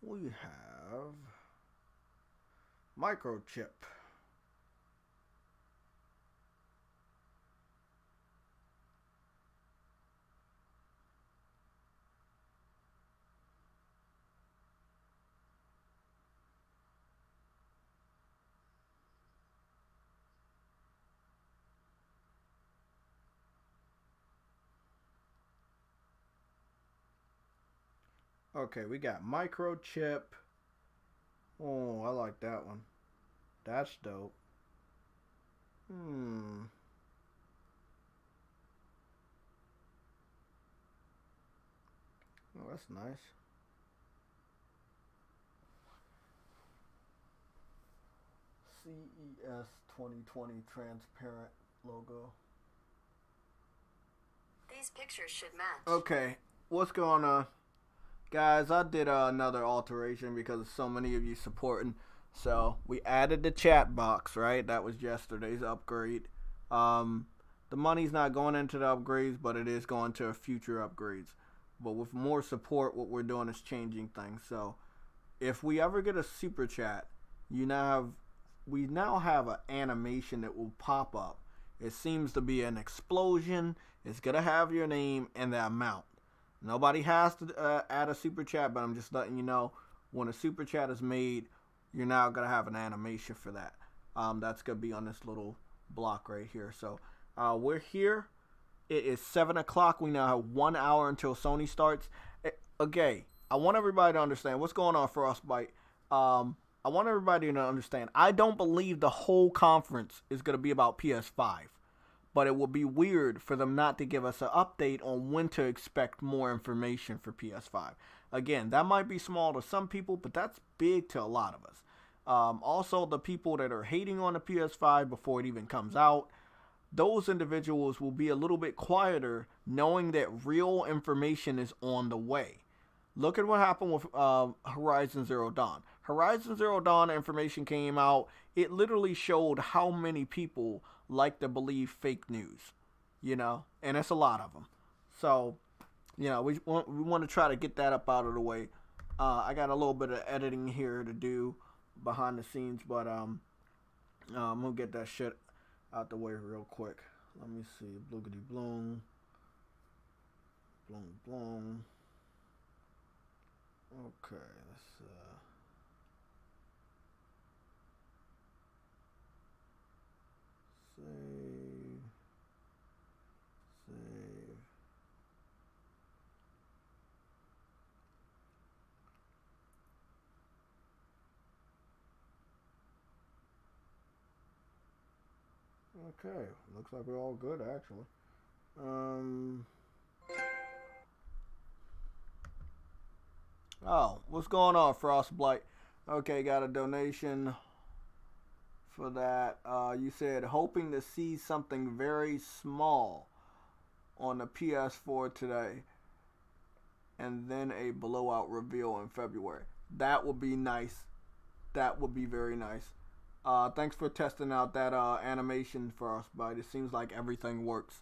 We have microchip. Okay, we got microchip. Oh, I like that one. That's dope. Hmm. Oh, that's nice. CES 2020 transparent logo. These pictures should match. Okay, what's going on? Guys, I did another alteration because of so many of you supporting. So we added the chat box, right? That was yesterday's upgrade. Um, the money's not going into the upgrades, but it is going to future upgrades. But with more support, what we're doing is changing things. So if we ever get a super chat, you now have we now have an animation that will pop up. It seems to be an explosion. It's gonna have your name and the amount. Nobody has to add a super chat, but I'm just letting you know when a super chat is made, you're now gonna have an animation for that. That's gonna be on this little block right here. So we're here. It is 7 o'clock. We now have 1 hour until Sony starts. Okay, I want everybody to understand what's going on, Frostbite. I want everybody to understand. I don't believe the whole conference is gonna be about PS5, but it would be weird for them not to give us an update on when to expect more information for PS5. Again, that might be small to some people, but that's big to a lot of us. Also, the people that are hating on the PS5 before it even comes out, those individuals will be a little bit quieter knowing that real information is on the way. Look at what happened with Horizon Zero Dawn. Horizon Zero Dawn information came out. It literally showed how many people like to believe fake news, and it's a lot of them. So, we want to try to get that up out of the way. I got a little bit of editing here to do behind the scenes, but I'm gonna get that shit out the way real quick. Let me see, bloogity bloom, bloom bloom. Okay, let's save, save. Okay, looks like we're all good actually. Um. Oh, what's going on, Frostblight? Okay, got a donation for that. You said hoping to see something very small on the PS4 today, and then a blowout reveal in February. That would be nice. That would be very nice. Thanks for testing out that animation for us, but it seems like everything works.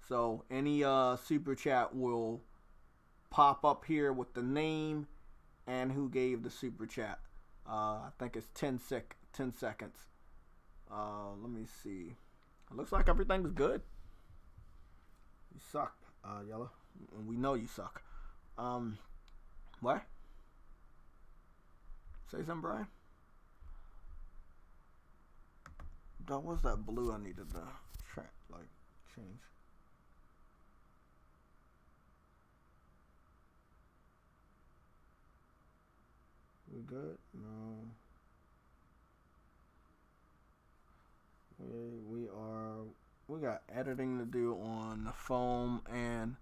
So any super chat will pop up here with the name and who gave the super chat. I think it's 10 seconds. Let me see. It looks like everything's good. You suck, Yellow. We know you suck. What? Say something, Brian? What's that blue I needed to change? We good? No. We are. We got editing to do on the phone and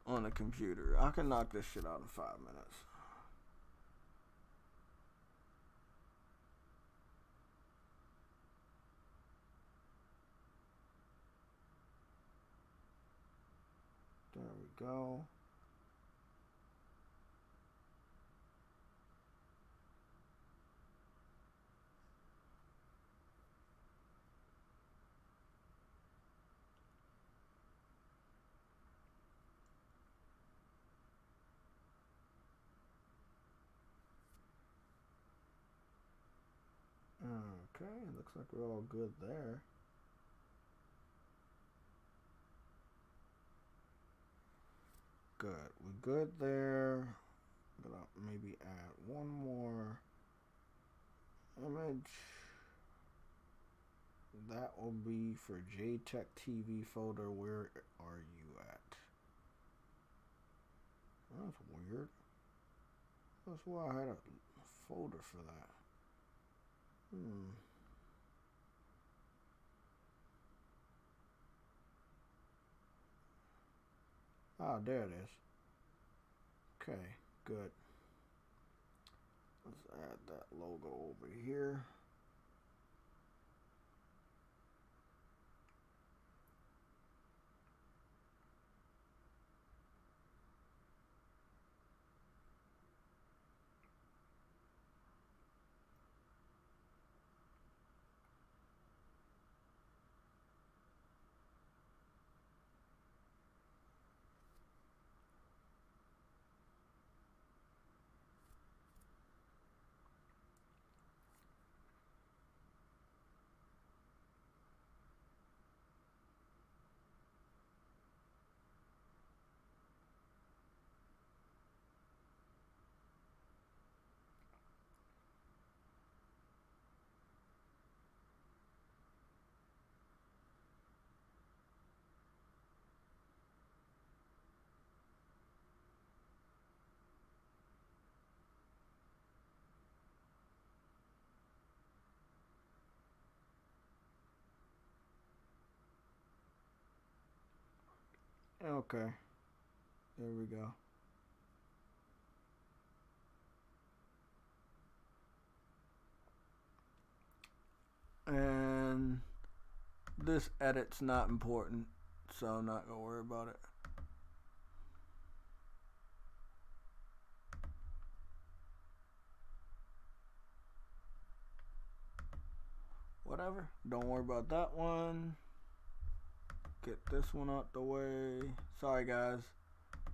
on the computer. I can knock this shit out in 5 minutes. There we go. looks like we're all good there. Good, we're good there. Gonna maybe add one more image. That will be for JayTechTV folder. Where are you at? That's weird. That's why I had a folder for that. Ah, there it is. Okay, good. Let's add that logo over here. Okay, there we go. And this edit's not important, so I'm not gonna worry about it. Whatever, don't worry about that one. Get this one out the way. Sorry guys,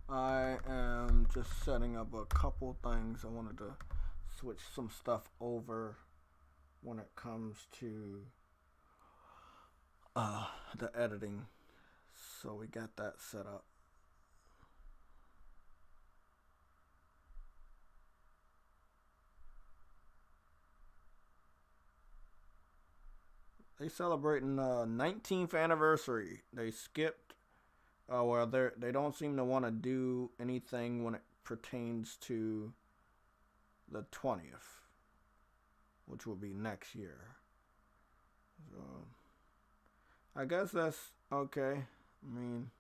I am just setting up a couple things. I wanted to switch some stuff over when it comes to the editing, so we got that set up. They celebrating 19th anniversary. They skipped. Well, they don't seem to want to do anything when it pertains to the 20th, which will be next year. So, I guess that's okay. I mean,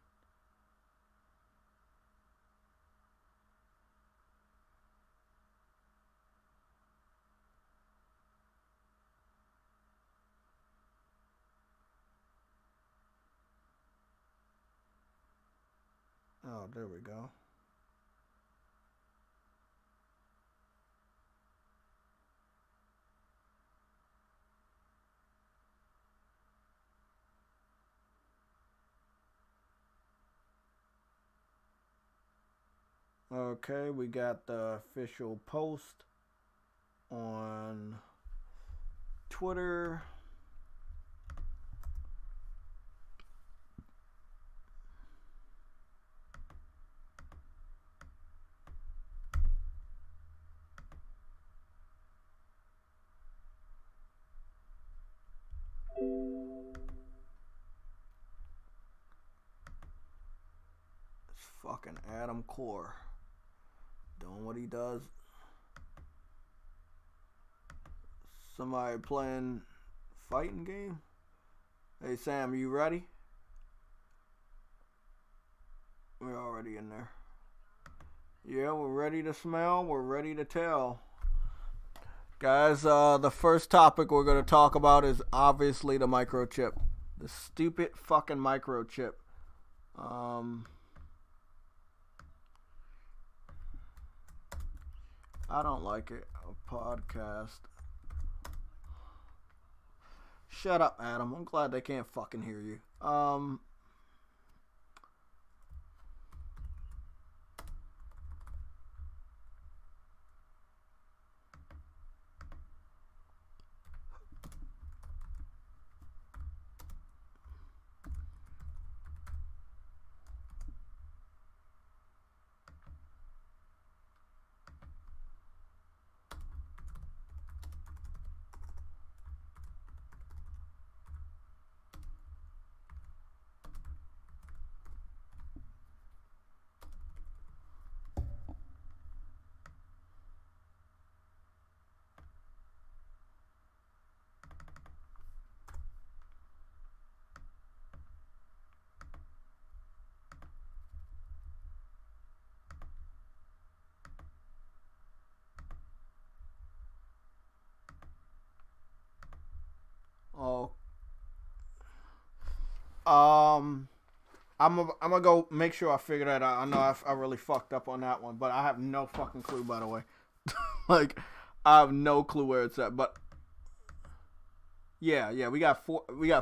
oh, there we go. Okay, we got the official post on Twitter. It's fucking Adam Core doing what he does. Somebody playing fighting game. Hey Sam, you ready? We're already in there. Yeah, we're ready to smell. We're ready to tell. Guys, the first topic we're going to talk about is obviously the microchip. The stupid fucking microchip. I don't like it. A podcast. Shut up, Adam. I'm glad they can't fucking hear you. I'm gonna go make sure I figure that out. I know I really fucked up on that one, but I have no fucking clue, by the way. Like, I have no clue where it's at, but yeah, we got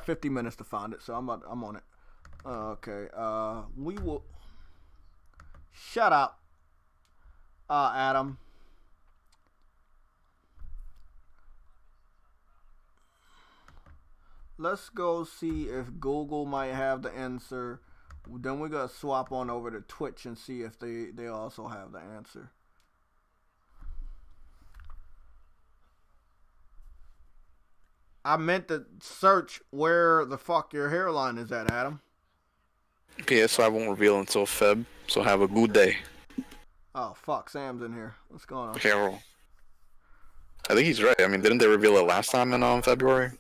50 minutes to find it, so I'm on it. Okay, we will. Shut up, Adam. Let's go see if Google might have the answer. Then we're gonna swap on over to Twitch and see if they also have the answer. I meant to search where the fuck your hairline is at, Adam. PS5 won't reveal until Feb, so have a good day. Oh fuck, Sam's in here. What's going on? Carol. I think he's right. I mean, didn't they reveal it last time in February?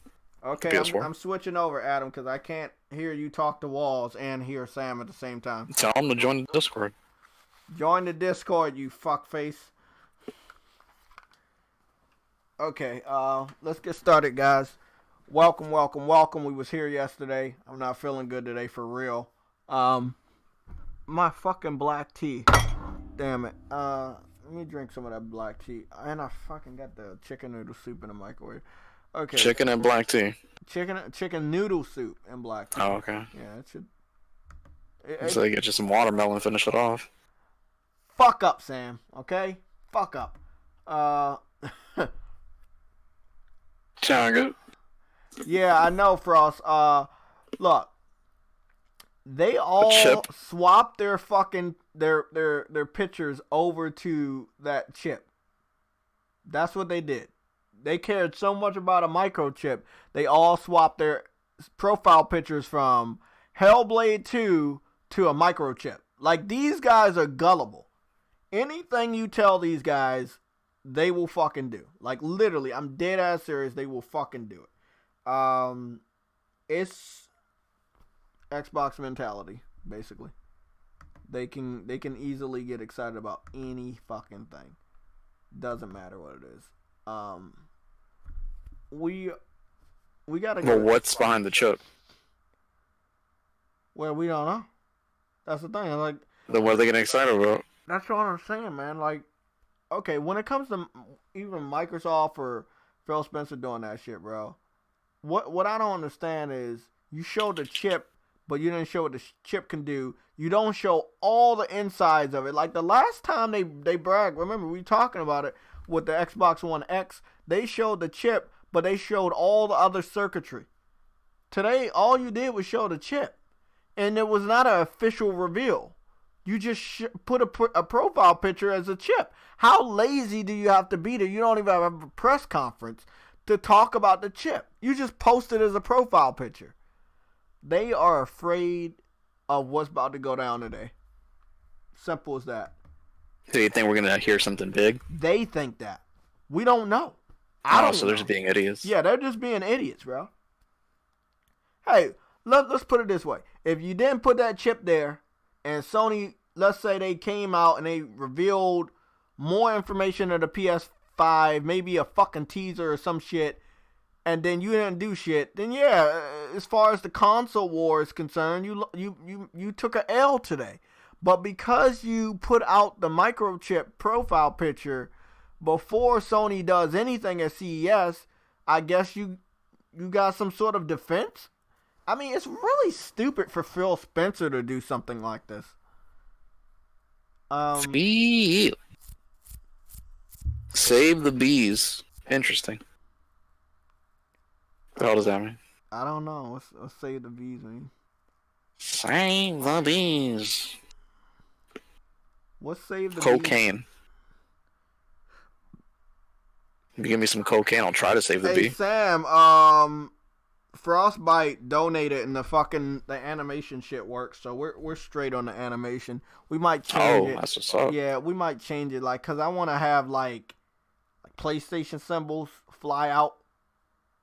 Okay, I'm switching over, Adam, because I can't hear you talk to walls and hear Sam at the same time. Tell him to join the Discord. Join the Discord, you fuckface. Okay, let's get started, guys. Welcome. We was here yesterday. I'm not feeling good today for real. My fucking black tea. Damn it. Let me drink some of that black tea. And I fucking got the chicken noodle soup in the microwave. Okay. Chicken and black tea. Chicken noodle soup and black tea. Oh, okay. Yeah, it should. So you get you some watermelon and finish it off. Fuck up, Sam. Okay? Fuck up. Sound Yeah, I know, Frost. Look. They all swapped their fucking their pictures over to that chip. That's what they did. They cared so much about a microchip. They all swapped their profile pictures from Hellblade 2 to a microchip. Like, these guys are gullible. Anything you tell these guys, they will fucking do. Like, literally, I'm dead ass serious. They will fucking do it. It's Xbox mentality, basically. They can easily get excited about any fucking thing. Doesn't matter what it is. We gotta go. Well, what's behind the chip? Well, we don't know. That's the thing. Like, Then what are they getting excited about? that's what I'm saying, man. Like, okay, when it comes to even Microsoft or Phil Spencer doing that shit, bro. What I don't understand is you show the chip, but you didn't show what the chip can do. You don't show all the insides of it. Like, the last time they bragged, remember, we talking about it with the Xbox One X, they showed the chip, but they showed all the other circuitry. Today, all you did was show the chip, and it was not an official reveal. You just put a profile picture as a chip. How lazy do you have to be that you don't even have a press conference to talk about the chip? You just post it as a profile picture. They are afraid of what's about to go down today. Simple as that. Do you think we're gonna hear something big? They think that. We don't know. I don't so know. they're just being idiots. Yeah, they're just being idiots, bro. Hey, let's put it this way. If you didn't put that chip there, and Sony, let's say they came out and they revealed more information of the PS5, maybe a fucking teaser or some shit, and then you didn't do shit, then yeah, as far as the console war is concerned, you took a L today. But because you put out the microchip profile picture before Sony does anything at CES, I guess you got some sort of defense? I mean, it's really stupid for Phil Spencer to do something like this. Save the bees. Interesting. What the hell does that mean? I don't know. Let's save the bees, man. Save the bees. What's save the cocaine. If you give me some cocaine, I'll try to save the bee. Hey Sam, Frostbite donated and the animation shit works, so we're straight on the animation. We might change it. That's what's up. Yeah, we might change it, like, cause I want to have like PlayStation symbols fly out,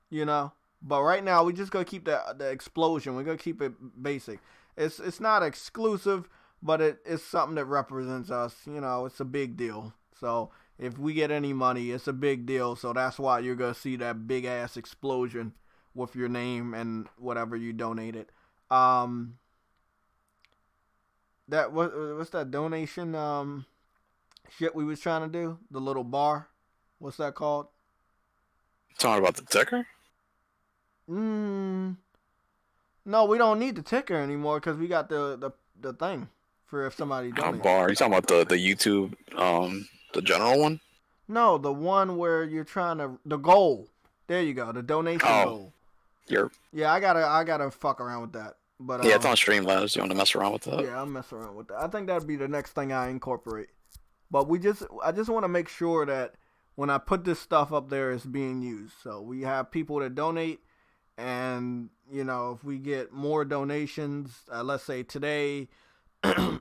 you know. But right now we just gonna keep the explosion. We're gonna keep it basic. It's not exclusive, but it's something that represents us. You know, it's a big deal. So if we get any money, it's a big deal. So that's why you're gonna see that big ass explosion with your name and whatever you donated. what's that donation shit we was trying to do? The little bar. What's that called? Talking about the ticker? No, we don't need the ticker anymore because we got the thing for if somebody donates. Bar. You talking about the YouTube the general one? No, the one where you're trying to the goal. There you go, the donation goal. Yeah, I gotta fuck around with that. But yeah, it's on Streamlabs. You want to mess around with that? Yeah, I'll mess around with that. I think that'd be the next thing I incorporate. But I just want to make sure that when I put this stuff up there, it's being used. So we have people that donate, and if we get more donations, let's say today,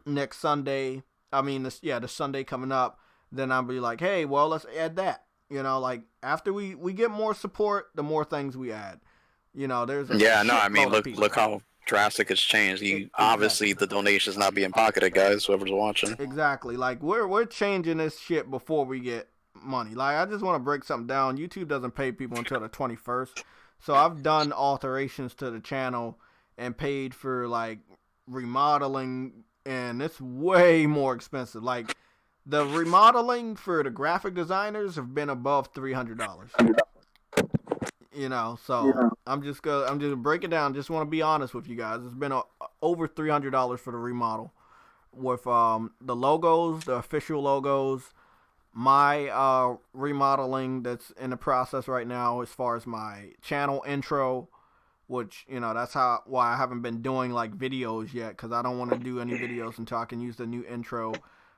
next Sunday, the Sunday coming up, then I'll be like, hey, well, let's add that. Like after we get more support, the more things we add. There's look how drastic it's changed. Obviously the donation's not being pocketed, guys. Whoever's watching. Exactly. Like we're changing this shit before we get money. Like I just want to break something down. YouTube doesn't pay people until the 21st. So I've done alterations to the channel and paid for like remodeling, and it's way more expensive. Like the remodeling for the graphic designers have been above $300. So I'm just gonna break it down. Just want to be honest with you guys. It's been over $300 for the remodel with the logos, the official logos, my remodeling that's in the process right now as far as my channel intro, which that's why I haven't been doing like videos yet, because I don't want to do any videos until I can use the new intro.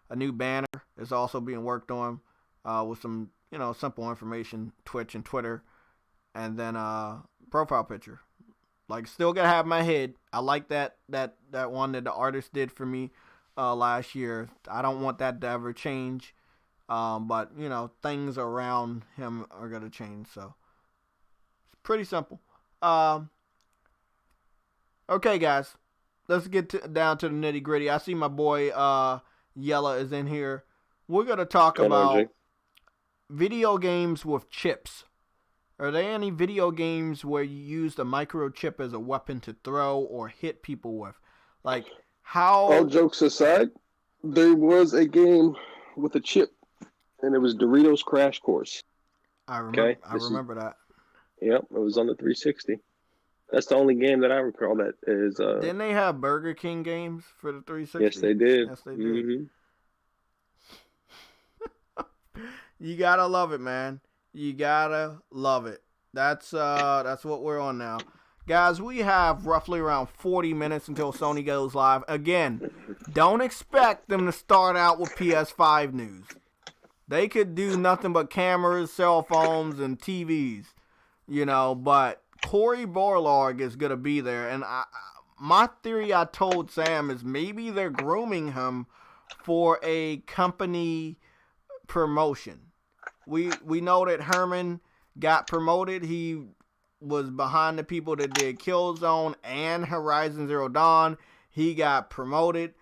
A new banner is also being worked on with some simple information, Twitch and Twitter. And then profile picture. Like still gonna have my head. I like that one that the artist did for me last year. I don't want that to ever change. But things around him are gonna change. So it's pretty simple. Okay, guys, let's get down to the nitty gritty. I see my boy Yella is in here. We're gonna talk about video games with chips. Are there any video games where you use the microchip as a weapon to throw or hit people with? Like, how... All jokes aside, there was a game with a chip, and it was Doritos Crash Course. I remember that. Yep, it was on the 360. That's the only game that I recall that is... Didn't they have Burger King games for the 360? Yes, they did. Yes, they did. Mm-hmm. You gotta love it, man. You gotta love it. That's what we're on now. Guys, we have roughly around 40 minutes until Sony goes live. Again, don't expect them to start out with PS5 news. They could do nothing but cameras, cell phones, and TVs. But Cory Barlog is going to be there. And my theory I told Sam is maybe they're grooming him for a company promotion. We know that Herman got promoted. He was behind the people that did Killzone and Horizon Zero Dawn. He got promoted.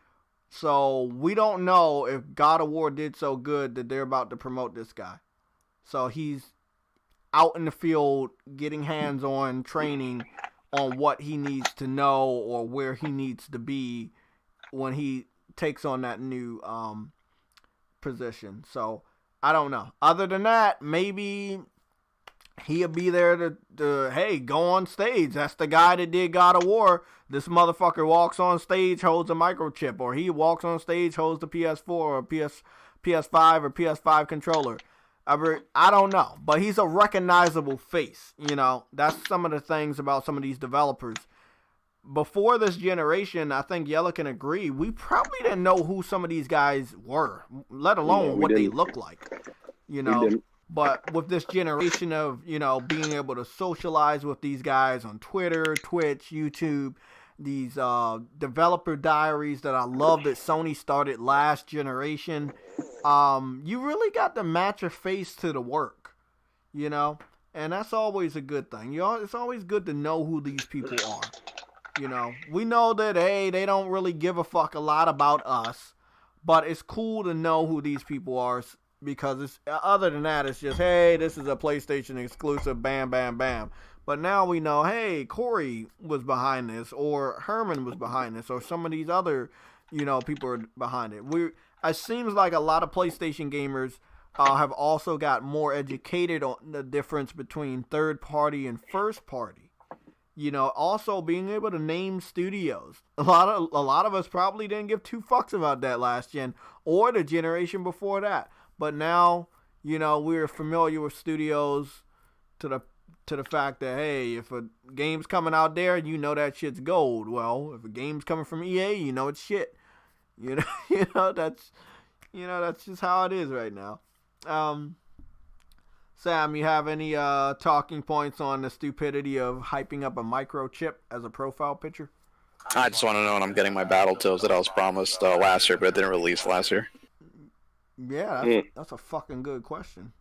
So we don't know if God of War did so good that they're about to promote this guy. So he's out in the field getting hands-on training on what he needs to know or where he needs to be when he takes on that new position. So I don't know. Other than that, maybe he'll be there to hey, go on stage. That's the guy that did God of War. This motherfucker walks on stage, holds a microchip, or he walks on stage, holds the PS4 or PS5 or PS5 controller. I don't know, but he's a recognizable face. That's some of the things about some of these developers. Before this generation, I think Yella can agree, we probably didn't know who some of these guys were, let alone what they look like, But with this generation of, being able to socialize with these guys on Twitter, Twitch, YouTube, these developer diaries that I love that Sony started last generation, you really got to match your face to the work, and that's always a good thing. It's always good to know who these people are. We know that, hey, they don't really give a fuck a lot about us, but it's cool to know who these people are because it's other than that, it's just, hey, this is a PlayStation exclusive, bam, bam, bam. But now we know, hey, Cory was behind this, or Herman was behind this, or some of these other, people are behind it. It seems like a lot of PlayStation gamers have also got more educated on the difference between third party and first party. Also being able to name studios. A lot of us probably didn't give two fucks about that last gen or the generation before that. But now, we're familiar with studios to the fact that, hey, if a game's coming out there, that shit's gold. Well, if a game's coming from EA, it's shit. That's just how it is right now. Sam, you have any talking points on the stupidity of hyping up a microchip as a profile picture? I just want to know when I'm getting my Battletoads that I was promised last year, but it didn't release last year. Yeah, that's a fucking good question.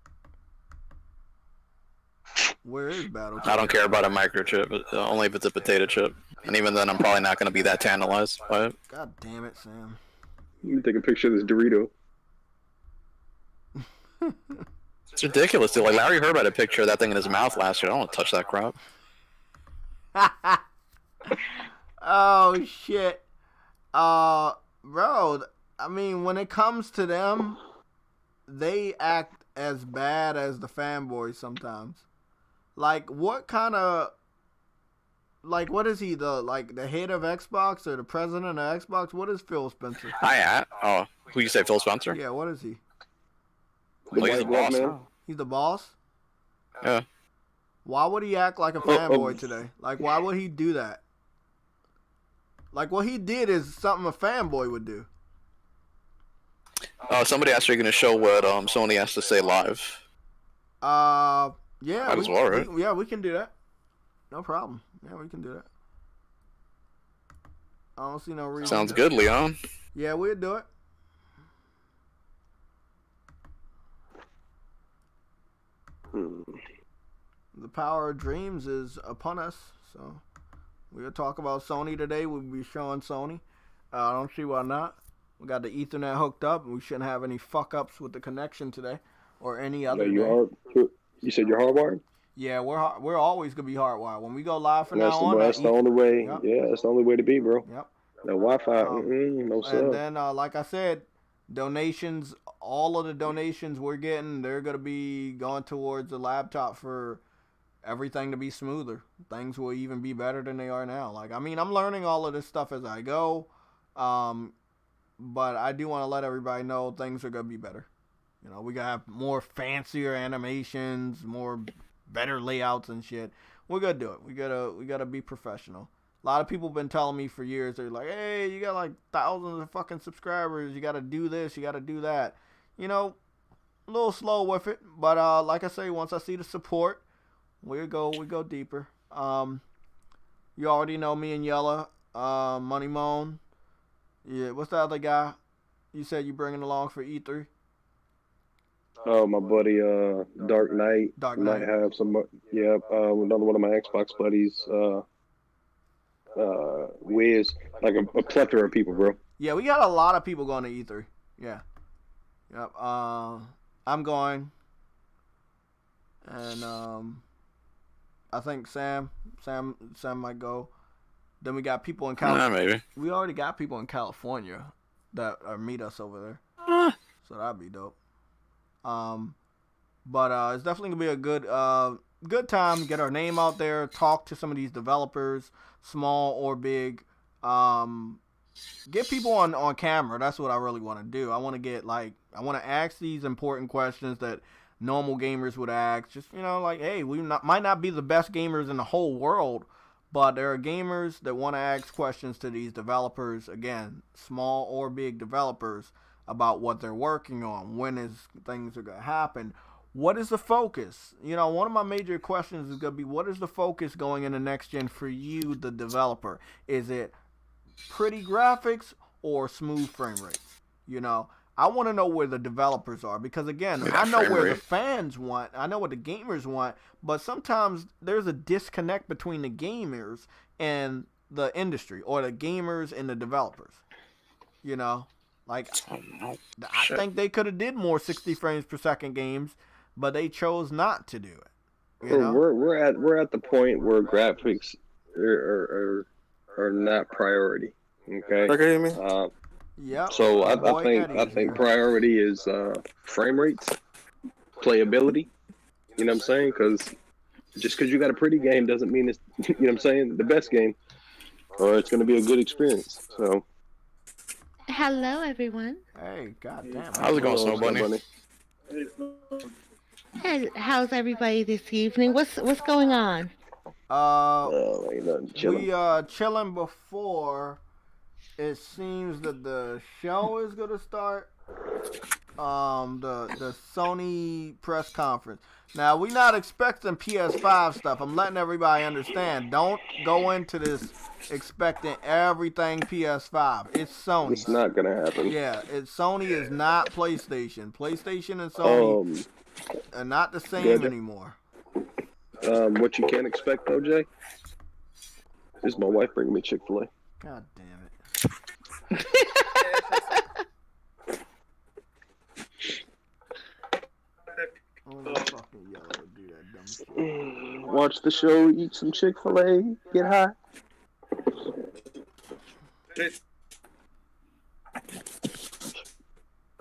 Where is Battletoads? I don't care about a microchip, only if it's a potato chip. And even then, I'm probably not going to be that tantalized by it. God damn it, Sam. Let me take a picture of this Dorito. It's ridiculous, dude. Like, Larry Herb had a picture of that thing in his mouth last year. I don't want to touch that crap. Oh, shit. Bro, I mean, when it comes to them, they act as bad as the fanboys sometimes. Like, what kind of... Like, what is he, the head of Xbox or the president of Xbox? What is Phil Spencer? Who you say, Phil Spencer? Yeah, what is he? Well, he's the boss now. He's the boss? Yeah. Why would he act like a fanboy today? Like, why would he do that? Like, what he did is something a fanboy would do. Somebody asked you going to show what Sony has to say live. Yeah. Might as well, right? We can do that. No problem. Yeah, we can do that. I don't see no reason. Sounds good, Leon. Yeah, we'll do it. The power of dreams is upon us, so we'll talk about Sony today. We'll be showing Sony. I don't see why not. We got the Ethernet hooked up, and we shouldn't have any fuck-ups with the connection today or any other day. You said you're hardwired? Yeah, we're always going to be hardwired. When we go live from That's now on... That's the only way. Yep. Yeah, that's the only way to be, bro. Yep. No Wi-Fi, no cell. And then, like I said, donations, all of the donations we're getting, they're going to be going towards the laptop for everything to be smoother. Things will even be better than they are now. Like, I mean, I'm learning all of this stuff as I go, but I do want to let everybody know things are going to be better. We going to have more fancier animations, more better layouts and shit. We're going to do it. We got to be professional. A lot of people have been telling me for years, they're like, hey, you got like thousands of fucking subscribers. You got to do this. You got to do that. A little slow with it. But like I say, once I see the support, we go deeper. You already know me and Yella, Money Moan. Yeah, what's the other guy you said you bringing along for E3? Oh, my buddy, Dark Knight. Dark Knight. Might have some, another one of my Xbox buddies, Wiz, like a plethora of people, bro. Yeah, we got a lot of people going to E3. Yeah. Yep. I'm going. And I think Sam might go. Then we got people in California. Maybe. We already got people in California that meet us over there. So that'd be dope. But it's definitely gonna be a good time. Get our name out there. Talk to some of these developers, small or big. Get people on camera. That's what I really want to do. I want to ask these important questions that normal gamers would ask. Just hey, we might not be the best gamers in the whole world, but there are gamers that want to ask questions to these developers. Again, small or big developers, about what they're working on, when things are going to happen, what is the focus? One of my major questions is going to be, what is the focus going into next gen for you, the developer? Is it pretty graphics or smooth frame rates? I want to know where the developers are, because again, I know where the fans want, I know what the gamers want, but sometimes there's a disconnect between the gamers and the industry, or the gamers and the developers. Like, I think they could have did more 60 frames per second games, but they chose not to do it. We're at the point where graphics are not priority. Okay. Okay, you mean? Yep. So Our boy I Eddie is think here. priority is frame rates, playability. You know what I'm saying? Because just because you got a pretty game doesn't mean it's you know what I'm saying the best game, or it's going to be a good experience. So Hello, everyone. Hey, goddamn. How's it going, hello, Snow Snow Bunny? Hey, how's everybody this evening? What's going on? Ain't nothing chilling. We chilling before it seems that the show is gonna start. The Sony press conference. Now we not expecting PS5 stuff. I'm letting everybody understand. Don't go into this expecting everything PS5. It's Sony. It's not going to happen. Yeah, Sony is not PlayStation. PlayStation and Sony are not the same anymore. What you can expect though, Jay, is my wife bringing me Chick-fil-A. God damn it. Only fucking yellow would do that dumb shit. Watch the show, eat some Chick-fil-A, get high.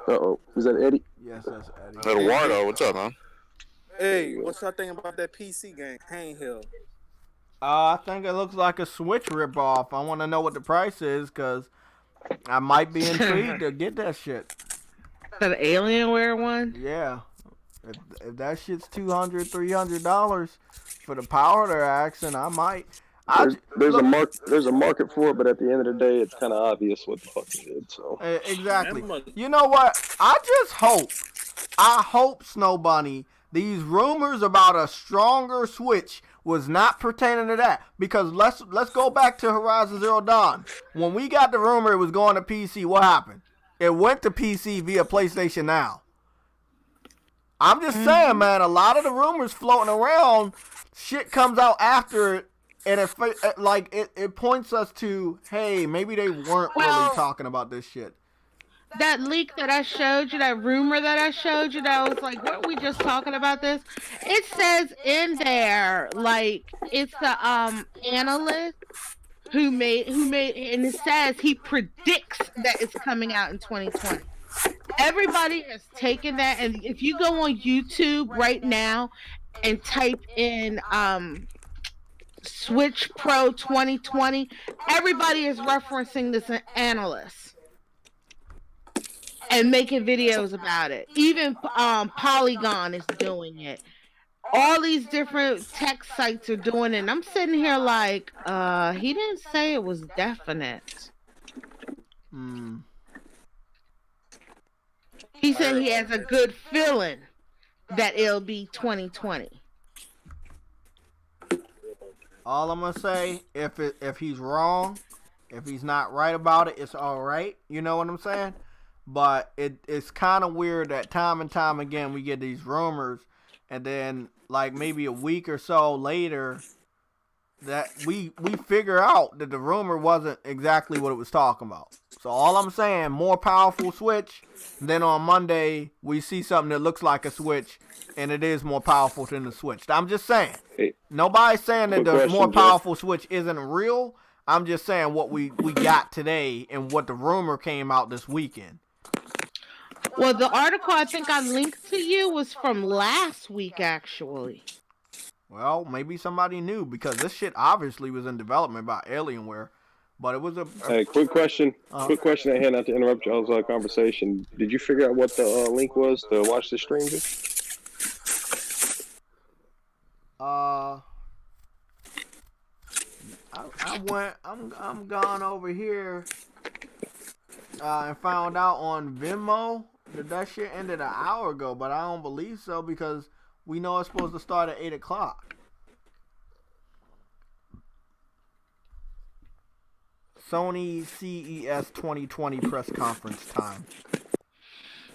Uh-oh, is that Eddie? Yes, that's Eddie. Eduardo, what's up, man? Hey, what y'all think about that PC game, Handheld? I think it looks like a Switch ripoff. I want to know what the price is because I might be intrigued to get that shit. That Alienware one? Yeah. If that shit's $200, $300 for the power they're asking, I might. There's a market for it, but at the end of the day, it's kind of obvious what the fuck it is. So exactly. You know what? I hope, Snow Bunny, these rumors about a stronger Switch was not pertaining to that. Because let's go back to Horizon Zero Dawn. When we got the rumor it was going to PC, what happened? It went to PC via PlayStation Now. I'm just saying, man, a lot of the rumors floating around, shit comes out after it, and it points us to, hey, maybe they weren't really talking about this shit. That leak that I showed you, that rumor that I showed you, that was like, weren't we just talking about this? It says in there, like, it's the analyst who made, and it says he predicts that it's coming out in 2020. Everybody has taken that, and if you go on YouTube right now and type in Switch Pro 2020, everybody is referencing this analyst and making videos about it. Even Polygon is doing it. All these different tech sites are doing it. And I'm sitting here like, he didn't say it was definite. He said he has a good feeling that it'll be 2020. All I'm gonna say, if he's wrong, if he's not right about it, it's all right. You know what I'm saying? But it's kind of weird that time and time again we get these rumors, and then like maybe a week or so later, that we figure out that the rumor wasn't exactly what it was talking about. So all I'm saying, more powerful Switch. Then on Monday we see something that looks like a Switch, and it is more powerful than the Switch. I'm just saying. Nobody's saying that the more powerful Switch isn't real. I'm just saying what we got today and what the rumor came out this weekend. Well, the article I think I linked to you was from last week, actually. Well, maybe somebody knew because this shit obviously was in development by Alienware, but it was a hey, quick question. Quick question at hand, not to interrupt y'all's conversation. Did you figure out what the link was to watch the stream? I'm gone over here and found out on Venmo that shit ended an hour ago, but I don't believe so because we know it's supposed to start at 8 o'clock. Sony CES 2020 press conference time.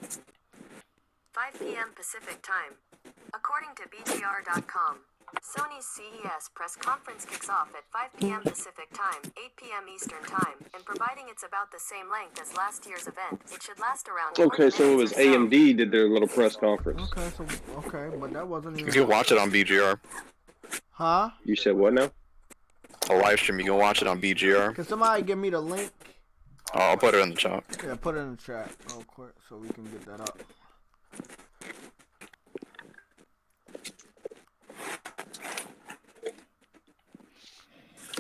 5 p.m. Pacific Time. According to BGR.com, Sony's CES press conference kicks off at 5 p.m. Pacific Time, 8 p.m. Eastern Time, and providing it's about the same length as last year's event, it should last around 40 Okay, so it was minutes or so. AMD did their little press conference. Okay, but that wasn't even... You can watch it on BGR. Huh? You said what now? A live stream, you can watch it on BGR. Can somebody give me the link? I'll put it in the chat. Yeah, put it in the chat real quick so we can get that up.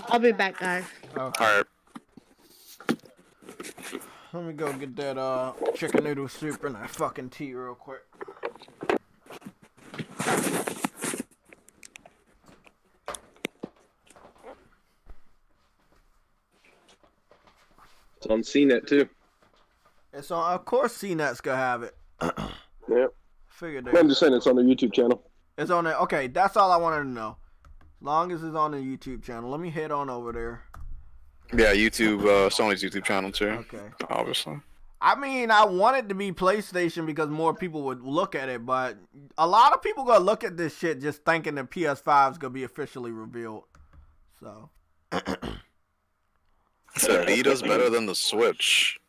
I'll be back, guys. Okay. All right. Let me go get that chicken noodle soup and that fucking tea real quick. It's on CNET too. It's on. Of course, CNET's gonna have it. Yep. Figured I'm it. just saying it's on their YouTube channel. It's on there. Okay, that's all I wanted to know. As long as it's on the YouTube channel, let me head on over there. Yeah, YouTube, Sony's YouTube channel too. Okay. Obviously. I mean, I want it to be PlayStation because more people would look at it, but a lot of people gonna look at this shit just thinking that PS5 is gonna be officially revealed. So. So Vita's better than the Switch.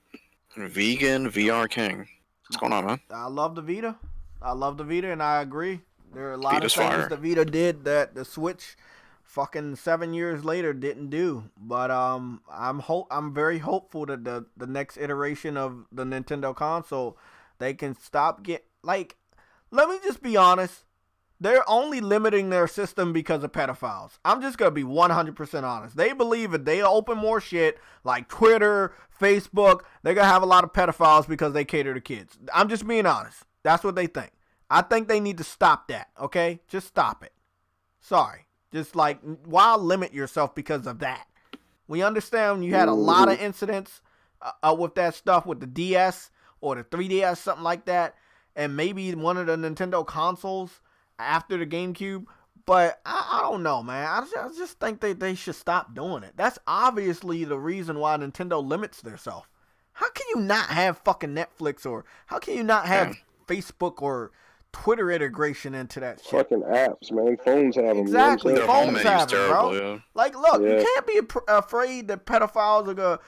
Vegan VR King. What's going on, man? I love the Vita. And I agree. There are a lot Vita's of things fire. the Vita did that the Switch fucking 7 years later didn't do. But I'm very hopeful that the next iteration of the Nintendo console, they can stop let me just be honest. They're only limiting their system because of pedophiles. I'm just going to be 100% honest. They believe if they open more shit like Twitter, Facebook, they're going to have a lot of pedophiles because they cater to kids. I'm just being honest. That's what they think. I think they need to stop that, okay? Just stop it. Sorry. Just why limit yourself because of that? We understand you had a lot of incidents with that stuff with the DS or the 3DS, something like that, and maybe one of the Nintendo consoles after the GameCube, but I don't know, man. I just think they should stop doing it. That's obviously the reason why Nintendo limits themselves. How can you not have fucking Netflix, or how can you not have Facebook or Twitter integration into that shit? Fucking apps, man. Phones have them. Exactly. You know what I'm Phones Their home have menu's them, bro. terrible, yeah. Like, look, Yeah. you can't be afraid that pedophiles are gonna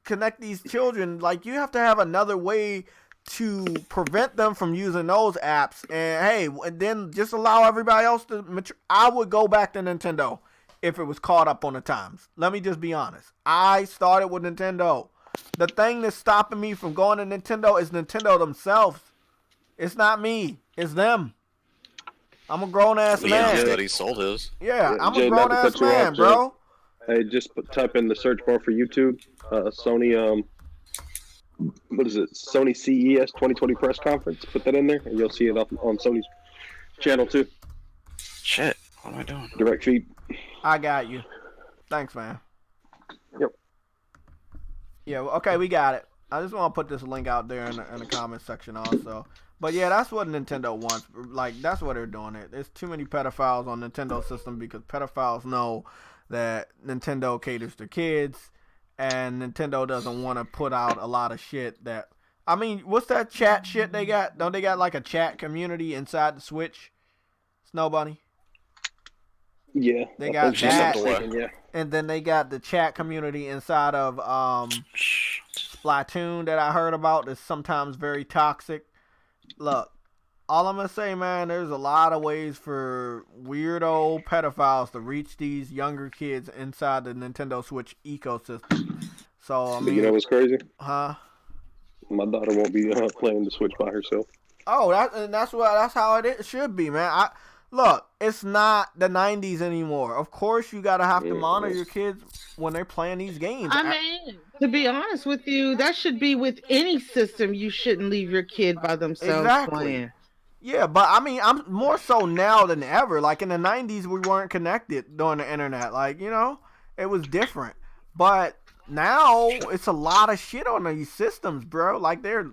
connect these children. Like, you have to have another way to prevent them from using those apps, and hey, and then just allow everybody else to mature. I would go back to Nintendo if it was caught up on the times. Let me just be honest. I started with Nintendo. The thing that's stopping me from going to Nintendo is Nintendo themselves. It's not me. It's them. I'm a grown ass Yeah, man. that he sold his. Yeah, I'm Jay, a not grown to ass cut you man, off, bro. Hey, just type in the search bar for YouTube. Sony, what is it? Sony CES 2020 press conference. Put that in there, and you'll see it on Sony's channel too. Shit, what am I doing? Direct feed. I got you. Thanks, man. Yep. Yeah, okay, we got it. I just want to put this link out there in the comment section also. But yeah, that's what Nintendo wants. Like, that's what they're doing. There's too many pedophiles on Nintendo system because pedophiles know that Nintendo caters to kids, and Nintendo doesn't want to put out a lot of shit that... I mean, what's that chat shit they got? Don't they got like a chat community inside the Switch? Snow Bunny? Yeah. They I got think she's that. mistaken, yeah. And then they got the chat community inside of Splatoon that I heard about that's sometimes very toxic. Look, all I'm going to say, man, there's a lot of ways for weirdo pedophiles to reach these younger kids inside the Nintendo Switch ecosystem. So, I mean... You know what's crazy? Huh? My daughter won't be playing the Switch by herself. Oh, that's how it should be, man. Look, it's not the 90s anymore. Of course, you gotta have to monitor your kids when they're playing these games. I mean, to be honest with you, that should be with any system. You shouldn't leave your kid by themselves playing. Yeah, but I mean, I'm more so now than ever. Like in the 90s, we weren't connected during the internet. Like, you know, it was different. But now it's a lot of shit on these systems, bro. Like they're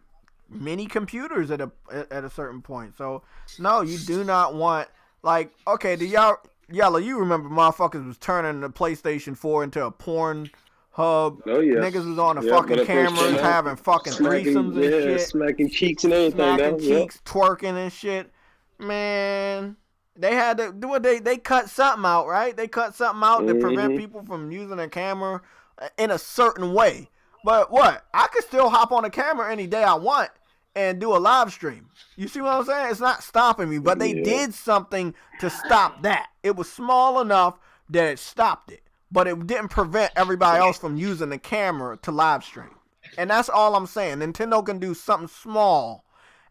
mini computers at a certain point. So no, you do not want. Like, okay, Yellow, you remember motherfuckers was turning the PlayStation 4 into a porn hub. Oh, yeah. Niggas was on the Yeah, fucking cameras having fucking threesomes and shit. Smacking cheeks and everything. Smacking cheeks, twerking and shit. Man, they had to do what they cut something out, right? They cut something out to prevent people from using a camera in a certain way. But what? I could still hop on a camera any day I want and do a live stream. You see what I'm saying? It's not stopping me, but they did something to stop that. It was small enough that it stopped it, but it didn't prevent everybody else from using the camera to live stream. And that's all I'm saying. Nintendo can do something small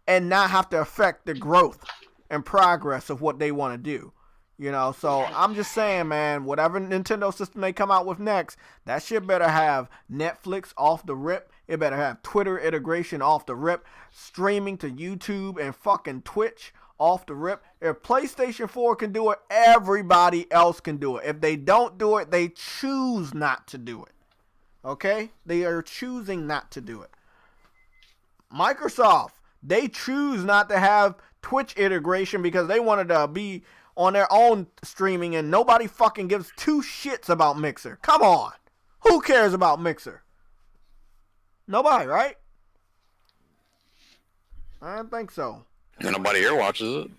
and not have to affect the growth and progress of what they want to do. You know, so I'm just saying, man, whatever Nintendo system they come out with next, that shit better have Netflix off the rip. It better have Twitter integration off the rip, streaming to YouTube and fucking Twitch off the rip. If PlayStation 4 can do it, everybody else can do it. If they don't do it, they choose not to do it. Okay? They are choosing not to do it. Microsoft, they choose not to have Twitch integration because they wanted to be on their own streaming and nobody fucking gives two shits about Mixer. Come on. Who cares about Mixer? Nobody, right? I don't think so. And nobody here watches it.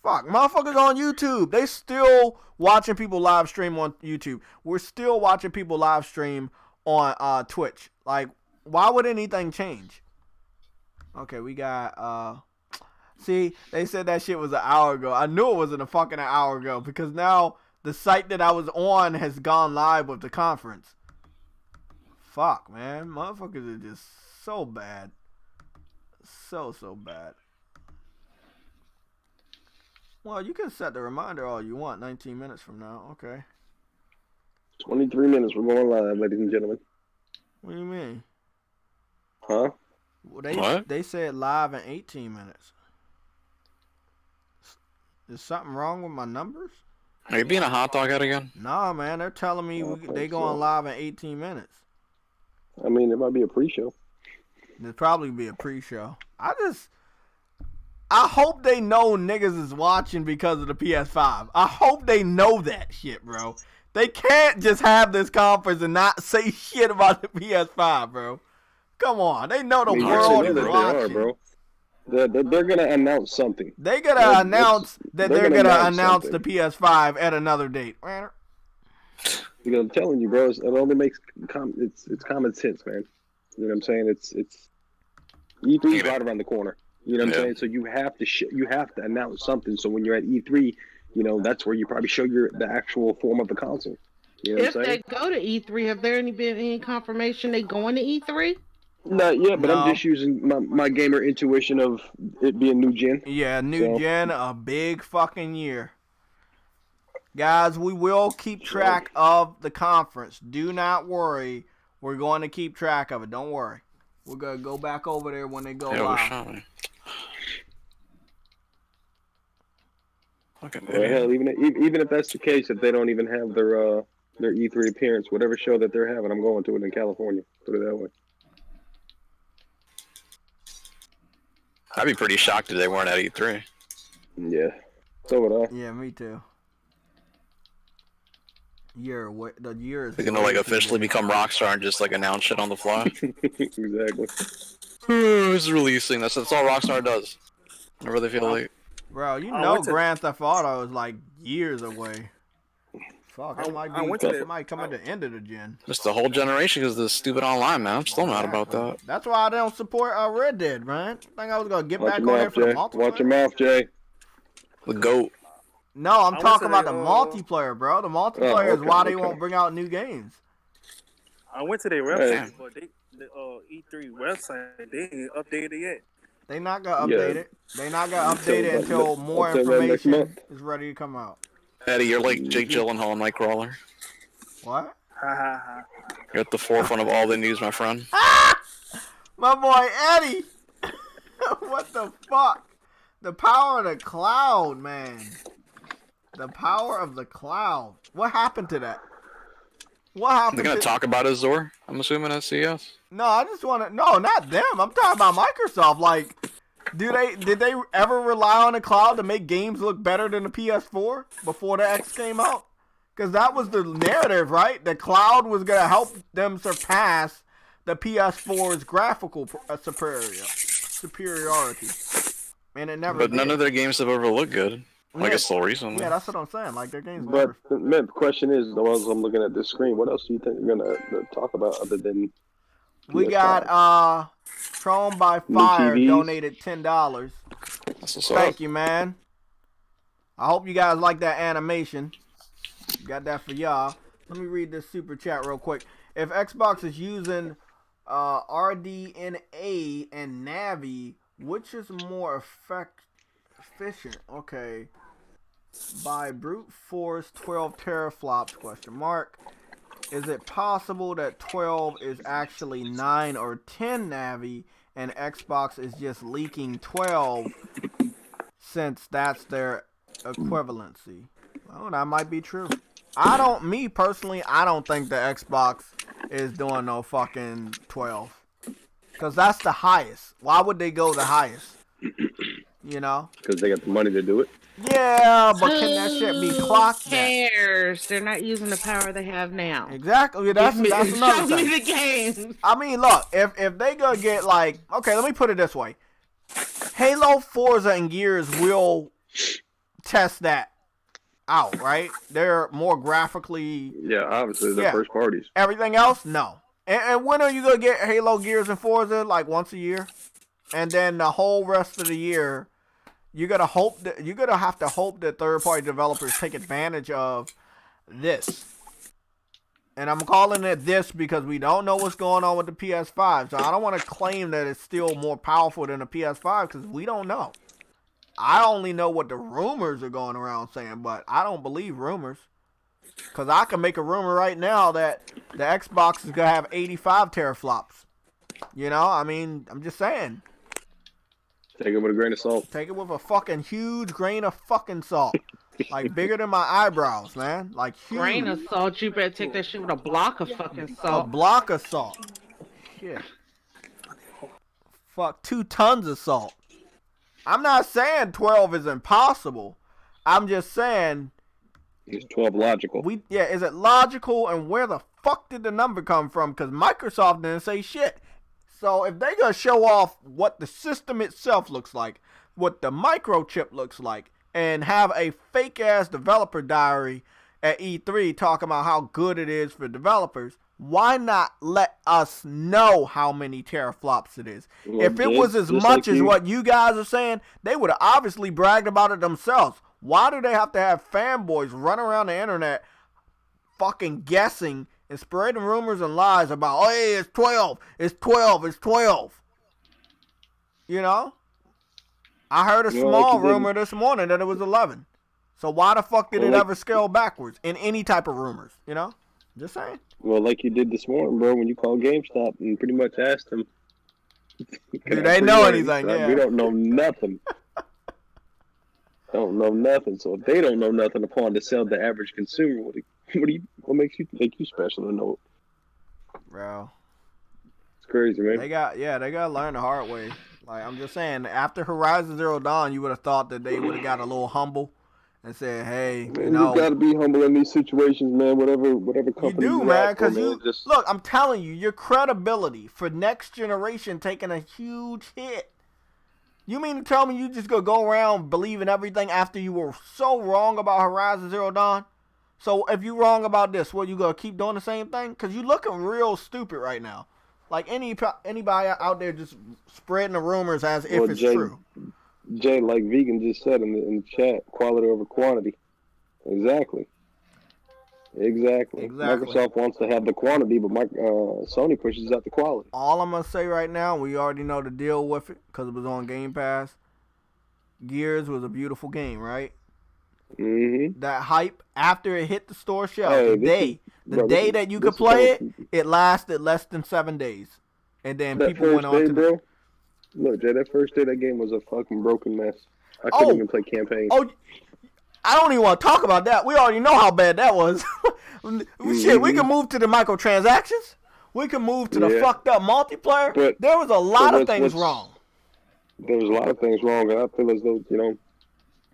Fuck, motherfuckers on YouTube. They still watching people live stream on YouTube. We're still watching people live stream on Twitch. Like, why would anything change? Okay, we got see, they said that shit was an hour ago. I knew it wasn't a fucking hour ago because now the site that I was on has gone live with the conference. Fuck, man. Motherfuckers are just so bad. So bad. Well, you can set the reminder all you want. 19 minutes from now. Okay. 23 minutes. We're going live, ladies and gentlemen. What do you mean? Huh? Well, they said live in 18 minutes. Is something wrong with my numbers? Are you being a hot dog head again? Nah, man. They're telling me they going live in 18 minutes. I mean, it might be a pre-show. There'd probably be a pre-show. I hope they know niggas is watching because of the PS5. I hope they know that shit, bro. They can't just have this conference and not say shit about the PS5, bro. Come on. They know the world is watching. They are, bro. They're going to announce something. They're going to announce that they're going to announce the PS5 at another date. Because I'm telling you, bro, it only makes it's common sense, man. You know what I'm saying? It's E3 is right around the corner. You know what I'm saying? So you have to announce something. So when you're at E3, you know that's where you probably show the actual form of the console. You know what I'm saying? If they go to E3, have there been any confirmation they going to E3? Not yet, but I'm just using my gamer intuition of it being new gen. Yeah, new gen, a big fucking year. Guys, we will keep track of the conference. Do not worry. We're going to keep track of it. Don't worry. We're going to go back over there when they go live. Well, hell, even if that's the case, if they don't even have their E3 appearance, whatever show that they're having, I'm going to it in California. Put it that way. I'd be pretty shocked if they weren't at E3. Yeah, so would I. Yeah, me too. The year is. They're gonna like officially become Rockstar and just like announce shit on the fly. Exactly. Who's releasing? That's all Rockstar does. Whenever they feel like. Bro, you know Grand Theft Auto is like years away. Fuck, it might come at the end of the gen. Just the whole generation because of this stupid online, man. I'm still mad about that. That's why I don't support Red Dead, man. I think I was gonna get back on there for the multiplayer. Watch your mouth, Jay. The GOAT. No, I'm talking about the multiplayer, bro. The multiplayer is why they won't bring out new games. I went to their website, but the E3 website, they ain't updated yet. They not gonna update it. They not gonna update it until more information is ready to come out. Eddie, you're like Jake Gyllenhaal in Nightcrawler. What? You're at the forefront of all the news, my friend. My boy Eddie. What the fuck? The power of the cloud, man. The power of the cloud. What happened to that? What happened? They're gonna talk about Azure, I'm assuming, at CES. No, I just want to. No, not them. I'm talking about Microsoft. Like, did they ever rely on the cloud to make games look better than the PS4 before the X came out? Because that was the narrative, right? The cloud was gonna help them surpass the PS4's graphical superiority, and it never. But none of their games have ever looked good. Like it's still recently. Yeah, that's what I'm saying. Like their games. But man, the question is, though, as I'm looking at this screen, what else do you think you're gonna talk about other than? We got Tron by Fire donated $10. Thank you, man. I hope you guys like that animation. Got that for y'all. Let me read this super chat real quick. If Xbox is using RDNA and Navi, which is more efficient? Okay. By brute force 12 teraflops, question mark. Is it possible that 12 is actually 9 or 10 Navi and Xbox is just leaking 12 since that's their equivalency? Well, that might be true. Me personally, I don't think the Xbox is doing no fucking 12. Because that's the highest. Why would they go the highest? You know? Because they got the money to do it. Yeah, but can that shit be clocked? Who cares? They're not using the power they have now. Exactly. That's another show thing. me the games. I mean, look, if they gonna get like, okay, let me put it this way: Halo, Forza, and Gears will test that out, right? They're more graphically. Yeah, obviously they're first parties. Everything else, no. And when are you gonna get Halo, Gears, and Forza? Like once a year, and then the whole rest of the year. You're gonna have to hope that third-party developers take advantage of this. And I'm calling it this because we don't know what's going on with the PS5. So I don't want to claim that it's still more powerful than the PS5 because we don't know. I only know what the rumors are going around saying, but I don't believe rumors. Because I can make a rumor right now that the Xbox is gonna have 85 teraflops. You know, I mean, I'm just saying. Take it with a grain of salt. Take it with a fucking huge grain of fucking salt. Like bigger than my eyebrows, man. Like huge. Grain of salt, you better take that shit with a block of fucking salt. A block of salt. Shit. Fuck, 2 tons of salt. I'm not saying 12 is impossible. I'm just saying... Is 12 logical? Is it logical and where the fuck did the number come from? Because Microsoft didn't say shit. So if they're going to show off what the system itself looks like, what the microchip looks like, and have a fake-ass developer diary at E3 talking about how good it is for developers, why not let us know how many teraflops it is? Well, if it was as much as what you guys are saying, they would have obviously bragged about it themselves. Why do they have to have fanboys run around the internet fucking guessing and spreading rumors and lies about, oh, hey, it's 12, it's 12, it's 12. You know? I heard a small rumor this morning that it was 11. So why the fuck did it ever scale backwards in any type of rumors? You know? Just saying. Well, like you did this morning, bro, when you called GameStop and pretty much asked them. Do they know anything? Yeah. We don't know nothing. Don't know nothing. So if they don't know nothing upon to sell the average consumer, what makes you think you special to know? Bro, it's crazy, man. They gotta learn the hard way. Like I'm just saying, after Horizon Zero Dawn, you would have thought that they would have got a little humble and said, "Hey, man, you gotta be humble in these situations, man. Whatever company you do, man. Because look, I'm telling you, your credibility for next generation taking a huge hit. You mean to tell me you just gonna go around believing everything after you were so wrong about Horizon Zero Dawn? So if you're wrong about this, what, you gonna keep doing the same thing? Because you're looking real stupid right now. Like anybody out there just spreading the rumors as if it's true. Jay, like Vegan just said in the chat, quality over quantity. Exactly. Microsoft wants to have the quantity, but Sony pushes out the quality. All I'm going to say right now, we already know the deal with it because it was on Game Pass. Gears was a beautiful game, right? Mm-hmm. That hype, after it hit the store shelf, the day that you could play it, it lasted less than 7 days. And then people went on to... Bro, look, Jay, that first day that game was a fucking broken mess. I couldn't even play campaign. I don't even want to talk about that. We already know how bad that was. Shit, we can move to the microtransactions. We can move to the fucked up multiplayer. But there was a lot of things wrong. There was a lot of things wrong, and I feel as though,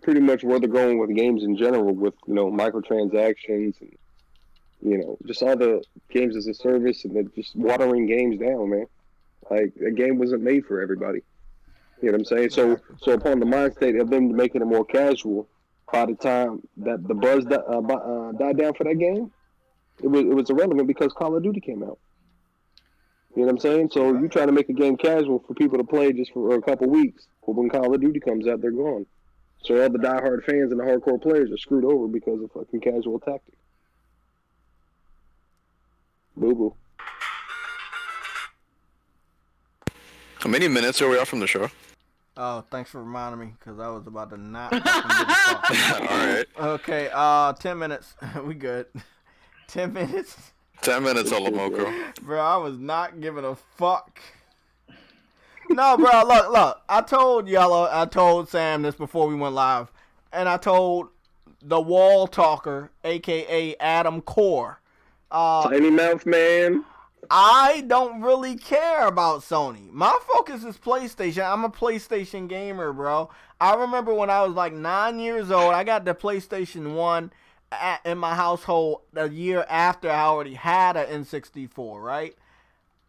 pretty much where they're going with games in general, with, microtransactions and, just all the games as a service, and they're just watering games down, man. Like, a game wasn't made for everybody. You know what I'm saying? So upon the mind state of them making it more casual, by the time that the buzz died down for that game, it was irrelevant because Call of Duty came out. You know what I'm saying? So you try to make a game casual for people to play just for a couple weeks, but when Call of Duty comes out, they're gone. So all the diehard fans and the hardcore players are screwed over because of fucking casual tactics. Boo-boo. How many minutes are we off from the show? Oh, thanks for reminding me, because I was about to not fucking give a fuck. Alright. Okay, 10 minutes. We good. 10 minutes. 10 minutes, Olomoko. Bro, I was not giving a fuck. No, bro, look. I told Sam this before we went live. And I told the wall talker, a.k.a. Adam Core. Tiny mouth man. I don't really care about Sony. My focus is PlayStation. I'm a PlayStation gamer, bro. I remember when I was like 9 years old, I got the PlayStation 1 in my household a year after I already had an N64, right?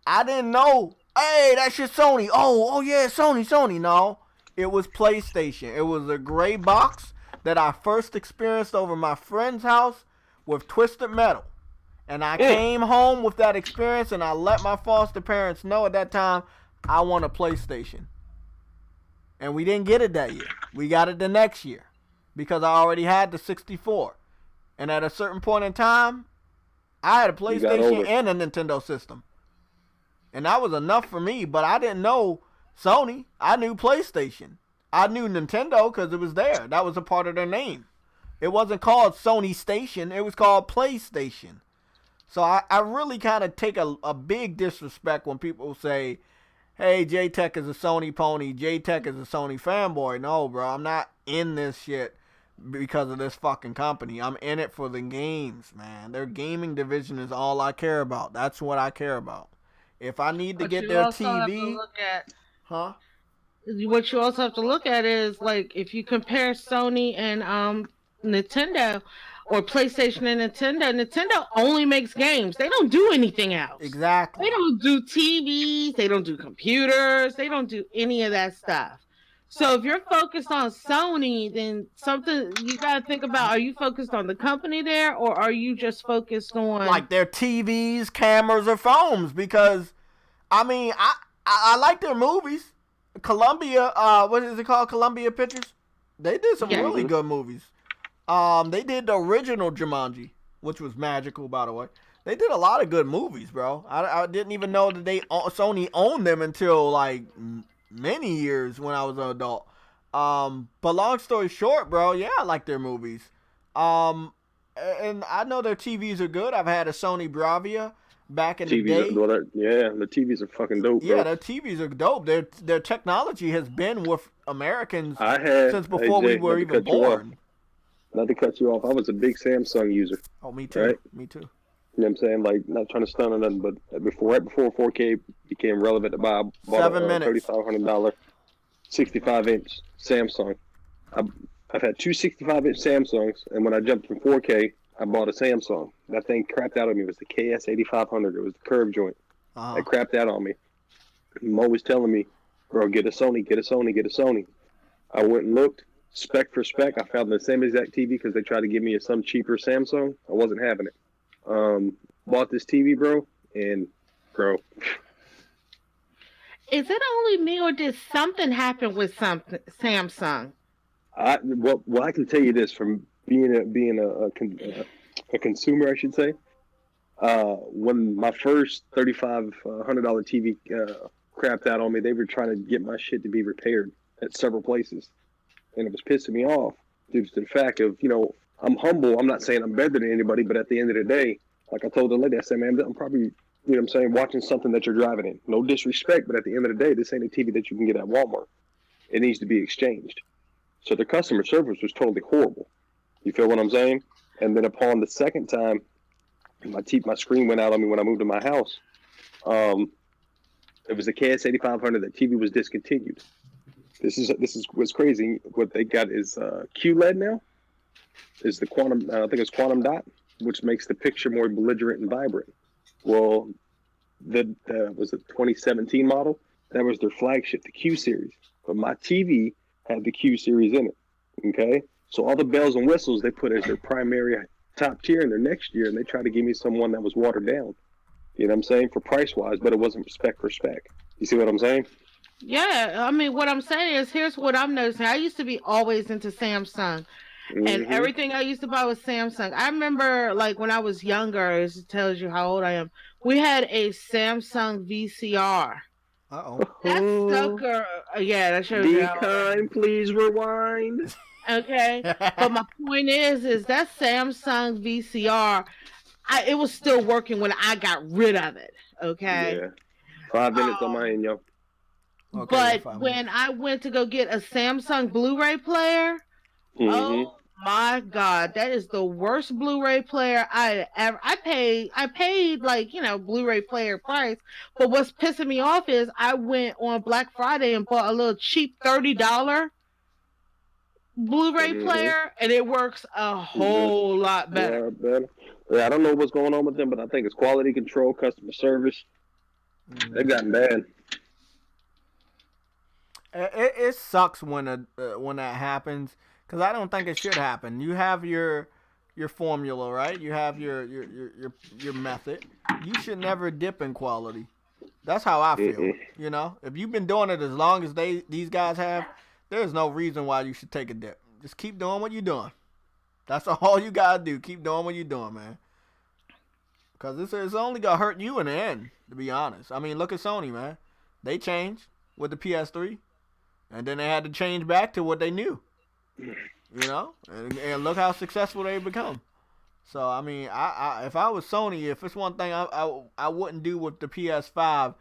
I didn't know, hey, that's your Sony. Oh yeah, Sony. No, it was PlayStation. It was a gray box that I first experienced over my friend's house with Twisted Metal. And I came home with that experience, and I let my foster parents know at that time I want a PlayStation. And we didn't get it that year. We got it the next year because I already had the 64. And at a certain point in time, I had a PlayStation and a Nintendo system. And that was enough for me, but I didn't know Sony. I knew PlayStation. I knew Nintendo because it was there. That was a part of their name. It wasn't called Sony Station. It was called PlayStation. So I really kind of take a big disrespect when people say, hey, JayTech is a Sony pony, JayTech is a Sony fanboy. No, bro, I'm not in this shit because of this fucking company. I'm in it for the games, man. Their gaming division is all I care about. That's what I care about. If I need to get their TV... Huh? What you also have to look at is, like, if you compare Sony and Nintendo... or PlayStation and Nintendo only makes games. They don't do anything else. Exactly. They don't do TVs. They don't do computers. They don't do any of that stuff. So if you're focused on Sony, then something you got to think about, are you focused on the company there, or are you just focused on... like their TVs, cameras, or phones? Because, I mean, I like their movies. Columbia, what is it called? Columbia Pictures? They did some really good movies. They did the original Jumanji, which was magical, by the way. They did a lot of good movies, bro. I didn't even know that Sony owned them until like many years when I was an adult. But long story short, bro, yeah, I like their movies. And I know their TVs are good. I've had a Sony Bravia back in the day. The TVs are fucking dope, bro. Yeah, their TVs are dope. Their technology has been with Americans since before we were even born. Not to cut you off, I was a big Samsung user. Oh, me too. Right? Me too. You know what I'm saying? Like, not trying to stun or nothing, but right before 4K became relevant to buy, I bought a $3,500 65-inch Samsung. I've had two 65-inch Samsungs, and when I jumped from 4K, I bought a Samsung. That thing crapped out on me. It was the KS8500. It was the curve joint. That crapped out on me. I'm always telling me, bro, get a Sony, get a Sony, get a Sony. I went and looked. Spec for spec, I found the same exact TV because they tried to give me some cheaper Samsung. I wasn't having it. Bought this TV, bro, and bro. Is it only me, or did something happen with Samsung? Well, I can tell you this from being a consumer, I should say. When my first $3,500 TV crapped out on me, they were trying to get my shit to be repaired at several places. And it was pissing me off due to the fact of, I'm humble. I'm not saying I'm better than anybody, but at the end of the day, like I told the lady, I said, man, I'm probably, watching something that you're driving in. No disrespect, but at the end of the day, this ain't a TV that you can get at Walmart. It needs to be exchanged. So the customer service was totally horrible. You feel what I'm saying? And then upon the second time, my screen went out on me when I moved to my house. It was the KS8500. That TV was discontinued. This is what's crazy. What they got is QLED now. Is the quantum? I think it's quantum dot, which makes the picture more belligerent and vibrant. Well, the was a 2017 model. That was their flagship, the Q series. But my TV had the Q series in it. Okay, so all the bells and whistles they put as their primary top tier in their next year, and they tried to give me someone that was watered down. You know what I'm saying, for price wise, but it wasn't spec for spec. You see what I'm saying? Yeah, I mean, what I'm saying is, here's what I'm noticing. I used to be always into Samsung, and everything I used to buy was Samsung. I remember, like, when I was younger, it tells you how old I am, we had a Samsung VCR. Uh-oh. That sucker. Yeah, that shows you Be how. kind, please rewind. Okay, but my point is that Samsung VCR, it was still working when I got rid of it. Okay. Yeah. 5 minutes on my Um, end, yo. Okay, yeah, but 5 minutes. when I went to go get a Samsung Blu-ray player, Mm-hmm. oh my God, that is the worst Blu-ray player I ever. I paid like Blu-ray player price, but what's pissing me off is I went on Black Friday and bought a little cheap $30 Blu-ray Mm-hmm. player, and it works a Just whole lot better. better. Yeah, I don't know what's going on with them, but I think it's quality control, customer service. They've gotten bad. It sucks when that happens, because I don't think it should happen. You have your formula, right? You have your method. You should never dip in quality. That's how I feel. Mm-mm. You know, if you've been doing it as long as these guys have, there's no reason why you should take a dip. Just keep doing what you're doing. That's all you gotta do. Keep doing what you're doing, man. Because it's only gonna hurt you in the end, to be honest. I mean, look at Sony, man. They changed with the PS3, and then they had to change back to what they knew. You know, and look how successful they've become. So I mean, if I was Sony, if it's one thing I wouldn't do with the PS5,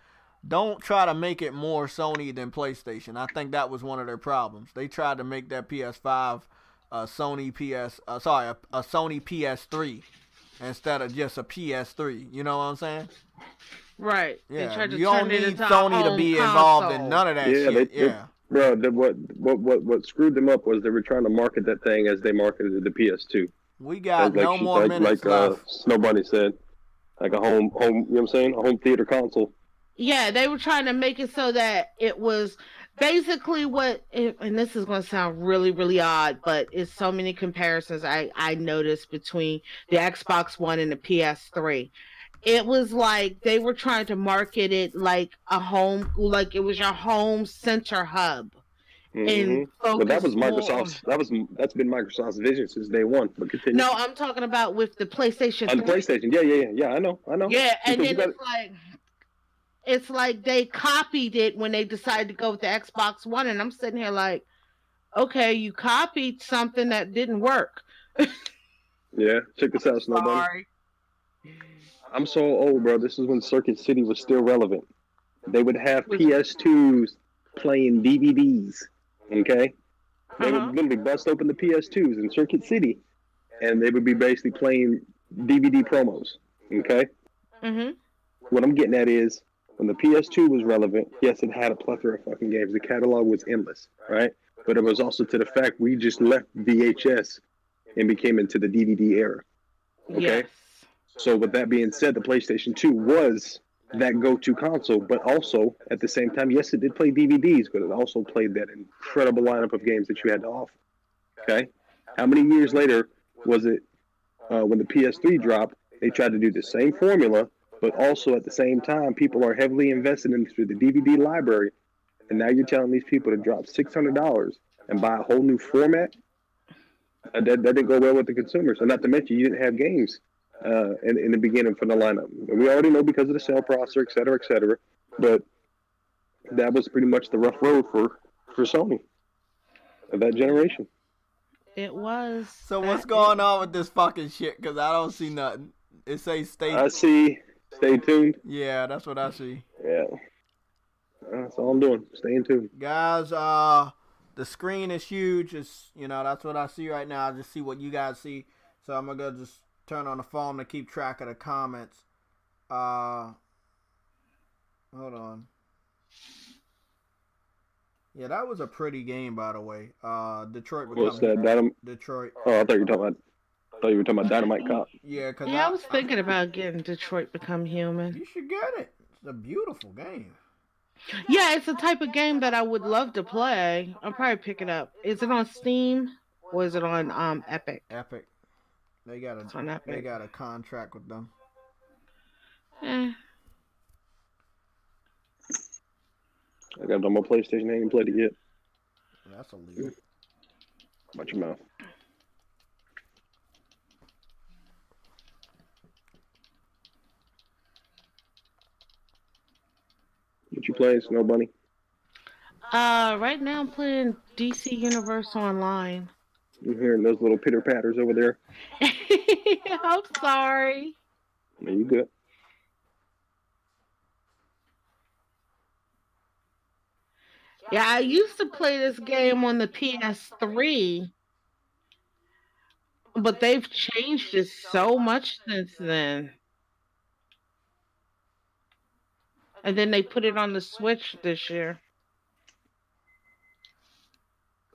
don't try to make it more Sony than PlayStation. I think that was one of their problems. They tried to make that PS5 a Sony PS3 instead of just a PS3. You know what I'm saying? Right. They Yeah, tried to you turn don't it need into a Sony to home be involved in console. none of that Yeah, shit. they bro. What screwed them up was they were trying to market that thing as they marketed the PS2. We got no more like minutes left. Snow Bunny said, like a home. You know what I'm saying? A home theater console. Yeah, they were trying to make it so that it was basically and this is going to sound really, really odd, but it's so many comparisons I noticed between the Xbox One and the PS3. It was like they were trying to market it like like it was your home center hub and Mm-hmm. But that focus was more. Microsoft's. That's been Microsoft's vision since day one. But continue. No, I'm talking about with the PlayStation On the 3. PlayStation, yeah. I know. Yeah, and Because then it's like they copied it when they decided to go with the Xbox One, and I'm sitting here like, okay, you copied something that didn't work. yeah. Check this out, Snow Bunny. Sorry. I'm so old, bro. This is when Circuit City was still relevant. They would have PS2s playing DVDs. Okay, they would literally bust open the PS2s in Circuit City, and they would be basically playing DVD promos. Okay. Mm-hmm. What I'm getting at is when the PS2 was relevant, yes, it had a plethora of fucking games. The catalog was endless, right? But it was also to the fact we just left VHS and became into the DVD era. Okay. Yes. So with that being said, the PlayStation 2 was that go-to console, but also at the same time, yes, it did play DVDs, but it also played that incredible lineup of games that you had to offer. Okay. How many years later was it when the PS3 dropped? They tried to do the same formula, but also at the same time, people are heavily invested into the DVD library. And now you're telling these people to drop $600 and buy a whole new format? That didn't go well with the consumers. And not to mention, you didn't have games in the beginning for the lineup. And we already know because of the cell processor, et cetera, et cetera. But that was pretty much the rough road for Sony of that generation. It was. So what's going on with this fucking shit? Because I don't see nothing. It says stay. I see. Stay tuned. Yeah, that's what I see. Yeah. That's all I'm doing. Staying tuned. Guys, the screen is huge. It's, that's what I see right now. I just see what you guys see. So I'm going to go just turn on the phone to keep track of the comments. Hold on. Yeah, that was a pretty game, by the way. Detroit. What's that? Detroit. Oh, I thought you were talking about Dynamite Cop. Yeah, I was thinking about getting Detroit Become Human. You should get it. It's a beautiful game. Yeah, it's a type of game that I would love to play. I'll probably pick it up. Is it on Steam or is it on Epic? Epic. They got a contract with them. Eh. I got it on my PlayStation. I ain't even played it yet. That's illegal. Watch your mouth. What you playing, Snow Bunny? Right now I'm playing DC Universe Online. I'm hearing those little pitter patters over there. I'm sorry. No, you good? Yeah, I used to play this game on the PS3, but they've changed it so much since then. And then they put it on the Switch this year.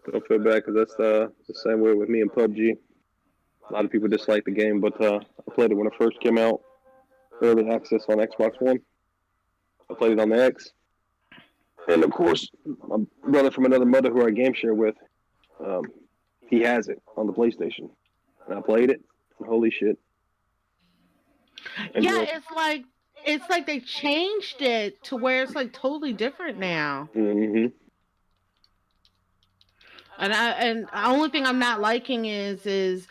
Don't feel bad because that's the same way with me and PUBG. A lot of people dislike the game, but I played it when it first came out, early access on Xbox One. I played it on the X. And of course, my brother from another mother who I game share with, he has it on the PlayStation. And I played it. Holy shit. And yeah, it's like they changed it to where it's like totally different now. Mm-hmm. And the only thing I'm not liking is they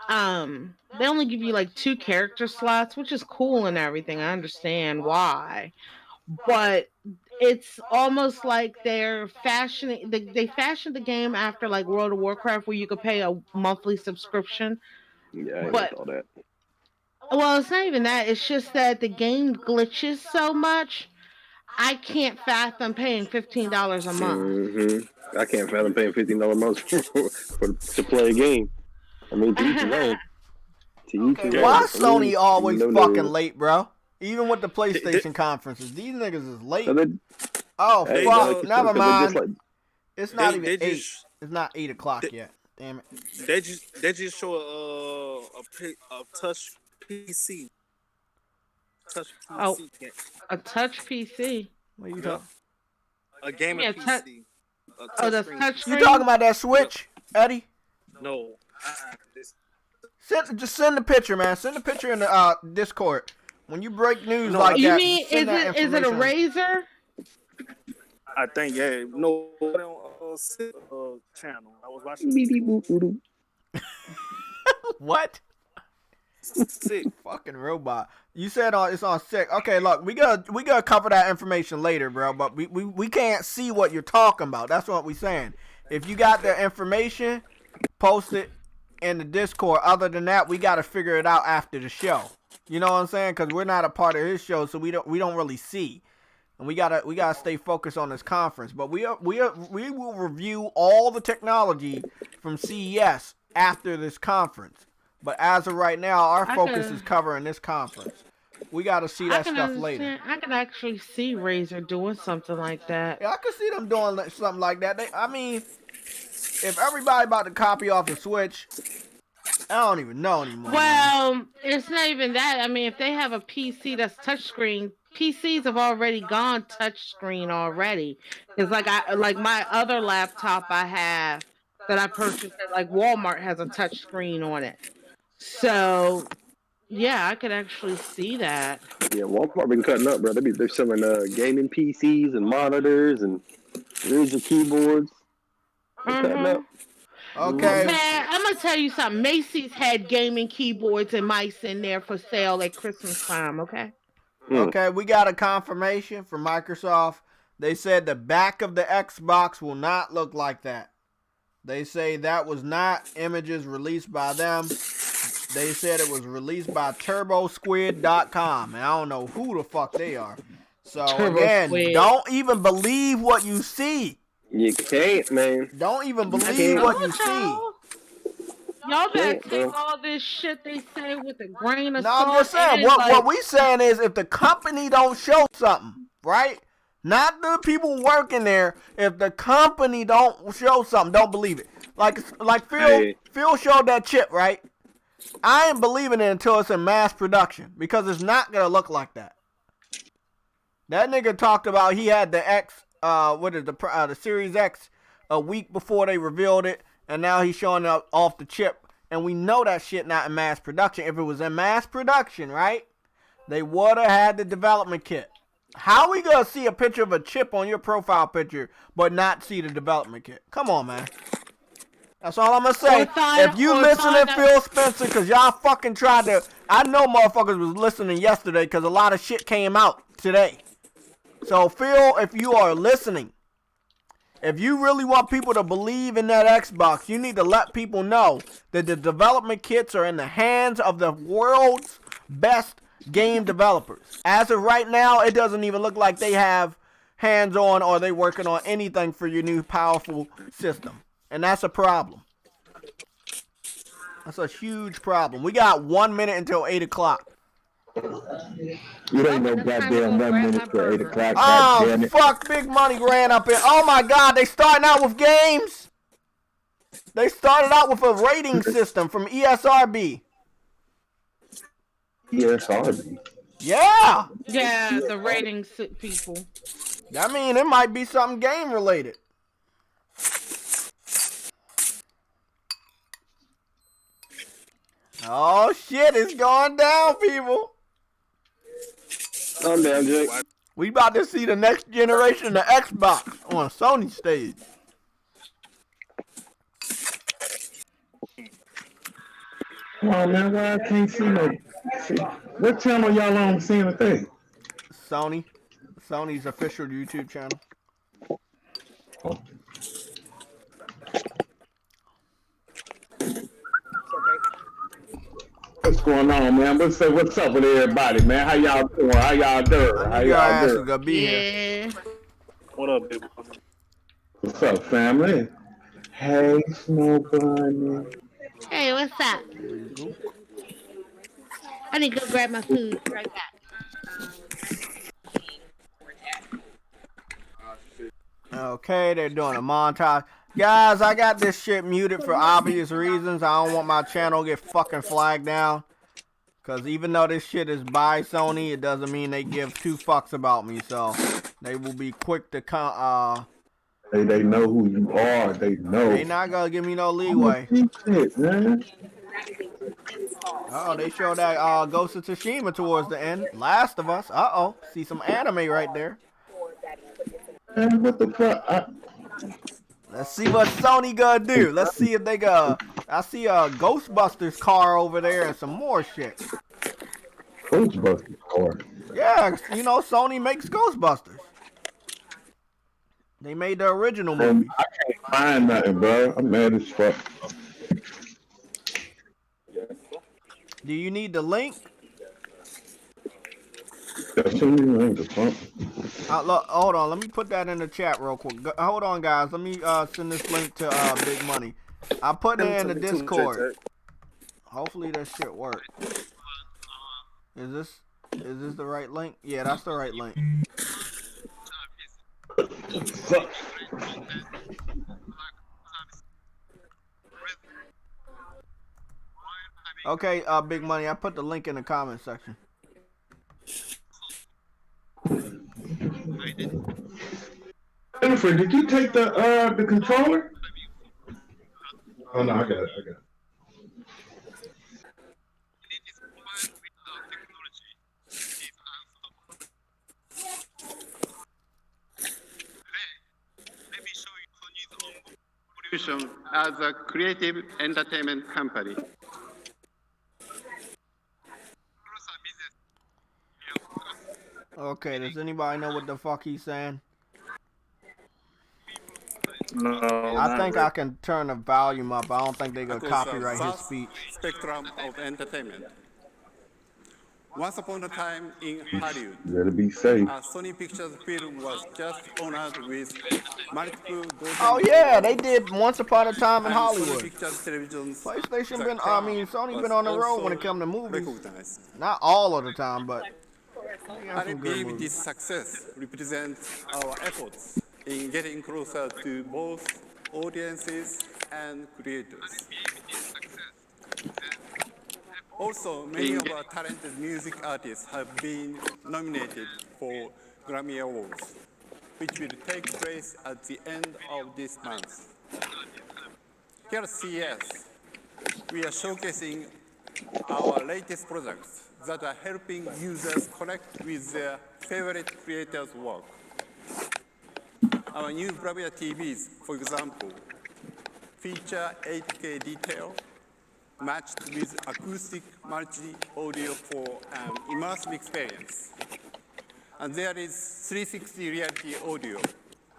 only give you like 2 character slots, which is cool and everything. I understand why. But it's almost like they're fashioning they fashioned the game after like World of Warcraft where you could pay a monthly subscription. Yeah, I But hate all that. well, it's not even that. It's just that the game glitches so much. I can't fathom paying $15 a month. Mm-hmm. I can't fathom paying $15 a month to play a game. I mean, to each his own. To each his own. Why Sony always No. fucking late, bro? Even with the PlayStation conferences, these niggas is late. So Fuck, like never mind. like, It's not even 8. It's not 8 o'clock yet. Damn it. They just show a touch PC. Touch PC. Oh, a touch PC. What are you talking? A gaming Yeah, PC. The touch You screen? talking about that Switch, Eddie? No. Just send the picture, man. Send the picture in the Discord. When you break news like you that, mean is it a Razer? I think no on channel. I was watching. What? Sick. Fucking robot. You said it's on sick. Okay, look, we gotta cover that information later, bro. But we can't see what you're talking about. That's what we saying. If you got the information, post it in the Discord. Other than that, we gotta figure it out after the show. You know what I'm saying? Because we're not a part of his show, so we don't really see. And we gotta stay focused on this conference. But we will review all the technology from CES after this conference. But as of right now, our focus is covering this conference. We gotta see that stuff later. I can actually see Razer doing something like that. Yeah, I could see them doing something like that. I mean, if everybody about to copy off the Switch, I don't even know anymore. Well, it's not even that. I mean, if they have a PC that's touchscreen, PCs have already gone touchscreen already. Because like my other laptop I have that I purchased at like Walmart has a touchscreen on it. So yeah, I could actually see that. Yeah, Walmart been cutting up, bro. They're selling gaming PCs and monitors and Razer keyboards. They're cutting up. Okay. Man, I'm gonna tell you something. Macy's had gaming keyboards and mice in there for sale at Christmas time. Okay. Okay, we got a confirmation from Microsoft. They said the back of the Xbox will not look like that. They say that was not images released by them. They said it was released by TurboSquid.com, and I don't know who the fuck they are. So again, don't even believe what you see. You can't, man. Don't even believe what you see. Y'all better take all this shit they say with a grain of salt. No, I'm just saying, what we saying is if the company don't show something, right? Not the people working there. If the company don't show something, don't believe it. Like Phil showed that chip, right? I ain't believing it until it's in mass production because it's not gonna look like that. That nigga talked about he had the X, the Series X a week before they revealed it, and now he's showing up off the chip, and we know that shit not in mass production. If it was in mass production, right, they would have had the development kit. How we gonna see a picture of a chip on your profile picture but not see the development kit? Come on, man. That's all I'm gonna say. If you listen to Phil Spencer, because y'all fucking tried to... I know motherfuckers was listening yesterday because a lot of shit came out today. So, Phil, if you are listening, if you really want people to believe in that Xbox, you need to let people know that the development kits are in the hands of the world's best game developers. As of right now, it doesn't even look like they have hands on or they working on anything for your new powerful system. And that's a problem. That's a huge problem. We got 1 minute until 8 o'clock. You ain't no goddamn 1 minute to 8 o'clock. Oh, fuck, Big Money ran up in. Oh my God, they starting out with games. They started out with a rating system from ESRB. ESRB? Yeah. Yeah, the ratings people. I mean, it might be something game related. Oh shit, it's going down, people. Calm down, Jake. We about to see the next generation of Xbox on a Sony stage. Come on, man, why I can't see no... What channel y'all on seeing the thing? Sony's official YouTube channel. Oh. What's going on, man? What's up with everybody, man? How y'all doing? How y'all doing? How y'all doing? Gonna be here. What up, dude? What's up, family? Hey, Snow Bunny. Hey, what's up? I need to go grab my food right back. Okay, they're doing a montage. Guys, I got this shit muted for obvious reasons. I don't want my channel to get fucking flagged down. Because even though this shit is by Sony, it doesn't mean they give two fucks about me. So, they will be quick to come. They know who you are. They know. They not gonna give me no leeway. Shit, man. Oh, they showed that Ghost of Tsushima towards the end. Last of Us. Uh-oh. See some anime right there. Man, what the fuck? Let's see what Sony gonna do. Let's see if they go. I see a Ghostbusters car over there and some more shit. Ghostbusters car? Yeah, you know, Sony makes Ghostbusters. They made the original movie. I can't find nothing, bro. I'm mad as fuck. Do you need the link? Look, hold on. Let me put that in the chat real quick. Hold on, guys. Let me send this link to Big Money. I put it in the Discord. Hopefully that shit works. Is this the right link? Yeah, that's the right link. Okay, Big Money, I put the link in the comment section. Jennifer, did you take the controller? Oh no, I got it. As a creative entertainment company. Okay, does anybody know what the fuck he's saying? No, I think I can turn the volume up. I don't think they're gonna copyright his speech. Spectrum of entertainment. Once upon a time in Hollywood, better be safe. A Sony Pictures film was just honored with multiple Oh yeah, they did Once Upon a Time in Hollywood. Sony Pictures Television's PlayStation been, Sony been on the road when it comes to movies. Not all of the time, but I believe this success represents our efforts in getting closer to both audiences and creators. Also, many of our talented music artists have been nominated for Grammy Awards, which will take place at the end of this month. Here at CES, we are showcasing our latest products that are helping users connect with their favorite creators' work. Our new Bravia TVs, for example, feature 8K detail matched with acoustic multi-audio for an immersive experience. And there is 360 reality audio,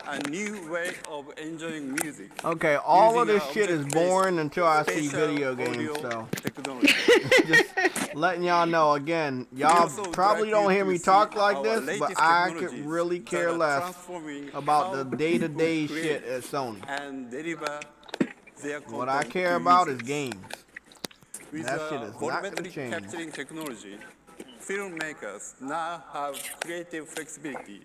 a new way of enjoying music. Okay, all of using this shit is boring until I see spatial video games, audio so technology. just letting y'all know again. Y'all also probably would like don't you hear to me see talk like our this, but latest I could technologies really that care are less transforming about how the people day-to-day create shit at Sony. and deliver their What I content care to about is users. games. With That shit is not gonna volumetric change. capturing technology, filmmakers now have creative flexibility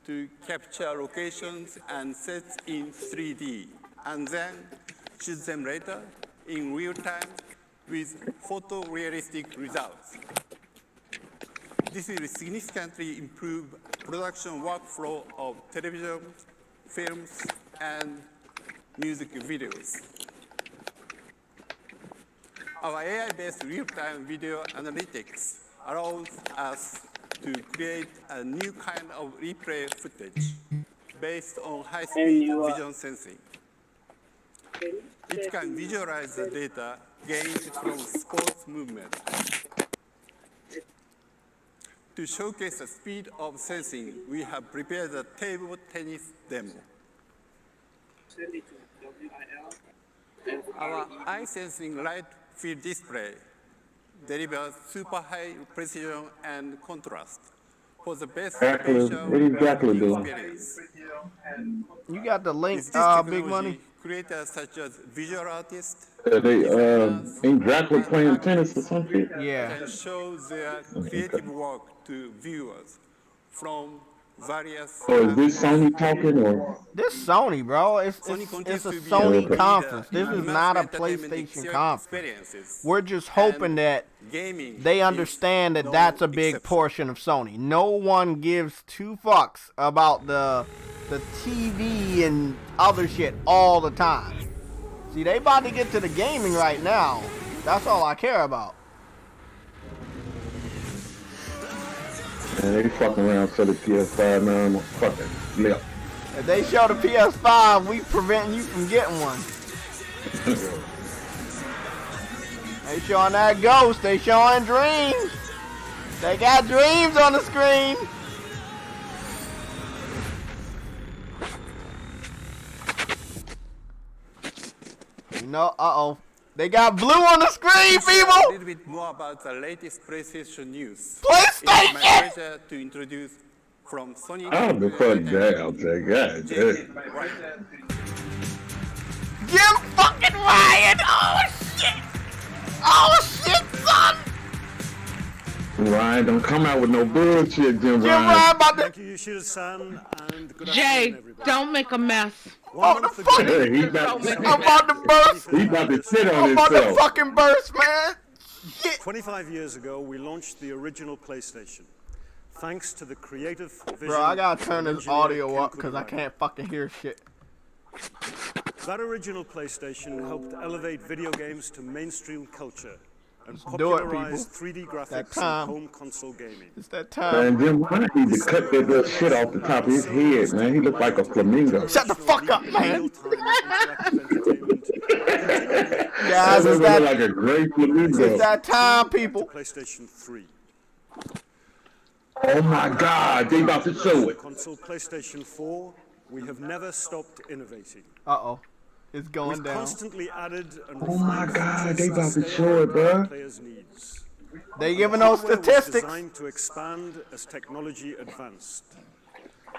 to capture locations and sets in 3D, and then shoot them later in real time with photorealistic results. This will significantly improve production workflow of television, films, and music videos. Our AI-based real-time video analytics allows us to create a new kind of replay footage based on high-speed vision sensing. It can visualize the data gained from sports movement. To showcase the speed of sensing, we have prepared a table tennis demo. Our eye-sensing light field display delivers super high precision and contrast for the best Exactly. spatial What exactly reality doing? experience. You got the link, With this technology, Big Money? creators such as visual artists, They designers, ain't Dracula and playing tennis or artists some shit? Yeah. can show their Okay. creative work to viewers from various So is this angles. Sony talking or? This Sony, bro. Sony It's continues a to be Sony Okay. conference. This leader is in not a immersive entertainment PlayStation conference. experiences. We're just hoping And that gaming they is understand that no that's a big exception. portion of Sony. No one gives two fucks about the TV and other shit all the time. See, they about to get to the gaming right now. That's all I care about. Man, they fucking around for the PS5, man. I'm fucking lip. If they show the PS5, we preventing you from getting one. They showing that ghost. They showing dreams. They got dreams on the screen. You know, they got blue on the screen, A people. little bit more about the latest PlayStation news. PlayStation! It's my pleasure to introduce from Sony. I'll be put down, Jay. God damn. Jim fucking Ryan! Oh shit! Oh shit, son! Ryan, don't come out with no bullshit, Jim Jim Ryan. Ryan about to. Thank you, Yoshida-san, and good Jay, afternoon, everybody. don't make a mess. Oh, the fuck! Hey, he about I'm about to burst! he about to shit on I'm about to himself. fucking burst, man! Shit! 25 years ago, we launched the original PlayStation. Thanks to the creative vision. Bro, I gotta turn of this engineer audio Ken up because I Kutaragi. can't fucking hear shit. That original PlayStation helped elevate video games to mainstream culture and do it, popularize people. 3D That graphics time. in home console gaming. It's that time. Man, Jim Ryan need to cut that little shit off the top of his head, man. He look like a flamingo. Shut the fuck up, man! Real-time interactive entertainment continued Guys, That it's look that, like a great flamingo. it's that time, to people. PlayStation 3. Oh my God, they about to show it. Console PlayStation 4, we have never stopped innovating. Uh-oh. It's going We've down. constantly added and Oh my refined God, features they that about to stay show it, aligned with bruh. players' needs. They giving those Hardware was statistics. designed to expand as technology advanced.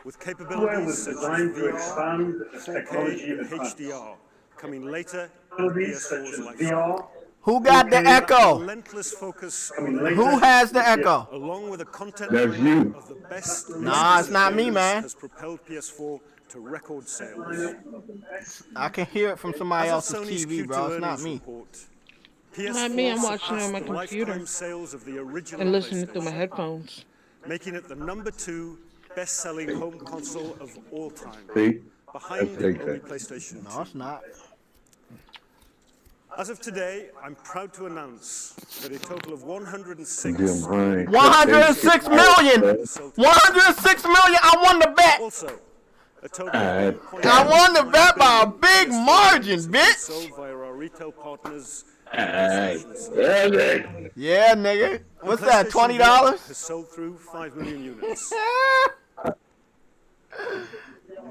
With capabilities such as VR, 4K, and HDR coming later in PS4's lifecycle. Who got the echo? Relentless focus on Who has the echo? along with a content That's lineup you. of the best Nah, it's not me, man. has propelled PS4 to record sales. I can hear it from somebody As of else's Sony's TV, Q2 bro. It's not earnings me. report, Not me, I'm PS4 watching it on my surpassed the computer lifetime sales of the original and listening through my PlayStation, headphones. making it the #2 best-selling home console of all time, See? behind That's only big. PlayStation 2. No, it's not. As of today, I'm proud to announce that a total of 106 Jim Ryan. 106 million! 106 million! I won the bet! Also, a total Alright. of I won the bet by a big margin, bitch! sold via our retail partners. Alright. Alright. Yeah, nigga. What's that? $20? Has sold through 5 million units.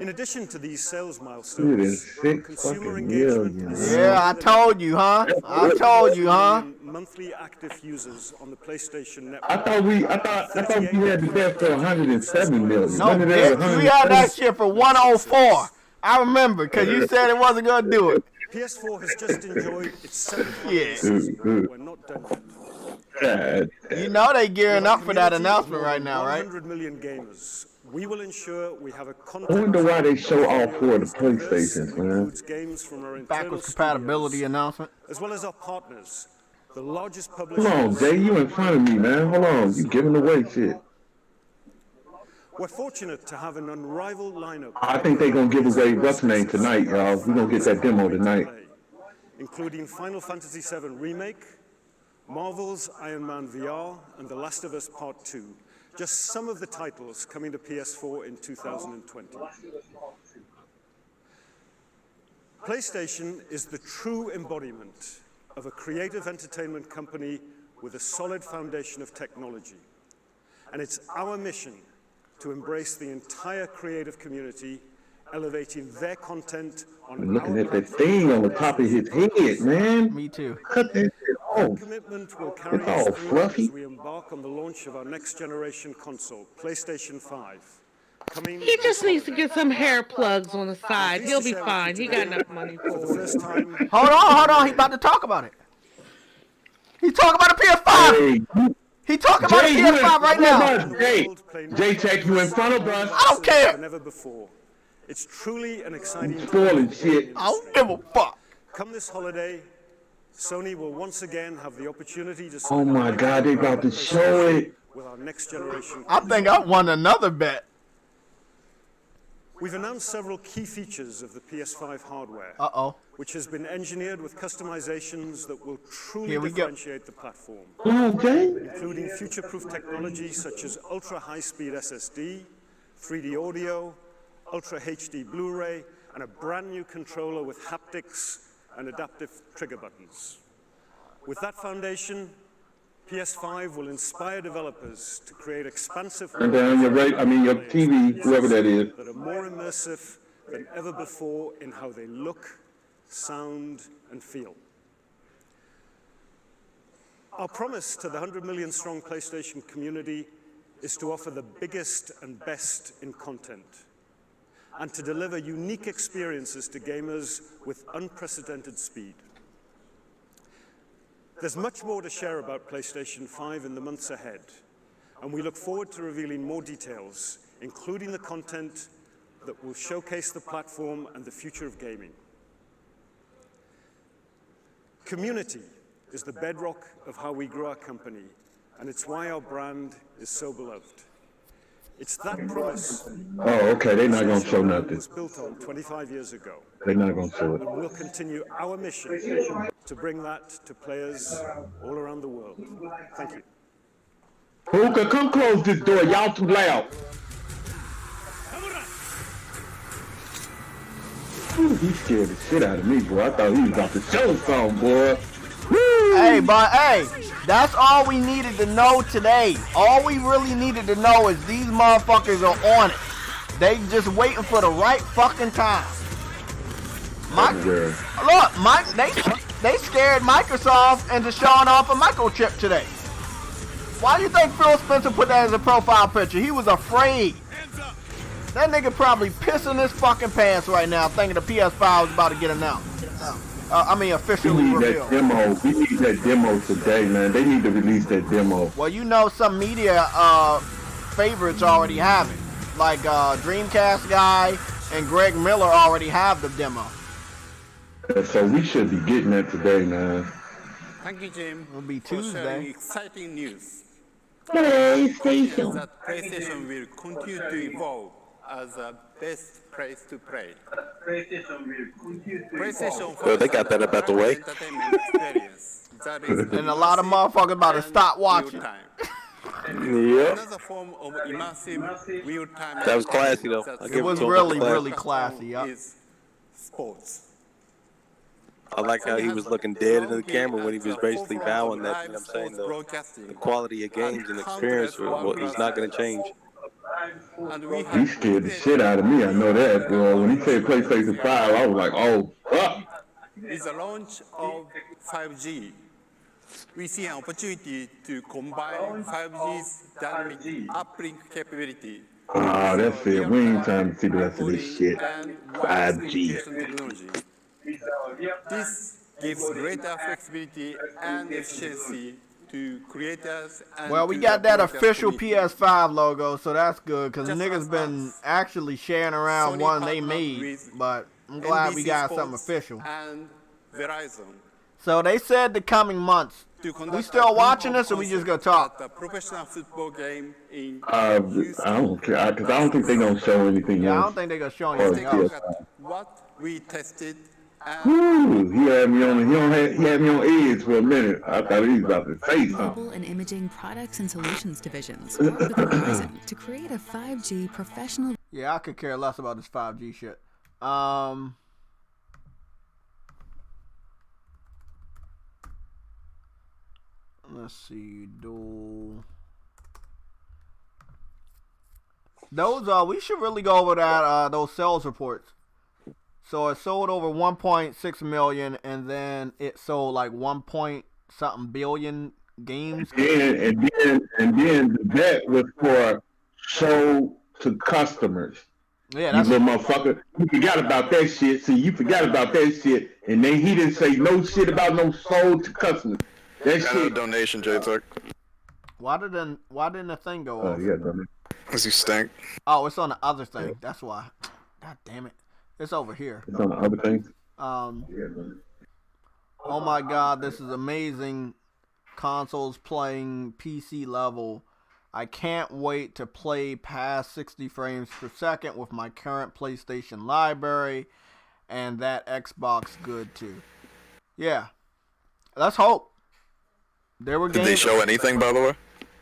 In addition to these sales milestones, consumer engagement. Yeah, I told you, huh? I told you, huh? Monthly active users on the PlayStation Network. I thought we had the best for 107 million. No, bitch, we had that shit for 104. I remember, because you said it wasn't going to do it. PS4 has just enjoyed its 7th season. We're not done yet. You know they gearing up for that announcement right now, right? 100 million gamers. We will ensure we have a content. I wonder why they show all 4 of the PlayStations, man. Games from our backwards compatibility announcement. As well as our partners, the largest publishers. Hold on, Jay, you in front of me, man. Hold on, you giving away shit. We're fortunate to have an unrivaled lineup. I think they're gonna give away what's name tonight, y'all. We're gonna get that demo tonight. Including Final Fantasy VII Remake, Marvel's Iron Man VR, and The Last of Us Part 2. Just some of the titles coming to PS4 in 2020. PlayStation is the true embodiment of a creative entertainment company with a solid foundation of technology. And it's our mission to embrace the entire creative community, elevating their content on. I'm looking at that thing on the top of his head, man. Me too. Cut that shit off. Commitment will carry It's all us through fluffy. as we embark on the launch of our next generation console, PlayStation 5. He just needs to get some hair plugs on the side. He'll be fine. He got enough money for the first time. Hold on. He's about to talk about it. He's talking about the PS5. Hey, He's talking about the PS5 right now. JayTech, you in front of us. I don't care. Never before. It's truly an exciting time. Spoiling shit. I don't give a fuck. Come this holiday, Sony will once again have the opportunity to. Oh my God, they about to show it. With our next generation. I think I won another bet. We've announced several key features of the PS5 hardware, which has been engineered with customizations that will truly differentiate the platform, including future-proof technology such as ultra-high-speed SSD, 3D audio, Ultra HD Blu-ray, and a brand new controller with haptics and adaptive trigger buttons. With that foundation, PS5 will inspire developers to create expansive And then your TV, whoever that is. that are more immersive than ever before in how they look, sound, and feel. Our promise to the 100 million strong PlayStation community is to offer the biggest and best in content, and to deliver unique experiences to gamers with unprecedented speed. There's much more to share about PlayStation 5 in the months ahead, and we look forward to revealing more details, including the content that will showcase the platform and the future of gaming. Community is the bedrock of how we grow our company, and it's why our brand is so beloved. It's that promise. Oh, okay, they're not gonna show nothing. Was built on 25 years ago. They're not gonna show it. And we'll continue our mission to bring that to players all around the world. Thank you. Hookah, come close this door. Y'all too loud. Ooh, he scared the shit out of me, boy. I thought he was about to show something, boy. Woo! Hey, but hey, that's all we needed to know today. All we really needed to know is these motherfuckers are on it. They just waiting for the right fucking time. They scared Microsoft into showing off a microchip today. Why do you think Phil Spencer put that as a profile picture? He was afraid. That nigga probably pissing his fucking pants right now thinking the PS5 was about to get announced. Officially revealed. We need that demo today, man. They need to release that demo. Well, you know some media favorites already have it. Like Dreamcast guy and Greg Miller already have the demo. So we should be getting that today, man. Thank you, Jim. It'll be for Tuesday. sharing exciting news. PlayStation. That PlayStation will continue to evolve as a best place to play. Well, they got that about the way. And a lot of motherfuckers about to stop watching. Yep. Another form of immersive real-time. That was classy, though. It was really classy. Yep. Is sports. I like how he was looking dead into the camera when he was basically vowing that, you know what I'm saying, the quality of games and experience is not going to change. He scared the shit out of me. I know that, bro. When he said PlayStation 5, I was like, oh, fuck. With the launch of 5G, we see an opportunity to combine 5G's dynamic uplink capability. Ah, that's it. We ain't trying to see the rest of this shit. 5G. Technology. This gives greater flexibility and efficiency to creators and well, we got that official PS5 logo, so that's good, because niggas been actually sharing around one they made, but I'm glad we got something official. And Verizon. So they said the coming months. We still watching this, or we just gonna talk? A professional football game in I don't care, because I don't think they're gonna show anything else. I don't think they're gonna show anything else. What we tested. Woo, he had me on edge for a minute. I thought he was about to say something. Mobile and imaging products and solutions divisions work with Verizon to create a 5G professional. Yeah, I could care less about this 5G shit. Let's see, those we should really go over that those sales reports. So it sold over 1.6 million, and then it sold like 1-point-something billion games. And then that was for sold to customers. Yeah, that's you little motherfucker. You forgot about that shit. See, you forgot about that shit, and then he didn't say no shit about no sold to customers. That shit. A donation, JayTech. Why didn't the thing go off? Yeah, donation. Because you stink. Oh, it's on the other thing. Yeah. That's why. God damn it. It's over here. It's on the other things. Oh my God, this is amazing. Consoles playing PC level. I can't wait to play past 60 frames per second with my current PlayStation library, and that Xbox good too. Yeah, let's hope. Did they show anything, by the way?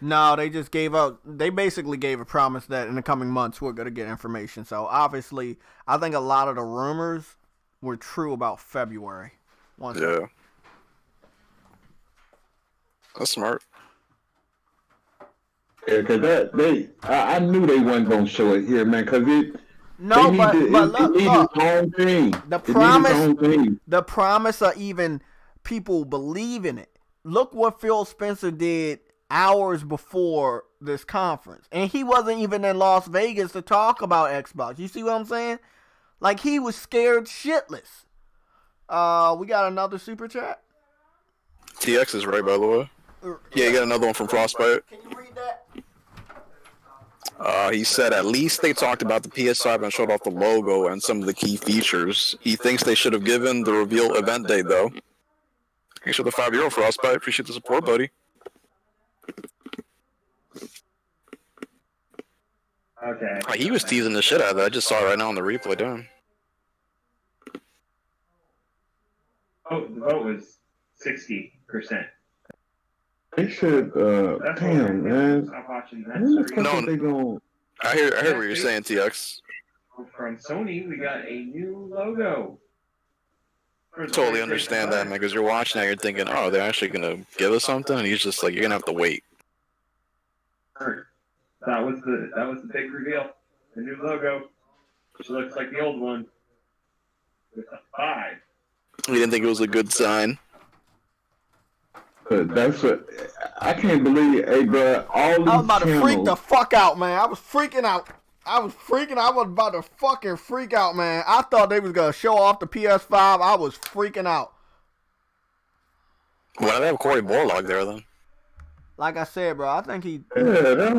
No, they just gave out. They basically gave a promise that in the coming months we're gonna get information. So obviously, I think a lot of the rumors were true about February. Yeah, that's smart. Yeah, because I knew they wasn't gonna show it here, man. Because it. No, but look, the promise of even people believe in it. Look what Phil Spencer did hours before this conference, and he wasn't even in Las Vegas to talk about Xbox. You see what I'm saying? Like, he was scared shitless. We got another super chat. TX is right, by the way. Yeah, you got another one from Frostbite. Can you read that? He said at least they talked about the PS5 and showed off the logo and some of the key features. He thinks they should have given the reveal event date, though. Thanks for the €5 Frostbite. Appreciate the support, buddy. Okay. He was teasing the shit out of that. I just saw it right now on the replay, damn. Oh, the vote was 60%. They should, damn, man. I'm watching No, I hear what you're saying, TX. From Sony, we got a new logo. Totally understand that, man, because you're watching that, you're thinking, oh, they're actually going to give us something? And he's just like, you're going to have to wait. That was the big reveal. The new logo, which looks like the old one, with a 5. You didn't think it was a good sign? That's what I can't believe. Hey, bro, all these I was about to channels, freak the fuck out, man. I was freaking out. I was about to fucking freak out, man. I thought they was gonna show off the PS5. I was freaking out. Why do they have Corey Borlaug there, then? Like I said, bro, I think he. Yeah,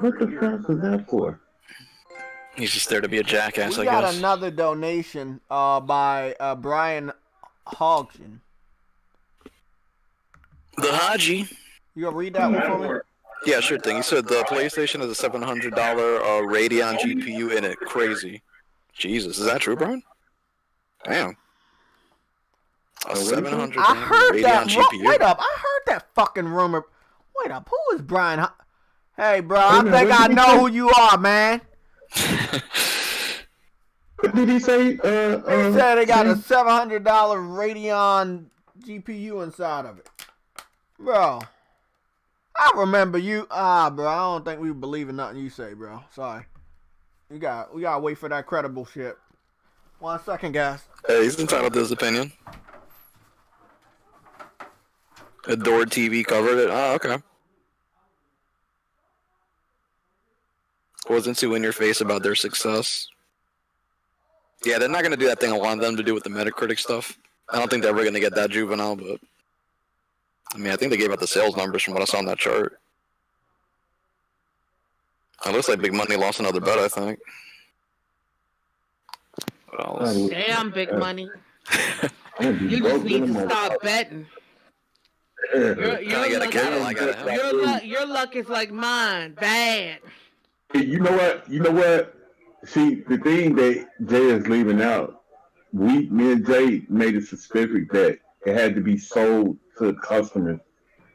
what the fuck is that for? He's just there to be a jackass, I guess. We got another donation by Brian Hodgson. The Haji. You gonna read that one for me? Yeah, sure thing. He said the PlayStation has a $700 Radeon GPU in it. Crazy. Jesus, is that true, Brian? Damn. A $700 I heard Radeon that. GPU. Wait up, I heard that fucking rumor. Wait up, who is Brian? Hey, bro, I think I know who you are, man. What did he say? He said they got a $700 Sam? Radeon GPU inside of it. Bro, I remember you. Bro, I don't think we believe in nothing you say, bro. Sorry. We gotta wait for that credible shit. 1 second, guys. Hey, he's entitled to his opinion. Adored TV covered it. Oh, okay. Wasn't too in your face about their success. Yeah, they're not gonna do that thing I want them to do with the Metacritic stuff. I don't think they're ever gonna get that juvenile, but I mean, I think they gave out the sales numbers from what I saw on that chart. It looks like Big Money lost another bet, I think. Damn, Big Money. You just need to stop betting. Your luck is like mine. Bad. You know what? See, the thing that Jay is leaving out, me and Jay made it specific that it had to be sold to customers.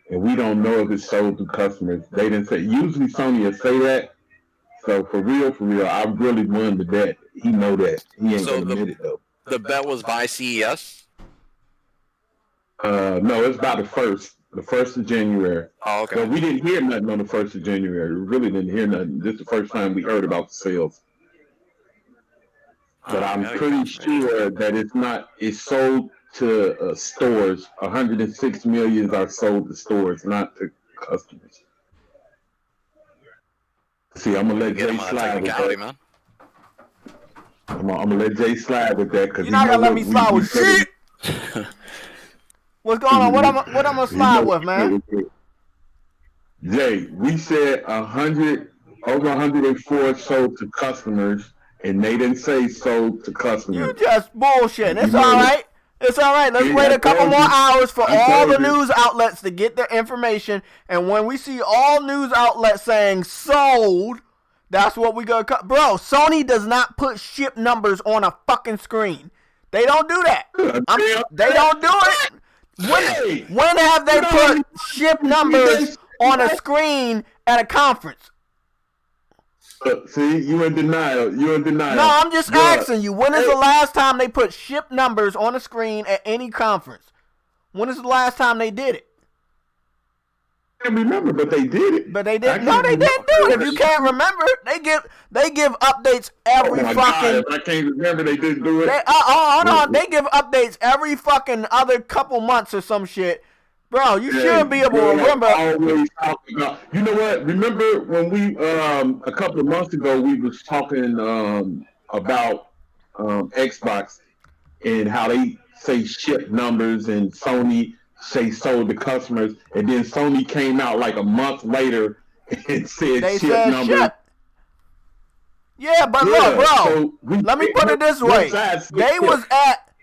And we don't know if it's sold to customers. They didn't say. Usually Sony will say that. So for real, I really won the bet. He know that. He ain't gonna admit it though. The bet was by CES? No, it's by the 1st of January. Oh, okay. So we didn't hear nothing on the 1st of January. We really didn't hear nothing. This is the first time we heard about the sales. But I'm pretty sure that it's sold to stores. 106 million are sold to stores, not to customers. See, I'm gonna let Jay slide with that. Man. I'm gonna let Jay slide with that because you're not gonna let me slide with shit. What's going on? What I'm gonna slide with, man? Jay, we said over 104 sold to customers, and they didn't say sold to customers. You just bullshit. It's all right. It's all right. Let's wait a couple more hours for all the news outlets to get their information. And when we see all news outlets saying sold, that's what we go. Bro, Sony does not put ship numbers on a fucking screen. They don't do that. They don't do it. When have they put ship numbers on a screen at a conference? See, you in denial. No, I'm just asking you. When is the last time they put ship numbers on a screen at any conference? When is the last time they did it? I can't remember, but they did it. But they didn't. No, they didn't do it. If you can't remember, they give updates every fucking. God, if I can't remember, they didn't do it. Hold on. They give updates every fucking other couple months or some shit. Bro, you should be able to remember. Always talking about, you know what? Remember when we a couple of months ago we was talking about Xbox and how they say ship numbers and Sony say sold to customers, and then Sony came out like a month later and said ship numbers. Ship. Yeah, but look, bro. So let me put it this way: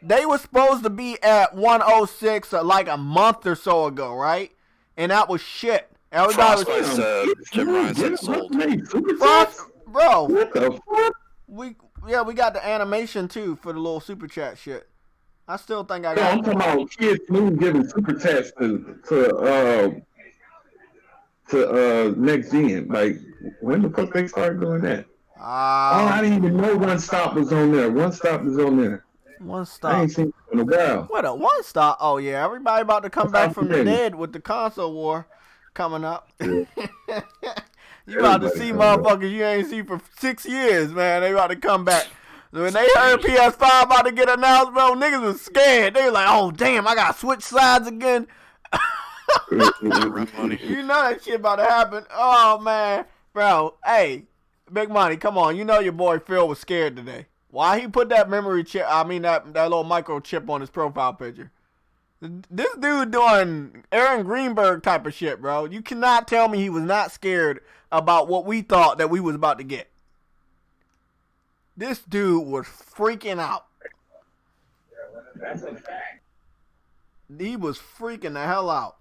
They was supposed to be at 106 like a month or so ago, right? And that was shit. Everybody was Jim Ryan said sold. Bro, what the fuck? We got the animation too for the little super chat shit. I still think I got. I'm talking about kids giving super chats to next gen. Like, when the fuck they started doing that? I didn't even know One Stop was on there. One Stop is on there. One Stop. I ain't seen it in a while. What a One Stop? Oh yeah, everybody about to come back from the dead with the console war coming up. Yeah. You about to see motherfuckers you ain't seen for 6 years, man. They about to come back. When they heard PS5 about to get announced, bro, niggas was scared. They were like, oh damn, I gotta switch sides again. You know that shit about to happen. Oh man, bro. Hey, Big Money, come on. You know your boy Phil was scared today. Why he put that memory chip? I mean that little microchip on his profile picture. This dude doing Aaron Greenberg type of shit, bro. You cannot tell me he was not scared about what we thought that we was about to get. This dude was freaking out. That's a fact. He was freaking the hell out.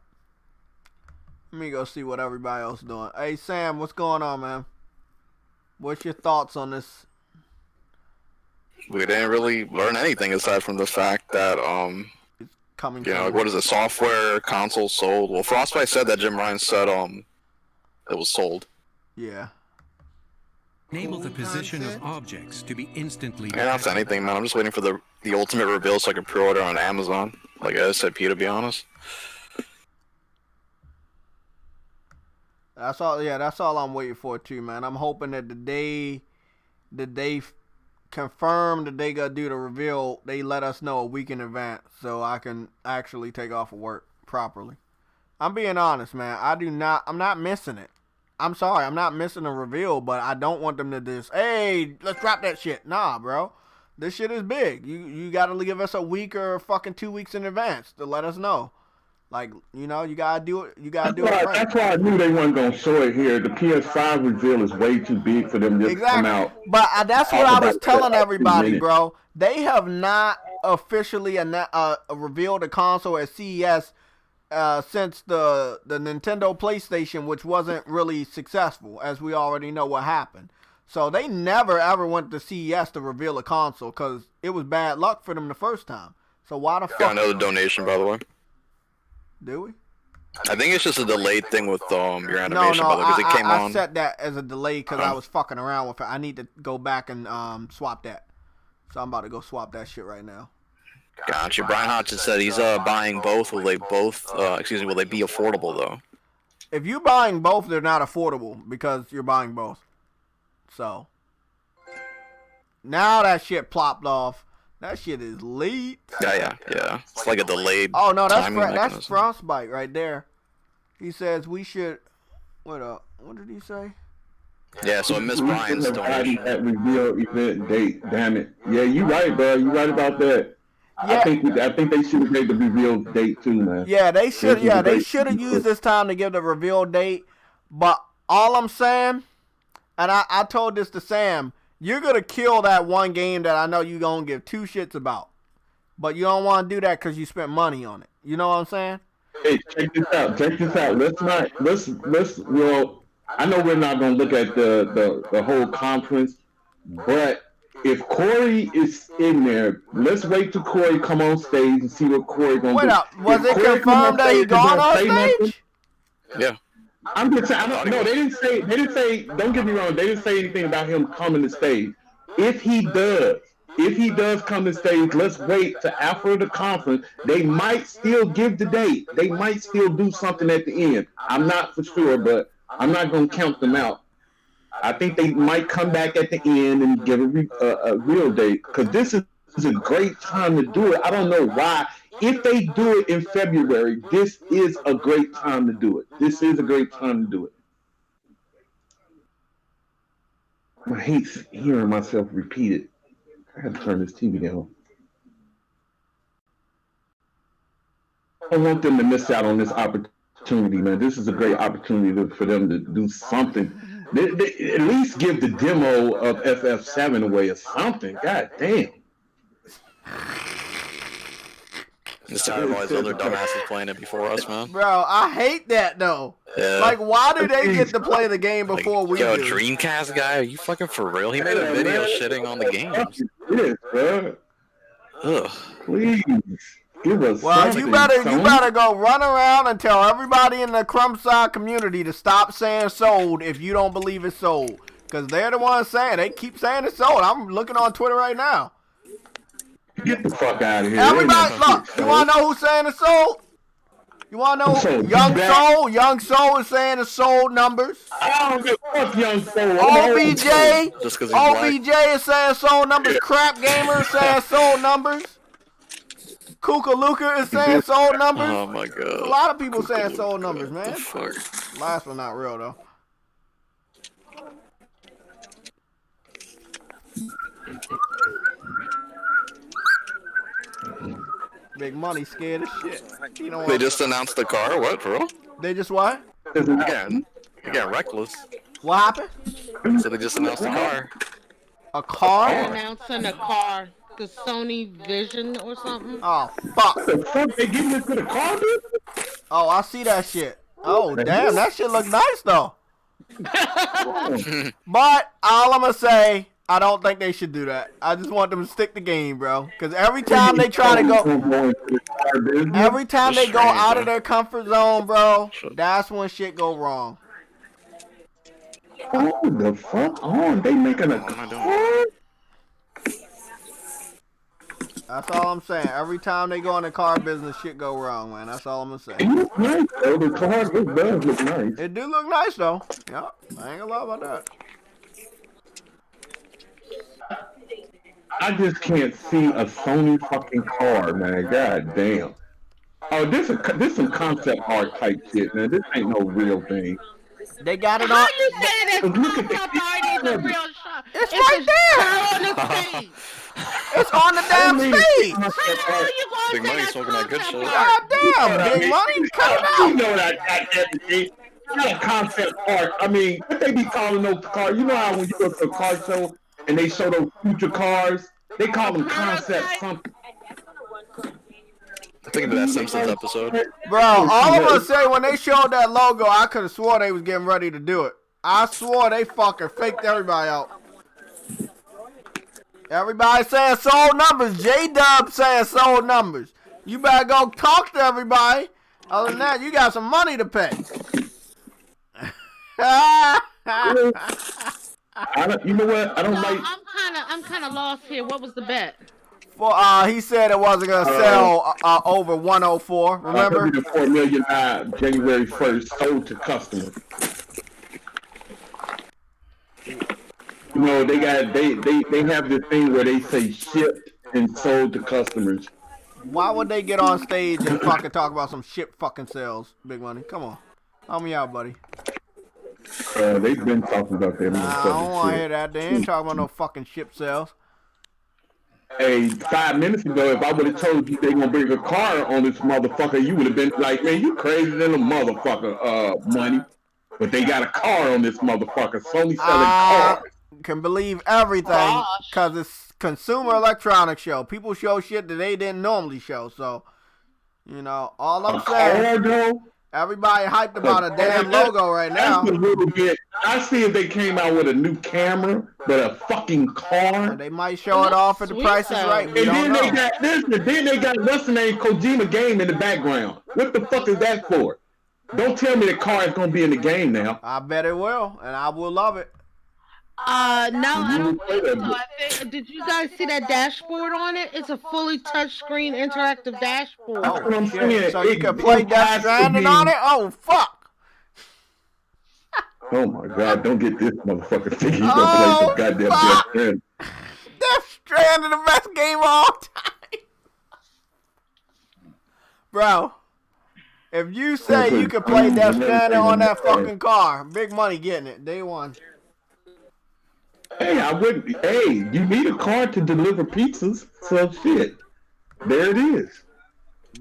Let me go see what everybody else is doing. Hey Sam, what's going on, man? What's your thoughts on this? We didn't really learn anything aside from the fact that it's coming. You know, what is it? Software console sold. Well, Frostbite said that Jim Ryan said it was sold. Yeah. Enable the position of objects to be instantly. I don't say anything, man. I'm just waiting for the ultimate reveal so I can pre-order on Amazon. Like I said, P, to be honest. That's all. Yeah, that's all I'm waiting for too, man. I'm hoping that the day confirm that they gonna do the reveal, they let us know a week in advance so I can actually take off of work properly. I'm being honest, man. I'm not missing it. I'm sorry, I'm not missing a reveal, but I don't want them to just, hey, let's drop that shit. Nah, bro. This shit is big. You gotta give us a week or fucking 2 weeks in advance to let us know. Like, you know, you gotta do it. You gotta do it right. That's why I knew they weren't gonna show it here. The PS5 reveal is way too big for them to come out. But that's what I was telling everybody, bro. They have not officially revealed a console at CES since the Nintendo PlayStation, which wasn't really successful, as we already know what happened. So they never ever went to CES to reveal a console because it was bad luck for them the first time. So why the fuck? Got another donation, by the way. Do we? I think it's just a delayed thing with your animation, brother, because it came on. I set that as a delay because I was fucking around with it. I need to go back and swap that. So I'm about to go swap that shit right now. Gotcha. Brian Hodgson said he's buying both. Will they both? Will they be affordable though? If you're buying both, they're not affordable because you're buying both. So now that shit plopped off. That shit is late. Yeah. It's like a delayed. Oh no, that's Frostbite right there. He says we should. What did he say? Yeah, so I missed Brian's donation. That reveal event date. Damn it. Yeah, you right, bro. You right about that. Yeah. I think they should have made the reveal date too, man. Yeah, they should. Yeah, they should have used this time to give the reveal date. But all I'm saying, and I told this to Sam. You're going to kill that one game that I know you're going to give two shits about. But you don't want to do that because you spent money on it. You know what I'm saying? Hey, check this out. Well, I know we're not going to look at the whole conference, but if Corey is in there, let's wait till Corey come on stage and see what Corey going to do. Wait up. Was it confirmed that he gone on stage? Yeah. I'm just saying, no, they didn't say, don't get me wrong, they didn't say anything about him coming to stage. If he does come to stage, let's wait till after the conference. They might still give the date. They might still do something at the end. I'm not for sure, but I'm not going to count them out. I think they might come back at the end and give a real date, because this is a great time to do it. I don't know why. If they do it in February, this is a great time to do it. This is a great time to do it. I hate hearing myself repeat it. I had to turn this TV down. I don't want them to miss out on this opportunity, man. This is a great opportunity for them to do something. They at least give the demo of FF7 away or something. God damn. Just tired of all these other dumbasses playing it before us, man. Bro, I hate that though. Yeah. Like, why do they get to play the game before we do? Yo, Dreamcast guy, are you fucking for real? He made a video shitting on the games. Yes, bro. Ugh. Please. Give us well, you better go run around and tell everybody in the Crumbside community to stop saying sold if you don't believe it's sold. Because they're the ones saying, they keep saying it's sold. I'm looking on Twitter right now. Get the fuck out of here. Everybody, look, you want to know who's saying it's sold? You want to know Young Soul is saying it's sold numbers. I don't give a fuck, Young Soul. OBJ is saying sold numbers. Crap Gamer is saying sold numbers. Kukaluka is saying sold numbers. Oh my god. A lot of people saying sold numbers, man. Fuck. Last one not real though. Big Money scared as shit. You know they just announced the car. What, bro? They just what? Again, reckless. What happened? So they just announced the car. A car? They're announcing a car. The Sony Vision or something. Oh, fuck. What the fuck? They giving it to the car, dude? Oh, I see that shit. Oh, damn. That shit look nice, though. But all I'm going to say, I don't think they should do that. I just want them to stick the game, bro. Because every time they try to go... Every time they go out of their comfort zone, bro, that's when shit go wrong. Hold the fuck on. They making a car? That's all I'm saying. Every time they go in the car business, shit go wrong, man. That's all I'm gonna say. It looks nice, though. The car does look nice. It do look nice, though. Yeah, I ain't gonna lie about that. I just can't see a Sony fucking car, man. God damn. Oh, this some concept art type shit, man. This ain't no real thing. They got it on. How you saying it's concept art is a real shot? It's right there. On the stage. It's on the damn stage. Big Money smoking that good shit. God damn, Big Money, cut it out. You know that shit. Not a concept art. I mean, what they be calling those cars? You know how when you go to a car show and they show those future cars, they call them concept something. I think of that Simpsons episode. Bro, all I'm gonna say, when they showed that logo, I could have swore they was getting ready to do it. I swore they fucking faked everybody out. Everybody saying sold numbers. J-Dub saying sold numbers. You better go talk to everybody. Other than that, you got some money to pay. You know what? I don't like. I'm kind of lost here. What was the bet? For he said it wasn't gonna sell over 104. Remember? The 4 million January 1st sold to customers. You know they have this thing where they say shipped and sold to customers. Why would they get on stage and fucking talk about some ship fucking sales, Big Money? Come on, help me out, buddy. They've been talking about that. I don't want to hear that. They ain't talking about no fucking ship sales. Hey, 5 minutes ago, if I would have told you they gonna bring a car on this motherfucker, you would have been like, man, you crazy than a motherfucker, Money. But they got a car on this motherfucker. Sony selling cars. Can believe everything because it's consumer electronics show. People show shit that they didn't normally show. So, you know, all I'm saying, everybody hyped about a damn logo right now. That's a little bit. I see if they came out with a new camera, but a fucking car. They might show it off if the price is right. And then they got this. And then they got what's the name Kojima game in the background. What the fuck is that for? Don't tell me the car is gonna be in the game now. I bet it will, and I will love it. No, I don't think so. Did you guys see that dashboard on it? It's a fully touchscreen interactive dashboard. Oh, shit. So you can play Death Stranding on it? Oh, fuck. Oh, my God. Don't get this motherfucker thinking he's going to play some goddamn Death Stranding. Death Stranding, the best game of all time. Bro, if you say you can play Death Stranding on that fucking car, Big Money getting it. Day one. Hey, I wouldn't. Hey, you need a car to deliver pizzas. So shit, there it is.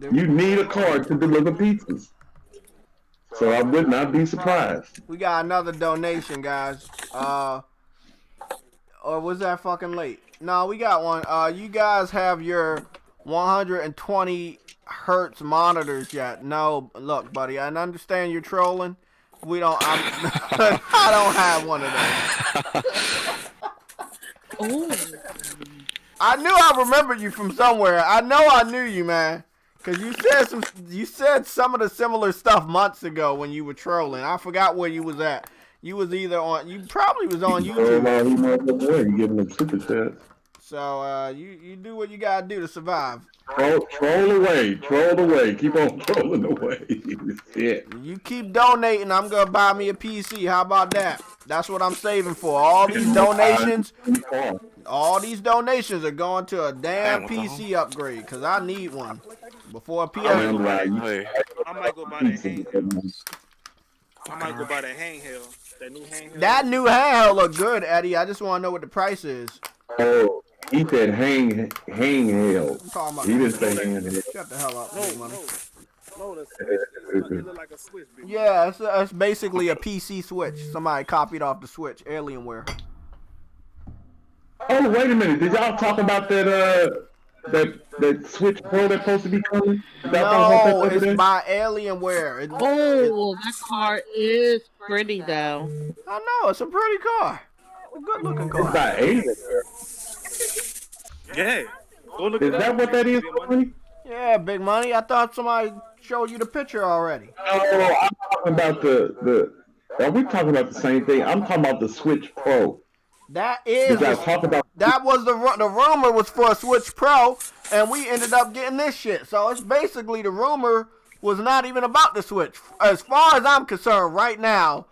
You need a car to deliver pizzas. So I would not be surprised. We got another donation, guys. Or was that fucking late? No, we got one. You guys have your 120 hertz monitors yet? No, look, buddy. I understand you're trolling. We don't. I don't have one of those. Ooh. I knew I remembered you from somewhere. I know I knew you, man, because you said some of the similar stuff months ago when you were trolling. I forgot where you was at. You was either on. You probably was on YouTube. You giving them super chats. So you do what you gotta do to survive. Troll away. Keep on trolling away. Shit. You keep donating, I'm gonna buy me a PC. How about that? That's what I'm saving for. All these donations are going to a damn PC upgrade because I need one before a PS5. I might go buy that handheld. That new handheld. That new handheld look good, Eddie. I just want to know what the price is. Oh, he said handheld. He didn't say handheld. Shut the hell up, Big Money. No, it look like a Switch. Yeah, it's basically a PC Switch. Somebody copied off the Switch, Alienware. Oh, wait a minute. Did y'all talk about that Switch Pro that's supposed to be coming? No, it's by Alienware. That car is pretty, though. I know, it's a pretty car. A good looking car. It's by Alienware. Yeah. Is that what that is, Money? Yeah, Big Money. I thought somebody showed you the picture already. Oh, I'm talking about the Are we talking about the same thing? I'm talking about the Switch Pro. That is. Did y'all talk about? That was the rumor was for a Switch Pro, and we ended up getting this shit. So it's basically the rumor was not even about the Switch. As far as I'm concerned, right now,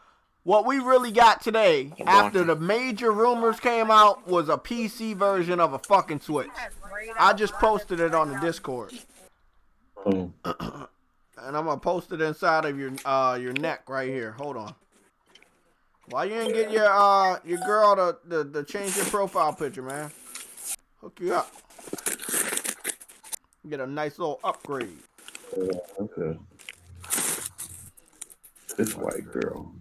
what we really got today, after the major rumors came out, was a PC version of a fucking Switch. I just posted it on the Discord. And I'm gonna post it inside of your neck right here. Hold on. Why you didn't get your girl to change your profile picture, man? Hook you up. Get a nice little upgrade. Okay. This white girl.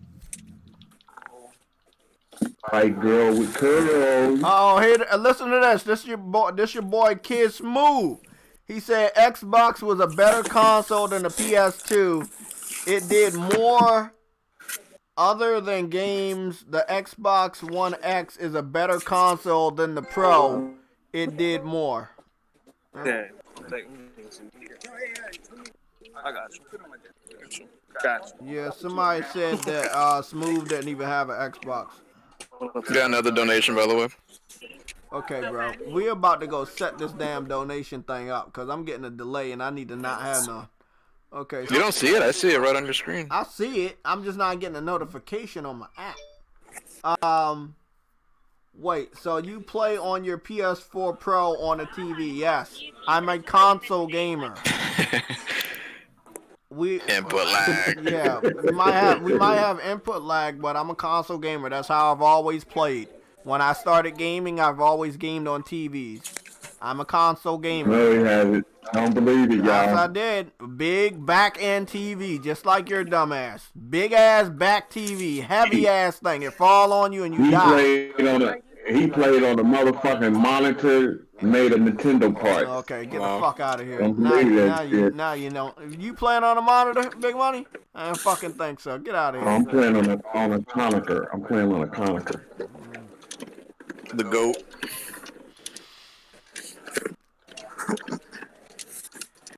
White girl with curls. Oh, hey, listen to this. This your boy Kid Smooth. He said Xbox was a better console than the PS2. It did more other than games. The Xbox One X is a better console than the Pro. It did more. Okay. I got you. Got you. Yeah, somebody said that Smooth didn't even have an Xbox. Got another donation, by the way. Okay, bro. We're about to go set this damn donation thing up because I'm getting a delay and I need to not have none. Okay. You don't see it? I see it right on your screen. I see it. I'm just not getting a notification on my app. Wait. So you play on your PS4 Pro on a TV? Yes. I'm a console gamer. Input lag. Yeah, we might have input lag, but I'm a console gamer. That's how I've always played. When I started gaming, I've always gamed on TVs. I'm a console gamer. No, he hasn't. I don't believe it, y'all. Yes, I did. Big back end TV, just like your dumbass. Big ass back TV, heavy ass thing. It fall on you and you die. He played on the motherfucking monitor made of Nintendo parts. Okay, get the fuck out of here. Don't Now believe you know. You playing on a monitor, Big Money? I don't fucking think so. Get out of here. I'm playing on a Conacher. I'm playing on a Conacher. The GOAT.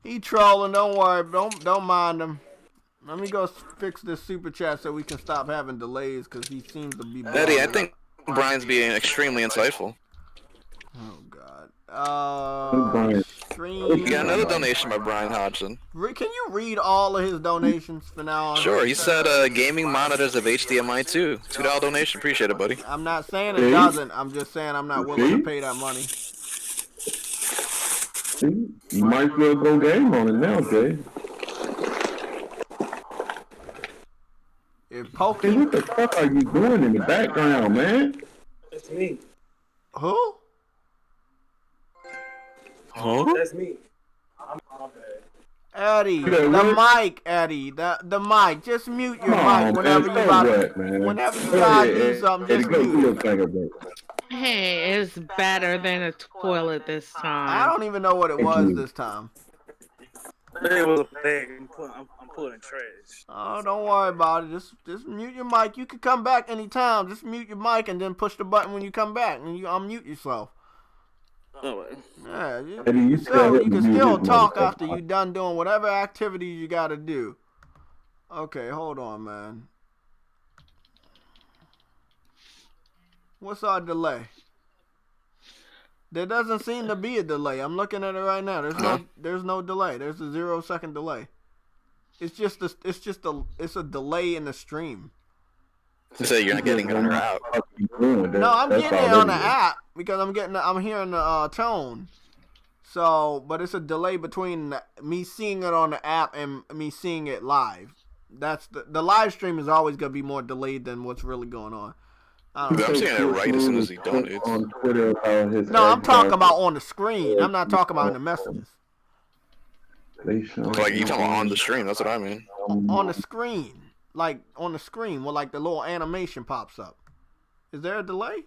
He trolling. Don't worry. Don't mind him. Let me go fix this super chat so we can stop having delays because he seems to be. Eddie, I think Brian's being extremely insightful. Oh God. You got another donation by Brian Hodgson. Can you read all of his donations for now on? Sure. He said gaming monitors of HDMI too. $2 donation. Appreciate it, buddy. I'm not saying it doesn't. I'm just saying I'm not willing to pay that money. You might as well go game on it now, Jay. What the fuck are you doing in the background, man? That's me. Who? Huh? That's me. Eddie, the mic, Eddie, the mic. Just mute your mic whenever you gotta do something. Just mute it. Hey, it's better than a toilet this time. I don't even know what it was this time. It was a bag. I'm pulling trash. Oh, don't worry about it. Just mute your mic. You can come back anytime. Just mute your mic and then push the button when you come back and you unmute yourself. Oh, yeah, you can still talk after you done doing whatever activities you gotta do. Okay, hold on, man. What's our delay? There doesn't seem to be a delay. I'm looking at it right now. There's no delay. There's a 0-second delay. It's a delay in the stream. So you're not getting it on your app. No, I'm getting it on the app because I'm hearing the tone. So, but it's a delay between me seeing it on the app and me seeing it live. That's the live stream is always gonna be more delayed than what's really going on. I'm seeing it right as soon as he donates. On Twitter, no, I'm talking about on the screen. I'm not talking about in the messages. Like you talking about on the stream? That's what I mean. On the screen. Like on the screen where like the little animation pops up. Is there a delay?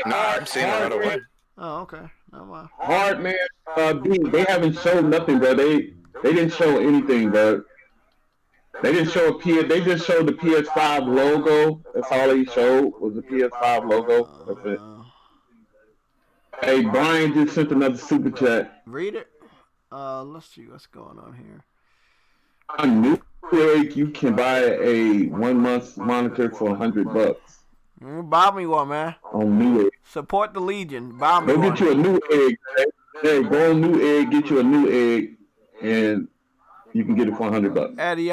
No, I'm seeing it right away. Oh, okay. Never mind. Hardman, they haven't showed nothing, bro. They didn't show anything, bro. They didn't show they just showed the PS5 logo. That's all they showed was the PS5 logo. That's it. Hey, Brian just sent another super chat. Read it. Let's see what's going on here. I knew egg, you can buy a 1 month monitor for $100 Buy me one, man. on new egg. Support the Legion. Buy me Go one. get you a new egg. Hey, go on new egg, get you a new egg, and you can get it for $100. Eddie,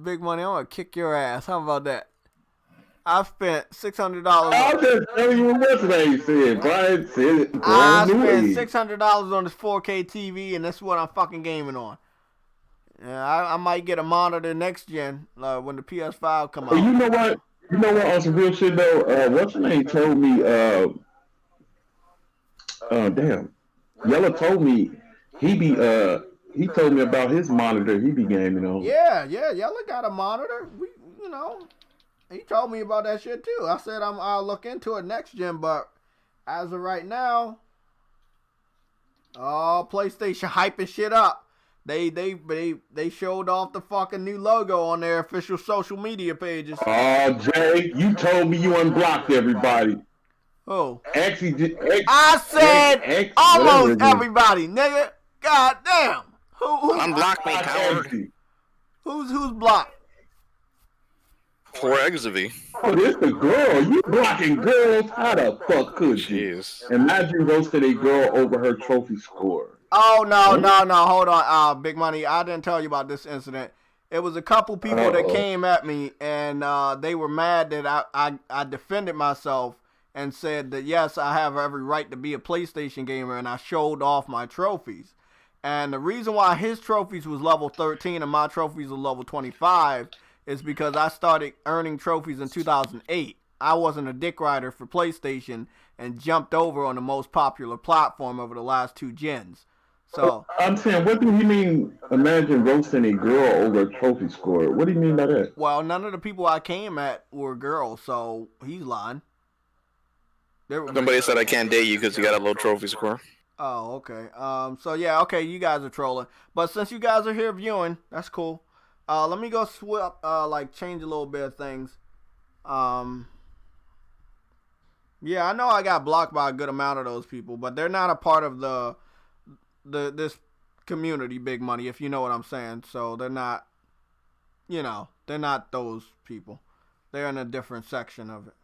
Big Money, I'm gonna kick your ass. How about that? I spent $600. I'm just telling you what what's name said. Brian said it. I spent $600 on this 4K TV, and that's what I'm fucking gaming on. Yeah, I might get a monitor next gen when the PS5 come out. You know what? You know what? On some real shit though, what's the name told me? Damn, Yellow told me he told me about his monitor he be gaming on. Yeah, Yellow got a monitor. He told me about that shit too. I said I'll look into it next gen, but as of right now, PlayStation hyping shit up. They showed off the fucking new logo on their official social media pages. Oh, Jay, you told me you unblocked everybody. Oh. Actually, I said almost everybody, nigga. God damn. Who unblocked me, coward? Who's blocked? Poor Exivy. Oh, this the girl. You blocking girls? How the fuck could you? Imagine roasting a girl over her trophy score. Oh, no. Hold on. Big Money, I didn't tell you about this incident. It was a couple people that came at me, and they were mad that I defended myself and said that, yes, I have every right to be a PlayStation gamer, and I showed off my trophies. And the reason why his trophies was level 13 and my trophies were level 25 is because I started earning trophies in 2008. I wasn't a dick rider for PlayStation and jumped over on the most popular platform over the last 2 gens. So I'm saying, what do you mean? Imagine roasting a girl over a trophy score. What do you mean by that? Well, none of the people I came at were girls, so he's lying. Somebody said I can't date you because you got a low trophy score. Oh, okay. So yeah, okay, you guys are trolling, but since you guys are here viewing, that's cool. Let me go change a little bit of things. Yeah, I know I got blocked by a good amount of those people, but they're not a part of this community, Big Money, if you know what I'm saying. So they're not, they're not those people. They're in a different section of it.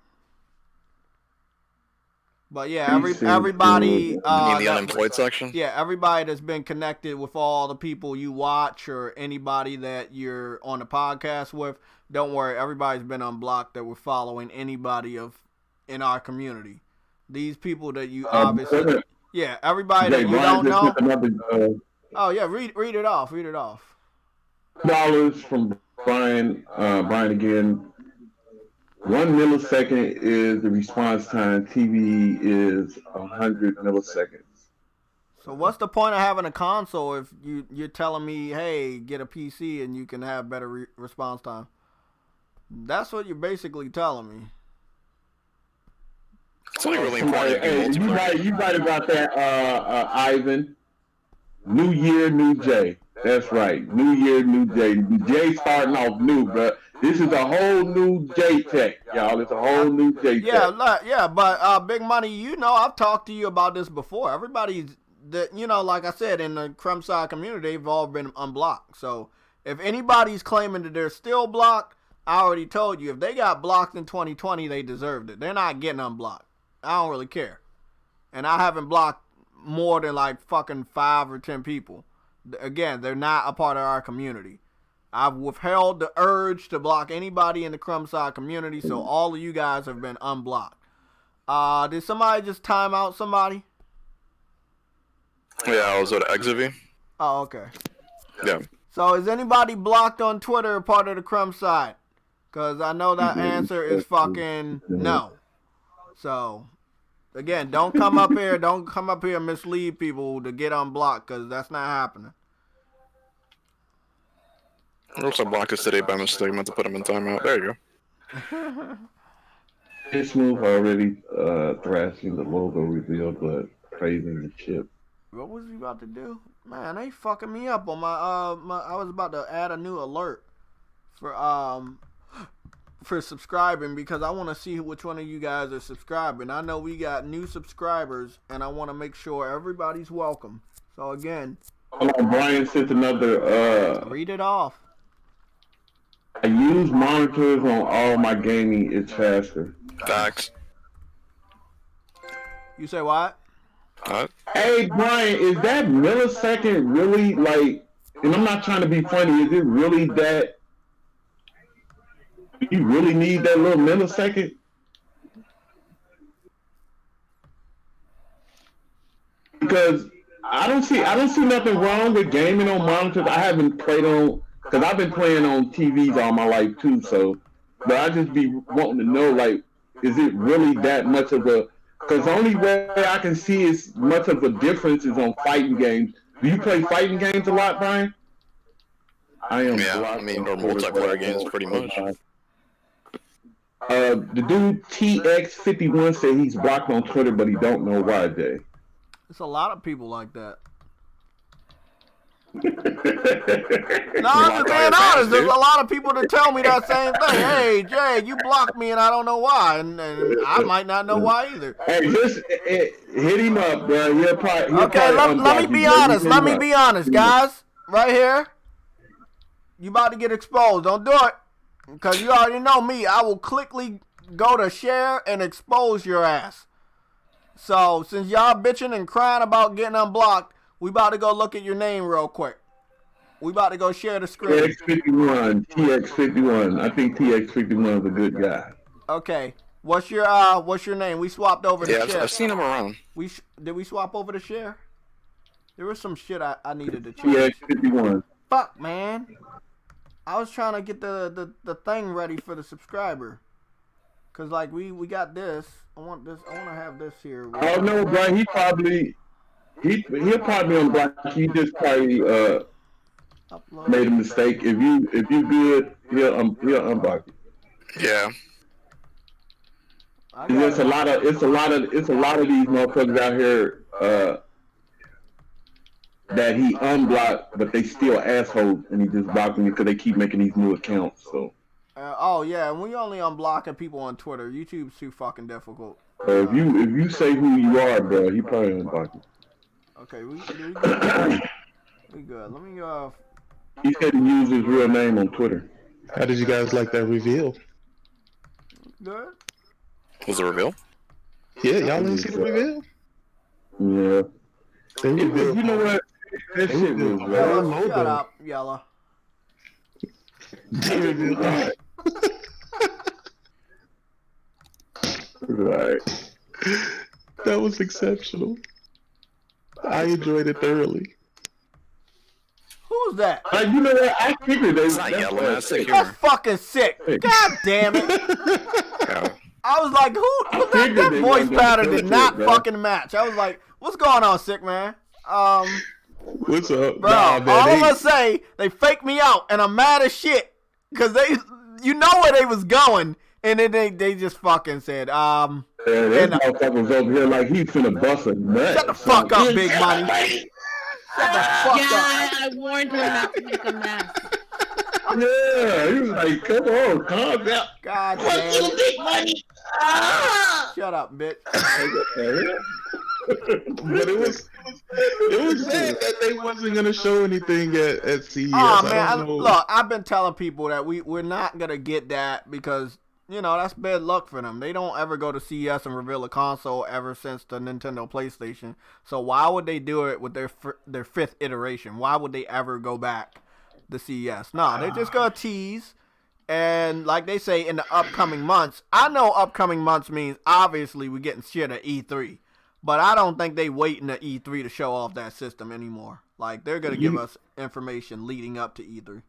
But yeah, everybody. The unemployed section? Yeah, everybody that's been connected with all the people you watch or anybody that you're on the podcast with, don't worry, everybody's been unblocked that we're following anybody in our community. These people that you obviously. Yeah, everybody that you don't know. Oh yeah, read it off. Read it off. $1 from Brian. Brian again. 1 millisecond is the response time. TV is 100 milliseconds. So what's the point of having a console if you're telling me, hey, get a PC and you can have better response time? That's what you're basically telling me. It's only really important. Hey, you right about that, Ivan. New year, new Jay. That's right. New year, new Jay. Jay starting off new, bro. This is a whole new JayTech, y'all. It's a whole new JayTech. Yeah, but Big Money, I've talked to you about this before. Everybody's, like I said, in the Crumside community, they've all been unblocked. So if anybody's claiming that they're still blocked, I already told you, if they got blocked in 2020, they deserved it. They're not getting unblocked. I don't really care. And I haven't blocked more than like fucking 5 or 10 people. Again, they're not a part of our community. I've withheld the urge to block anybody in the Crumside community, so all of you guys have been unblocked. Did somebody just time out somebody? Yeah, I was with Exivy. Oh, okay. Yeah. So is anybody blocked on Twitter part of the Crumside? Because I know that answer is fucking no. So, again, don't come up here and mislead people to get unblocked, because that's not happening. I also blocked us today by mistake. I meant to put him in timeout. There you go. This move already thrashing the logo reveal, but praising the chip. What was he about to do? Man, they fucking me up on my I was about to add a new alert for subscribing, because I want to see which one of you guys are subscribing. I know we got new subscribers, and I want to make sure everybody's welcome. So again, Hold on, Brian sent another. Read it off. I use monitors on all my gaming. It's faster. Facts. You say what? Hey, Brian, is that millisecond really like? And I'm not trying to be funny. Is it really that? You really need that little millisecond? Because I don't see nothing wrong with gaming on monitors. I haven't played on, because I've been playing on TVs all my life too. So, but I just be wanting to know, like, is it really that much of a? Because the only way I can see is much of a difference is on fighting games. Do you play fighting games a lot, Brian? I am. Yeah, I mean, or multiplayer games, pretty much. The dude TX51 said he's blocked on Twitter, but he don't know why, Jay. It's a lot of people like that. No, I'm just being honest. There's a lot of people that tell me that same thing. Hey, Jay, you blocked me and I don't know why. And I might not know why either. Hey, just hit him up, bro. He'll okay, let me be honest. Let me be honest, guys. Right here. You about to get exposed. Don't do it. Because you already know me. I will quickly go to share and expose your ass. So, since y'all bitching and crying about getting unblocked, we about to go look at your name real quick. We about to go share the screen. TX51. I think TX51 is a good guy. Okay. What's your name? We swapped over to share. Yeah, I've seen him around. Did we swap over to share? There was some shit I needed to change. TX51. Fuck, man. I was trying to get the thing ready for the subscriber. Cause like we got this. I want to have this here. Oh no, bro. He'll probably unblock. He just probably made a mistake. If you good, he'll unblock you. Yeah. It's a lot of these motherfuckers out here that he unblocked, but they still assholes, and he just blocked them because they keep making these new accounts. So. Oh yeah, and we only unblocking people on Twitter. YouTube's too fucking difficult. If you say who you are, bro, he probably unblock you. Okay, we good. Let me He said he used his real name on Twitter. How did you guys like that reveal? Good. Was it a reveal? Yeah, y'all didn't see the reveal? Yeah. You know what? That shit was Shut up, Yellow. Right. That was exceptional. I enjoyed it thoroughly. Who's that? You know what? I figured it's not Yellow. That's fucking sick. God damn it. I was like, that voice pattern did not fucking match. I was like, what's going on, sick man? What's up? Bro, all I'm gonna say, they faked me out, and I'm mad as shit. Because you know where they was going, and then they just fucking said, this motherfucker was over here like he finna bust a nut. Shut the fuck up, Big Money. Shut the fuck up. I warned him not to make a mess. Yeah, he was like, come on, calm down. God damn. Big Money. Shut up, bitch. But it was sad that they wasn't gonna show anything at CES. Oh man, look, I've been telling people that we're not gonna get that because that's bad luck for them. They don't ever go to CES and reveal a console ever since the Nintendo PlayStation. So why would they do it with their fifth iteration? Why would they ever go back to CES? No, they're just gonna tease. And like they say in the upcoming months, I know upcoming months means obviously we're getting shit at E3. But I don't think they waiting at E3 to show off that system anymore. Like, they're going to give us information leading up to E3.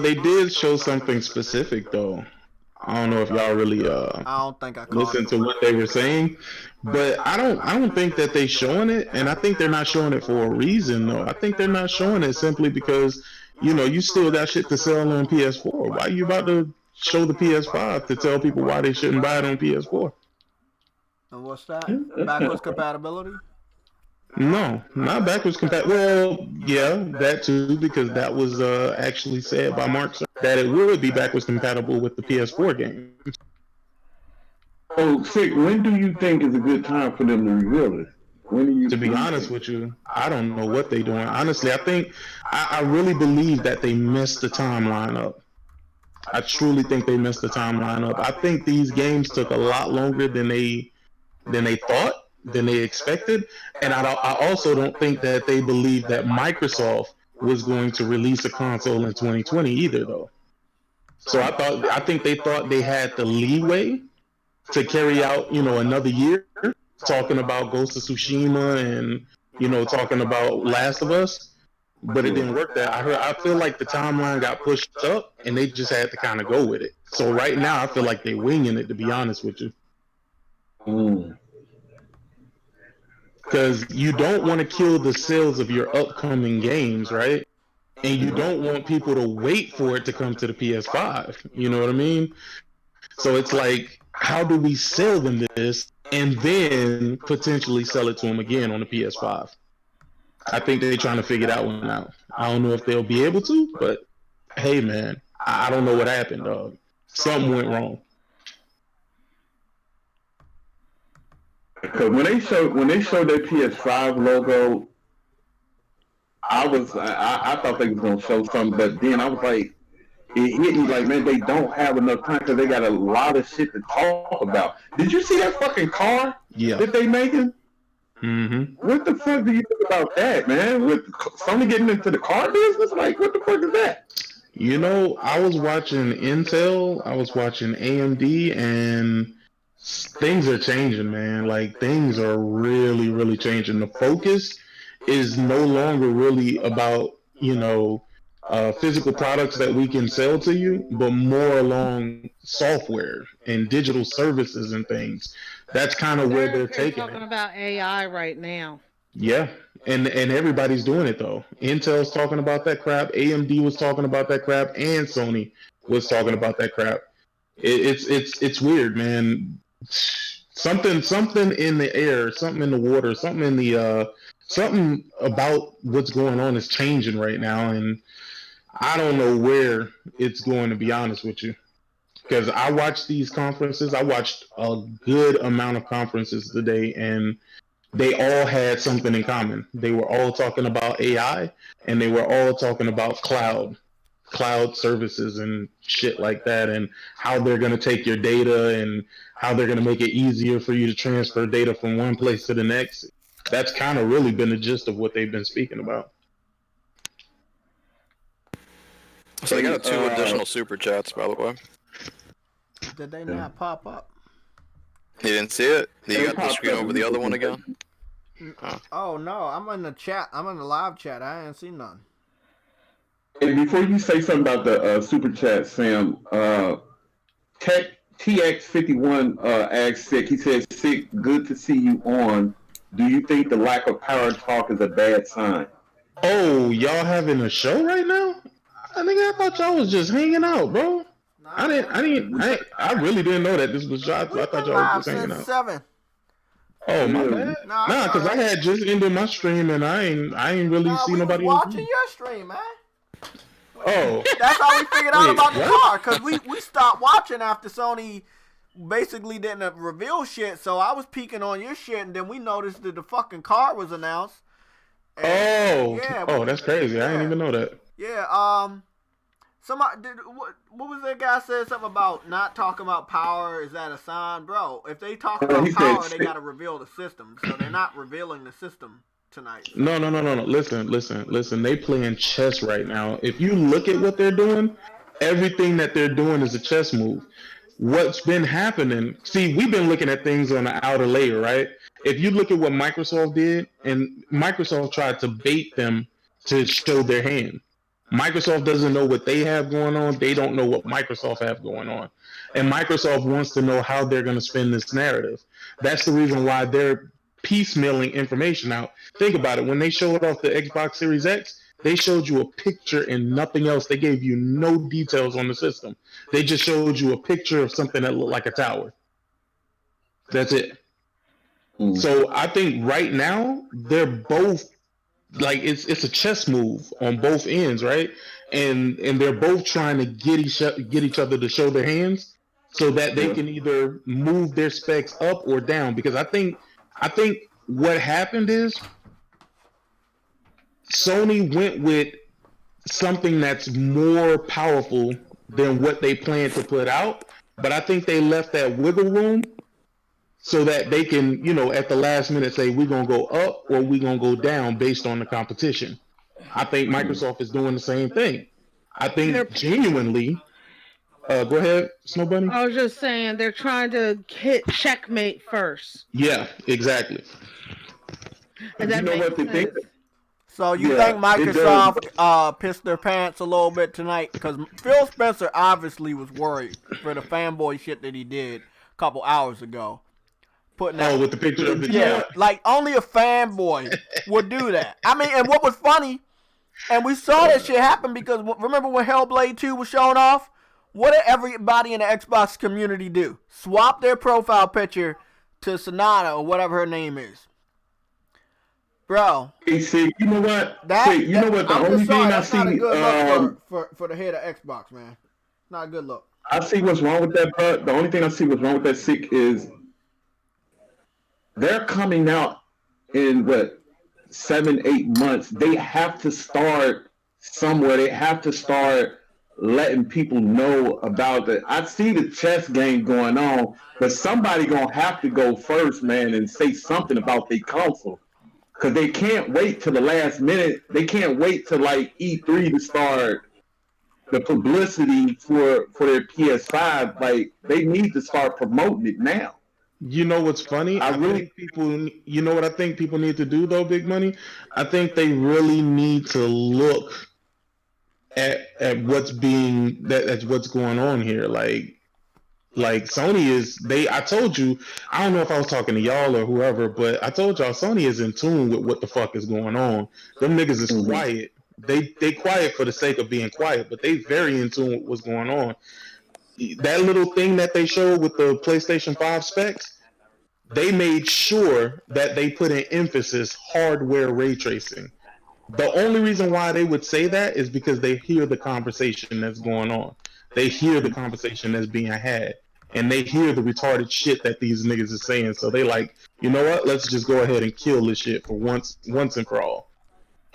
They did show something specific, though. I don't know if y'all really I don't think I listened to what they were saying. But I don't think that they showing it. And I think they're not showing it for a reason, though. I think they're not showing it simply because, you still got shit to sell on PS4. Why are you about to show the PS5 to tell people why they shouldn't buy it on PS4? And what's that? Backwards compatibility? No, not backwards compatible. Well, yeah, that too, because that was actually said by Mark that it would be backwards compatible with the PS4 game. Oh, Sick, when do you think is a good time for them to reveal it? To be honest with you, I don't know what they're doing. Honestly, I think I really believe that they messed the timeline up. I truly think they messed the timeline up. I think these games took a lot longer than they thought, than they expected, and I also don't think that they believed that Microsoft was going to release a console in 2020 either, though. So I think they thought they had the leeway to carry out, another year, talking about Ghost of Tsushima and talking about Last of Us, but it didn't work. I feel like the timeline got pushed up, and they just had to kind of go with it. So right now, I feel like they're winging it, to be honest with you. Because you don't want to kill the sales of your upcoming games, right? And you don't want people to wait for it to come to the PS5. You know what I mean? So it's like, how do we sell them this and then potentially sell it to them again on the PS5? I think they're trying to figure that one out. I don't know if they'll be able to, but hey, man, I don't know what happened, dog. Something went wrong. Because when they showed their PS5 logo, I thought they was gonna show something, but then I was like, it hit me like, man, they don't have enough time because they got a lot of shit to talk about. Did you see that fucking car that they making? Mm-hmm. What the fuck do you think about that, man? With Sony getting into the car business, like, what the fuck is that? I was watching Intel, I was watching AMD, and things are changing, man. Like, things are really, really changing. The focus is no longer really about, physical products that we can sell to you, but more along software and digital services and things. That's kind of where they're taking it. Talking about AI right now. Yeah, and everybody's doing it though. Intel's talking about that crap. AMD was talking about that crap, and Sony was talking about that crap. It's weird, man. Something in the air, something in the water, something about what's going on is changing right now, and I don't know where it's going, to be honest with you. Because I watched these conferences. I watched a good amount of conferences today, and they all had something in common. They were all talking about AI, and they were all talking about cloud services and shit like that, and how they're going to take your data and how they're going to make it easier for you to transfer data from one place to the next. That's kind of really been the gist of what they've been speaking about. So they got 2 additional super chats, by the way. Did they not pop up? You didn't see it? You got the screen over the other one again? Oh no, I'm in the chat. I'm in the live chat. I ain't seen none. And before you say something about the super chat, Sam, TX51 asks Sick. He says, "Sick, good to see you on. Do you think the lack of power talk is a bad sign?" Oh, y'all having a show right now? I thought y'all was just hanging out, bro. I really didn't know that this was y'all. I thought y'all was just hanging out. 7. Oh, my bad. Nah, because I had just ended my stream and I ain't really seen nobody watching your stream, man. Oh. That's how we figured out about the car, because we stopped watching after Sony basically didn't reveal shit, so I was peeking on your shit, and then we noticed that the fucking car was announced. And, that's crazy. I didn't even know that. Yeah, somebody did. What was that guy said something about not talking about power? Is that a sign, bro? If they talk about power, they gotta reveal the system. So they're not revealing the system tonight. So. No. Listen. They playing chess right now. If you look at what they're doing, everything that they're doing is a chess move. What's been happening? See, we've been looking at things on the outer layer, right? If you look at what Microsoft did, and Microsoft tried to bait them to show their hand. Microsoft doesn't know what they have going on. They don't know what Microsoft have going on. And Microsoft wants to know how they're going to spin this narrative. That's the reason why they're piecemealing information out. Think about it. When they showed off the Xbox Series X, they showed you a picture and nothing else. They gave you no details on the system. They just showed you a picture of something that looked like a tower. That's it. So I think right now, they're both like it's a chess move on both ends, right? And they're both trying to get each other to show their hands so that they can either move their specs up or down. Because I think what happened is Sony went with something that's more powerful than what they planned to put out, but I think they left that wiggle room so that they can, you know, at the last minute say we're gonna go up or we're gonna go down based on the competition. I think Microsoft is doing the same thing. I think genuinely. Go ahead, Snow Bunny. I was just saying they're trying to hit checkmate first. Yeah, exactly. And that makes sense. So you think Microsoft pissed their pants a little bit tonight? Because Phil Spencer obviously was worried for the fanboy shit that he did a couple hours ago. Putting out, with the picture of the chat. Like only a fanboy would do that. I mean, and what was funny, and we saw that shit happen because remember when Hellblade 2 was shown off? What did everybody in the Xbox community do? Swap their profile picture to Sonata or whatever her name is. Bro. Hey, see, you know what? You know what? The only thing I see, not a good look for the head of Xbox, man. Not a good look. I see what's wrong with that, bro. The only thing I see what's wrong with that sick is they're coming out in 7-8 months. They have to start somewhere. They have to start letting people know about it. I see the chess game going on, but somebody gonna have to go first, man, and say something about their console. Because they can't wait till the last minute. They can't wait till like E3 to start the publicity for their PS5. Like they need to start promoting it now. You know what's funny? I think people. You know what I think people need to do though, Big Money? I think they really need to look at what's what's going on here. Like Sony is I told you, I don't know if I was talking to y'all or whoever, but I told y'all Sony is in tune with what the fuck is going on. Them niggas is quiet. They quiet for the sake of being quiet, but they very in tune with what's going on. That little thing that they showed with the PlayStation 5 specs, they made sure that they put an emphasis hardware ray tracing. The only reason why they would say that is because they hear the conversation that's going on. They hear the conversation that's being had. And they hear the retarded shit that these niggas is saying. So they like, you know what? Let's just go ahead and kill this shit for once and for all.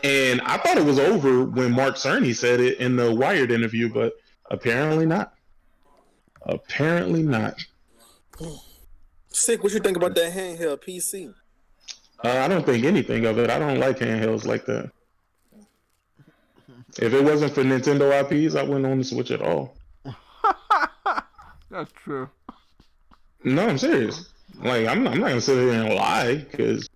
And I thought it was over when Mark Cerny said it in the Wired interview, but apparently not. Apparently not. Sick, what you think about that handheld PC? I don't think anything of it. I don't like handhelds like that. If it wasn't for Nintendo IPs, I wouldn't own the Switch at all. That's true. No, I'm serious. Like, I'm not gonna sit here and lie, because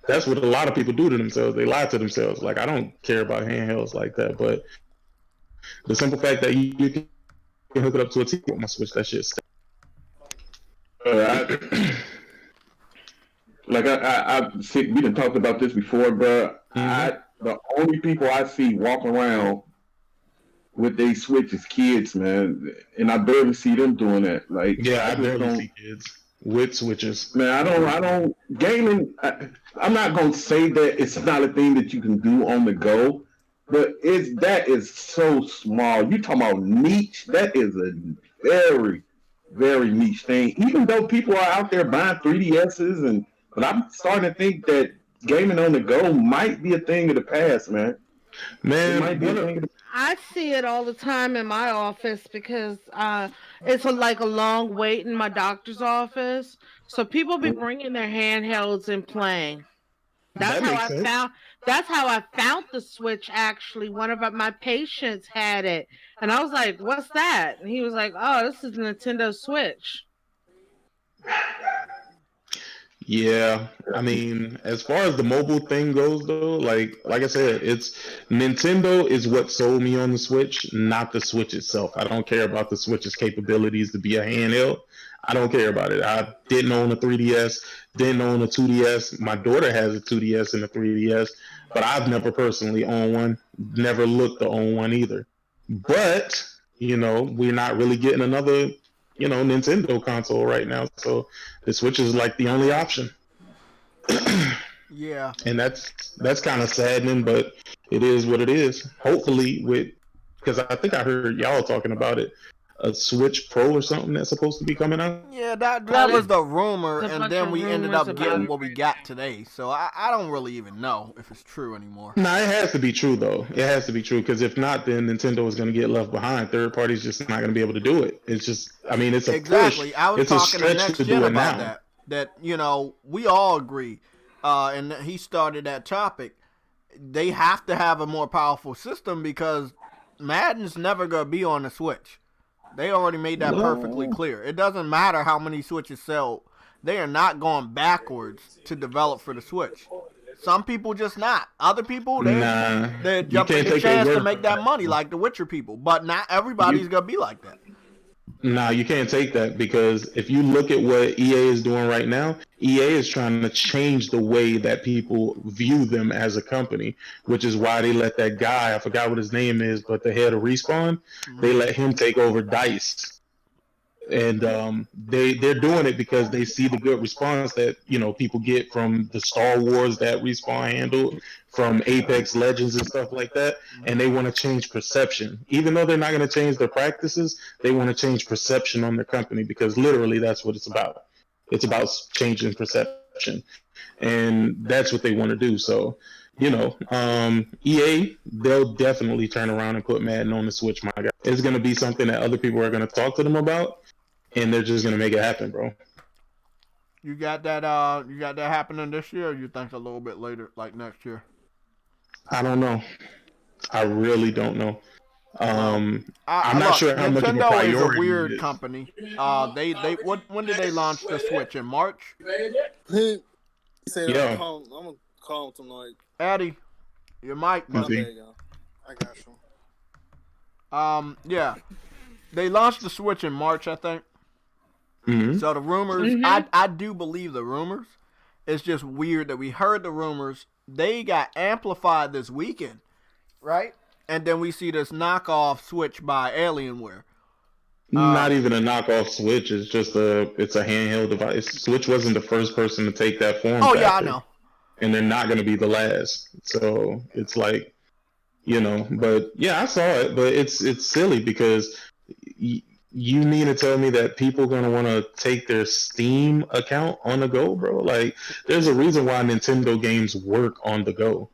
that's what a lot of people do to themselves. They lie to themselves. Like, I don't care about handhelds like that, but the simple fact that you can hook it up to a TV with my Switch, that shit's we done talked about this before, bro. The only people I see walking around with their Switch is kids, man, and I barely see them doing that. Like, I barely see kids with Switches. Man, I don't gaming. I'm not gonna say that it's not a thing that you can do on the go, but that is so small. You talking about niche? That is a very, very niche thing. Even though people are out there buying 3DSs but I'm starting to think that gaming on the go might be a thing of the past, man. I see it all the time in my office because it's like a long wait in my doctor's office. So people be bringing their handhelds and playing. That's how I found the Switch. Actually, one of my patients had it, and I was like, "What's that?" And he was like, "Oh, this is Nintendo Switch." Yeah, I mean, as far as the mobile thing goes, though, like I said, it's Nintendo is what sold me on the Switch, not the Switch itself. I don't care about the Switch's capabilities to be a handheld. I don't care about it. I didn't own a 3DS, didn't own a 2DS. My daughter has a 2DS and a 3DS, but I've never personally owned one, never looked to own one either. But, we're not really getting another Nintendo console right now, so the Switch is like the only option. Yeah, and that's kind of saddening, but it is what it is. Hopefully, because I think I heard y'all talking about it. a Switch Pro or something that's supposed to be coming out. Yeah, that was the rumor, There's a and bunch then of we ended rumors up getting about what we got today. So I don't really even know if it's true anymore. Nah, it has to be true though. It has to be true because if not, then Nintendo is going to get left behind. Third party's just not going to be able to do it. It's just, I mean, it's a exactly. push. I was It's a talking to stretch Next to Gen do it about now. that. You know, we all agree, and he started that topic. They have to have a more powerful system because Madden's never gonna be on the Switch. They already made that perfectly clear. It doesn't matter how many Switches sell. They are not going backwards to develop for the Switch. Some people just not. Other people, they're jumping the chance to make that money like the Witcher people. But not everybody's going to be like that. Nah, you can't take that because if you look at what EA is doing right now, EA is trying to change the way that people view them as a company, which is why they let that guy, I forgot what his name is, but the head of Respawn, they let him take over DICE. And they're doing it because they see the good response that people get from the Star Wars that Respawn handled, from Apex Legends and stuff like that, and they want to change perception. Even though they're not going to change their practices, they want to change perception on their company because literally that's what it's about. It's about changing perception, and that's what they want to do. So, EA, they'll definitely turn around and put Madden on the Switch. My God, it's going to be something that other people are going to talk to them about. And they're just gonna make it happen, bro. You got that happening this year, or you think a little bit later, like next year? I don't know. I really don't know. I'm not look, sure how much of a Nintendo priority is a weird it is. company. When did they launch the Switch? In March? He said, Yeah. I'm gonna call him tonight. Addy, your mic, My buddy. bad, y'all. I got you. Yeah. They launched the Switch in March, I think. Mm-hmm. So the rumors, I do believe the rumors. It's just weird that we heard the rumors. They got amplified this weekend, right? And then we see this knockoff Switch by Alienware. Not even a knockoff Switch. It's just it's a handheld device. Switch wasn't the first person to take that form factor. Oh yeah, I know. And they're not going to be the last. So it's like, but yeah, I saw it, but it's silly because you mean to tell me that people are going to want to take their Steam account on the go, bro? Like, there's a reason why Nintendo games work on the go.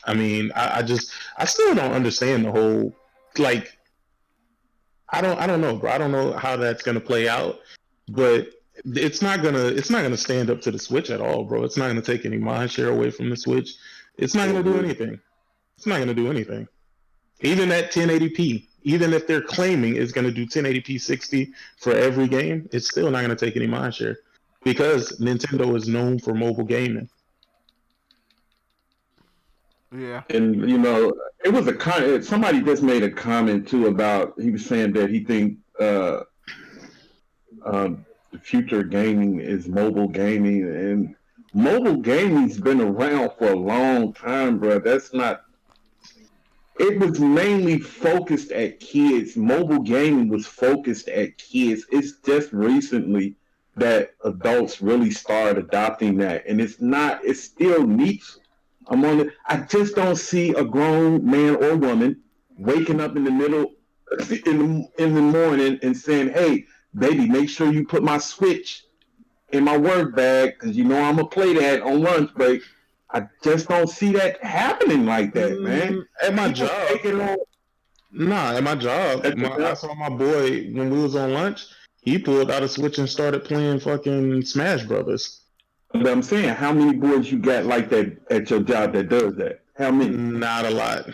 I mean, I still don't understand the whole, like, I don't know, bro. I don't know how that's going to play out, but it's not gonna stand up to the Switch at all, bro. It's not going to take any mind share away from the Switch. It's not going to do anything. It's not going to do anything. Even at 1080p. Even if they're claiming it's going to do 1080p 60 for every game, it's still not going to take any mind share because Nintendo is known for mobile gaming. Yeah. And, it was somebody just made a comment too about, he was saying that he think the future gaming is mobile gaming, and mobile gaming's been around for a long time, bro. It was mainly focused at kids. Mobile gaming was focused at kids. It's just recently that adults really started adopting that. And it's still niche. I just don't see a grown man or woman waking up in the morning and saying, hey, baby, make sure you put my Switch in my work bag because I'm going to play that on lunch break. I just don't see that happening like that, man. At my job. At my job. I saw my boy when we was on lunch. He pulled out a Switch and started playing fucking Smash Brothers. But I'm saying, how many boys you got like that at your job that does that? How many? Not a lot.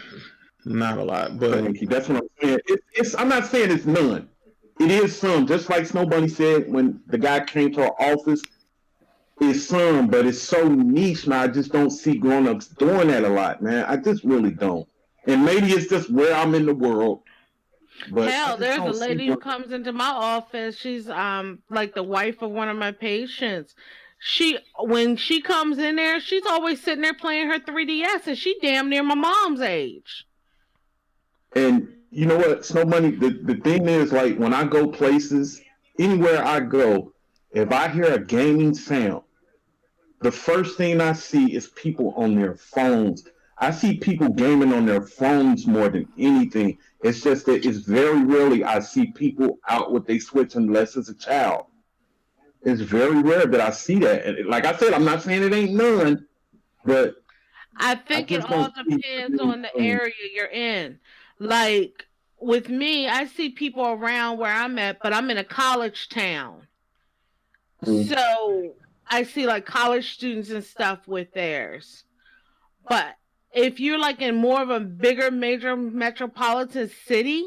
But that's what I'm saying. I'm not saying it's none. It is some. Just like Snow Bunny said when the guy came to our office. It's some, but it's so niche now. I just don't see grown-ups doing that a lot, man. I just really don't. And maybe it's just where I'm in the world. But hell, there's a lady who comes into my office. She's like the wife of one of my patients. When she comes in there, she's always sitting there playing her 3DS, and she damn near my mom's age. And you know what, Snow Money? The thing is, like, when I go places, anywhere I go, if I hear a gaming sound, the first thing I see is people on their phones. I see people gaming on their phones more than anything. It's just that it's very rarely I see people out with their Switch unless it's a child. It's very rare that I see that. And like I said, I'm not saying it ain't none, but I think it all depends on the area you're in. Like with me, I see people around where I'm at, but I'm in a college town. So I see like college students and stuff with theirs. But if you're like in more of a bigger major metropolitan city,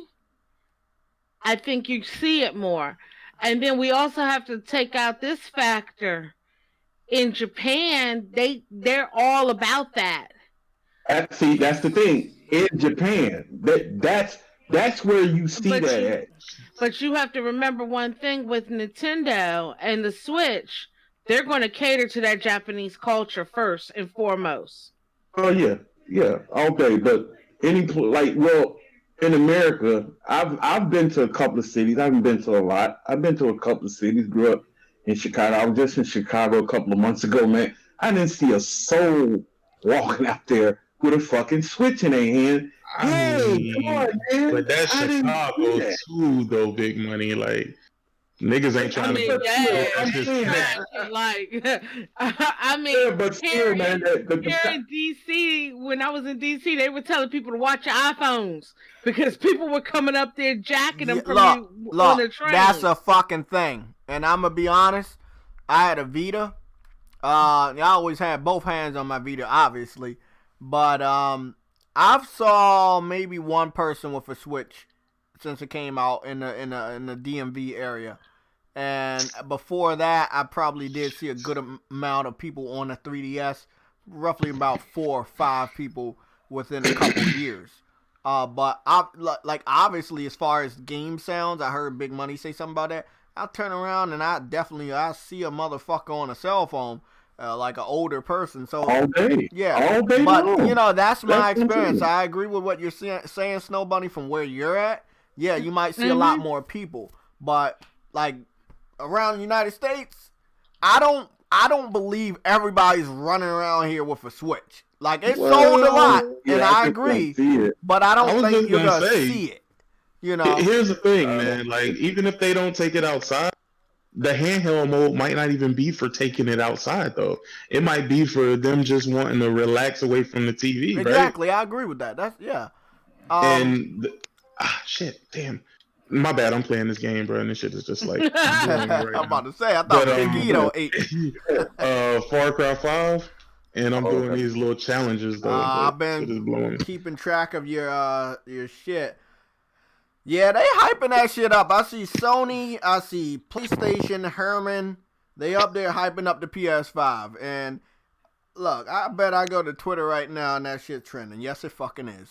I think you see it more. And then we also have to take out this factor. In Japan, they're all about that. See, that's the thing. In Japan, that's where you see that at. But you have to remember one thing with Nintendo and the Switch, they're going to cater to that Japanese culture first and foremost. Oh yeah, okay, but in America, I've been to a couple of cities. I haven't been to a lot. I've been to a couple of cities. Grew up in Chicago. I was just in Chicago a couple of months ago, man. I didn't see a soul walking out there with a fucking Switch in their hand. Hey, come on, man! But that's Chicago too, though. Big money, like. Niggas ain't trying to. But still, man, here in DC, when I was in DC, they were telling people to watch your iPhones because people were coming up there jacking them on the train. That's a fucking thing, and I'm gonna be honest. I had a Vita. I always had both hands on my Vita, obviously, but I've saw maybe one person with a Switch since it came out in the DMV area. And before that, I probably did see a good amount of people on the 3DS, roughly about 4 or 5 people within a couple years. But obviously, as far as game sounds, I heard Big Money say something about that. I'll turn around and I see a motherfucker on a cell phone, like an older person. So all day, yeah, all day but long. That's my experience. I agree with what you're saying, Snow Bunny. From where you're at, yeah, you might see a lot more people, but like. Around the United States, I don't believe everybody's running around here with a Switch. Like it's sold a lot, and I agree, but I don't think you're gonna see it. Here's the thing, man. Like even if they don't take it outside, the handheld mode might not even be for taking it outside though. It might be for them just wanting to relax away from the TV. Exactly, right? I agree with that. That's yeah. Shit, damn. My bad, I'm playing this game, bro, and this shit is just like... I'm about to say, I thought Big Edo ate. Far Cry 5, and I'm doing these little challenges, though. I've been keeping track of your shit. Yeah, they hyping that shit up. I see Sony, I see PlayStation, Herman. They up there hyping up the PS5. And look, I bet I go to Twitter right now and that shit trending. Yes, it fucking is.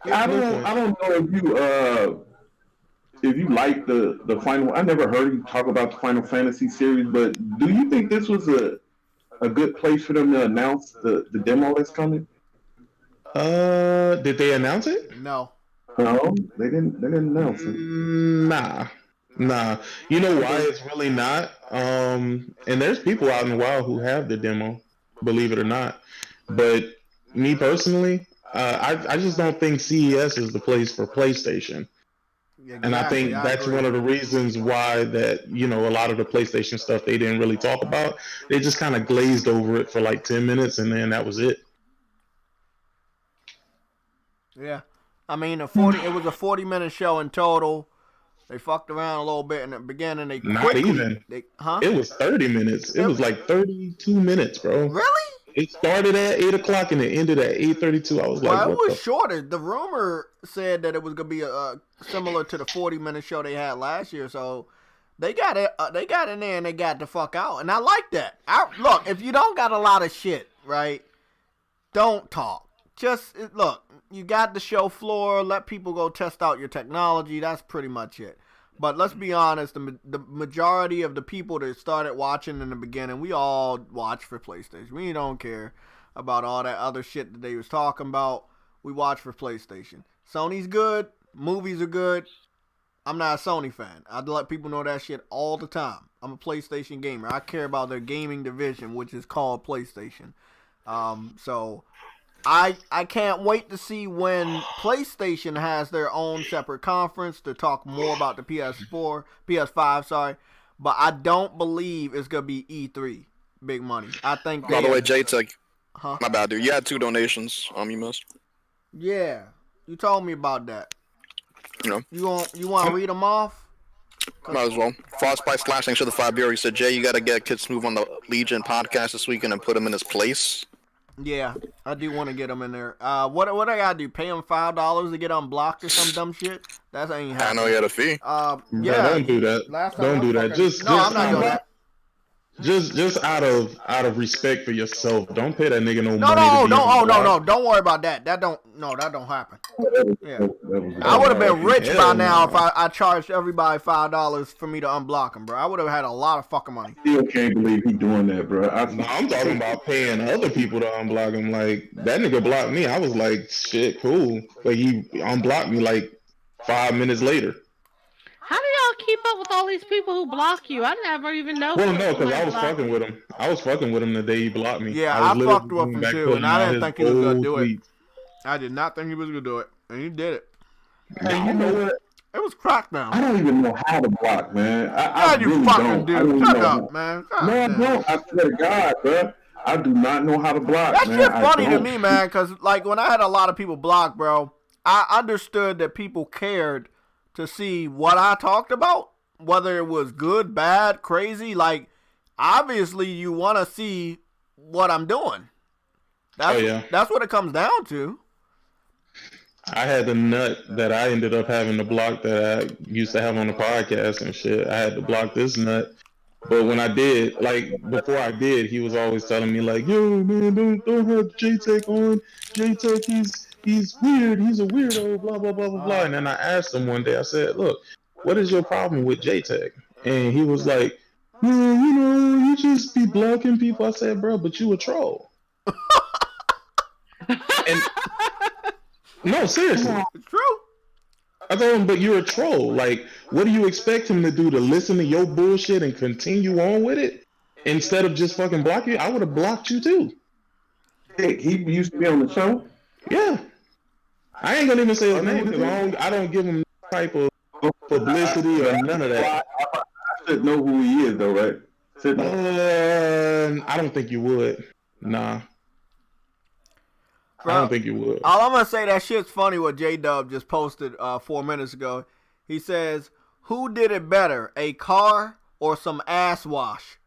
I don't know if you like the final. I never heard you talk about the Final Fantasy series, but do you think this was a good place for them to announce the demo that's coming? Did they announce it? No, they didn't announce it. Nah. You know why it's really not? And there's people out in the wild who have the demo, believe it or not. But me personally, I just don't think CES is the place for PlayStation. Exactly, and I think that's one of the reasons why that, a lot of the PlayStation stuff they didn't really talk about. They just kind of glazed over it for like 10 minutes and then that was it. Yeah. I mean, it was a 40-minute show in total. They fucked around a little bit in the beginning. They Not even. It was 30 minutes. It was like 32 minutes, bro. Really? It started at 8 o'clock and it ended at 8:32. I was like, it was shorter. The rumor said that it was gonna be similar to the 40-minute show they had last year. So they got it. They got in there and they got the fuck out. And I like that. Look, if you don't got a lot of shit, right? Don't talk. Just look. You got the show floor. Let people go test out your technology. That's pretty much it. But let's be honest, the majority of the people that started watching in the beginning, we all watch for PlayStation. We don't care about all that other shit that they was talking about. We watch for PlayStation. Sony's good. Movies are good. I'm not a Sony fan. I let people know that shit all the time. I'm a PlayStation gamer. I care about their gaming division, which is called PlayStation. So I can't wait to see when PlayStation has their own separate conference to talk more about the PS5, sorry. But I don't believe it's gonna be E3 big money. I think. By the way, JayTech, huh? My bad, dude. You had 2 donations. You missed. Yeah, you told me about that. You want to read them off? Might as well. Frostbite Slash, thanks for the 5 euro. He said, Jay, you got to get Kid Smooth on the Legion podcast this weekend and put him in his place. Yeah, I do want to get him in there. What I gotta do? Pay him $5 to get unblocked or some dumb shit? That ain't happening. I know you had a fee. Yeah, don't do that. Don't do that. I'm not doing that. Just out of respect for yourself, don't pay that nigga no money. No, don't worry about that. That don't happen. Yeah, I would have been rich by now if I charged everybody $5 for me to unblock him, bro. I would have had a lot of fucking money. Still can't believe he doing that, bro. I'm talking about paying other people to unblock him. Like that nigga blocked me. I was like, shit, cool. But he unblocked me like 5 minutes later. How do y'all keep up with all these people who block you? I never even know. Well, no, because I was fucking with him. I was fucking with him the day he blocked me. Yeah, I fucked with him too, and I didn't think he was gonna do it. I did not think he was gonna do it, and he did it. Hey, you know what? It was Crackdown. I don't even know how to block, man. I you really fucking don't. do. Shut up, man. No, I don't. I swear to God, bro. I do not know how to block, that man. That shit funny to me, man, because like when I had a lot of people blocked, bro, I understood that people cared to see what I talked about. Whether it was good, bad, crazy, like, obviously you want to see what I'm doing. That's what it comes down to. I had the nut that I ended up having to block that I used to have on the podcast and shit. I had to block this nut. But when I did, like, before I did, he was always telling me, like, yo, man, don't have JayTech on. JayTech, he's weird. He's a weirdo, blah, blah, blah, blah, blah. And then I asked him one day, I said, look, what is your problem with JayTech? And he was like, well, you just be blocking people. I said, bro, but you a troll. And no, seriously. It's true. I told him, but you're a troll. Like, what do you expect him to do? To listen to your bullshit and continue on with it? Instead of just fucking block you? I would have blocked you too. Hey, he used to be on the show? Yeah. I ain't gonna even say his name because I don't give him type of publicity or none of that. I should know who he is, though, right? I don't think you would. Nah. Bro, I don't think you would. All I'm gonna say, that shit's funny what J-Dub just posted 4 minutes ago. He says, who did it better, a car or some ass wash?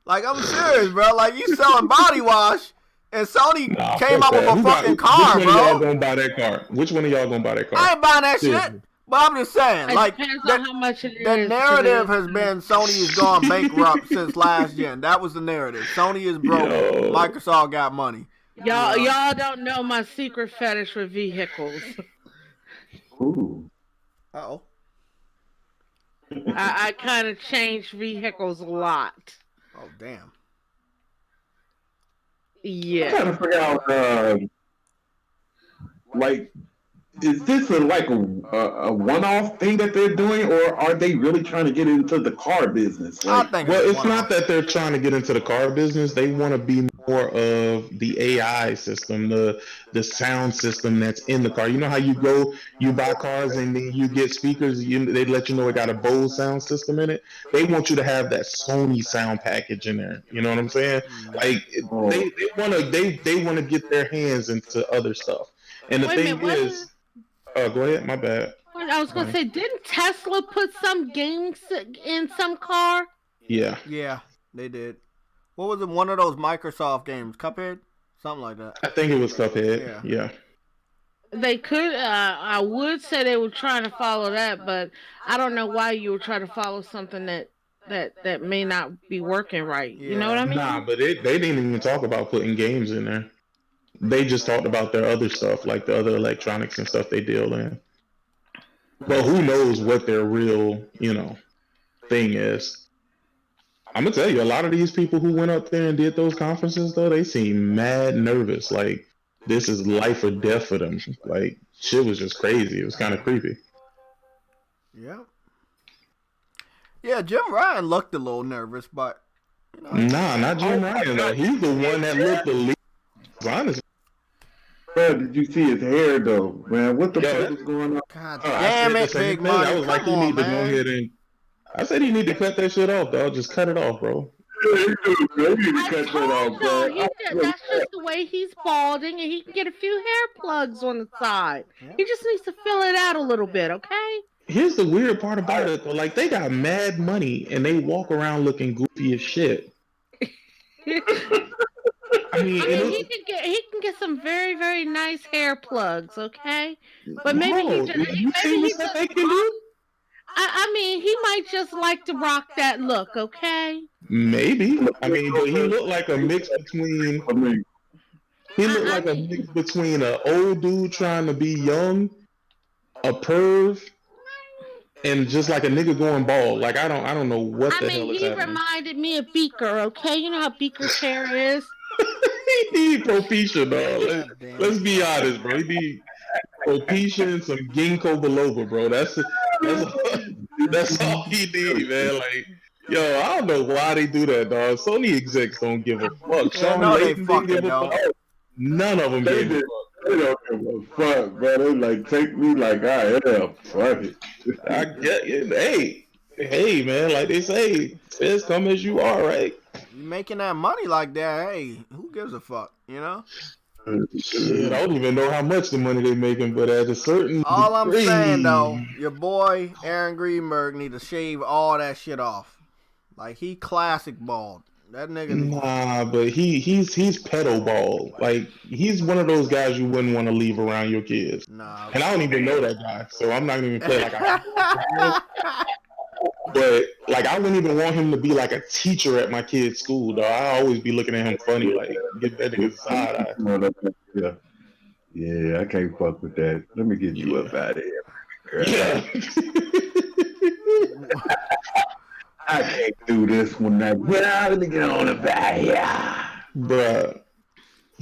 Like, I'm serious, bro. Like, you selling body wash, and Sony came up with a fucking car, bro. Which one of y'all gonna buy that car? Which one of y'all gonna buy that car? I ain't buying that shit. But I'm just saying, like, how much it the narrative has been Sony has gone bankrupt since last gen. That was the narrative. Sony is broke. Microsoft got money. Y'all don't know my secret fetish for vehicles. Ooh. Uh-oh. I kind of change vehicles a lot. Oh, damn. Yeah. I'm trying to figure out, like, is this a one-off thing that they're doing, or are they really trying to get into the car business? Like, it's not that they're trying to get into the car business. They want to be more of the AI system, the sound system that's in the car. You know how you buy cars and then you get speakers, they let you know it got a Bose sound system in it. They want you to have that Sony sound package in there. You know what I'm saying? Like they want to get their hands into other stuff. And the thing is. Oh, go ahead. My bad. I was gonna say, didn't Tesla put some games in some car? Yeah. Yeah, they did. What was it? One of those Microsoft games, Cuphead, something like that. I think it was Cuphead. Yeah. They could. I would say they were trying to follow that, but I don't know why you would try to follow something that may not be working right. Yeah. You know what I mean? Nah, but they didn't even talk about putting games in there. They just talked about their other stuff, like the other electronics and stuff they deal in. But who knows what their real, thing is. I'm going to tell you, a lot of these people who went up there and did those conferences, though, they seem mad nervous. Like, this is life or death for them. Like, shit was just crazy. It was kind of creepy. Yeah. Yeah, Jim Ryan looked a little nervous, but... Nah, not Jim Ryan, though. He's the one that looked the least honest. Bro, did you see his hair though, man? What the fuck was going on? God I damn said the it, same Big thing. Money. I was like, Come he on, need to go man. ahead and. I said he need to cut that shit off, dog. Just cut it off, bro. He need to cut that off, No, man. that's just the way he's balding, and he can get a few hair plugs on the side. He just needs to fill it out a little bit, okay? Here's the weird part about it, though. Like, they got mad money, and they walk around looking goofy as shit. I mean, he can get some very, very nice hair plugs, okay? But maybe you see the stuff they can do? I mean, he might just like to rock that look, okay? Maybe. I mean, but he looked like a mix between. He looked like a mix between an old dude trying to be young, a perv, and just like a nigga going bald. Like I don't know what the hell is happening. He reminded me of Beaker, okay? You know how Beaker's hair is. He need Propecia, dog. Let's be honest, bro. He need Propecia and some ginkgo biloba, bro. That's all he need, man. Like, yo, I don't know why they do that, dog. Sony execs don't give a fuck. Sean Layton didn't give a fuck. None of them gave a fuck. They don't give a fuck, bro. They like take me like I am. Fuck it. I get it. Hey, man. Like they say, just come as you are, right? You making that money like that? Hey, who gives a fuck? You know. Shit, I don't even know how much the money they making, but at a certain all I'm degree, saying though, your boy Aaron Greenberg need to shave all that shit off. Like he classic bald. That nigga. Nah, but he's pedo bald. Like he's one of those guys you wouldn't want to leave around your kids. Nah. And I don't even know that guy, so I'm not gonna even play like I. But like I wouldn't even want him to be like a teacher at my kid's school, though. I always be looking at him funny, like give that nigga a side eye. Yeah, I can't fuck with that. Let me get you up out of here. Yeah. I can't do this one now. Get out of the get on the back, yeah. Bruh,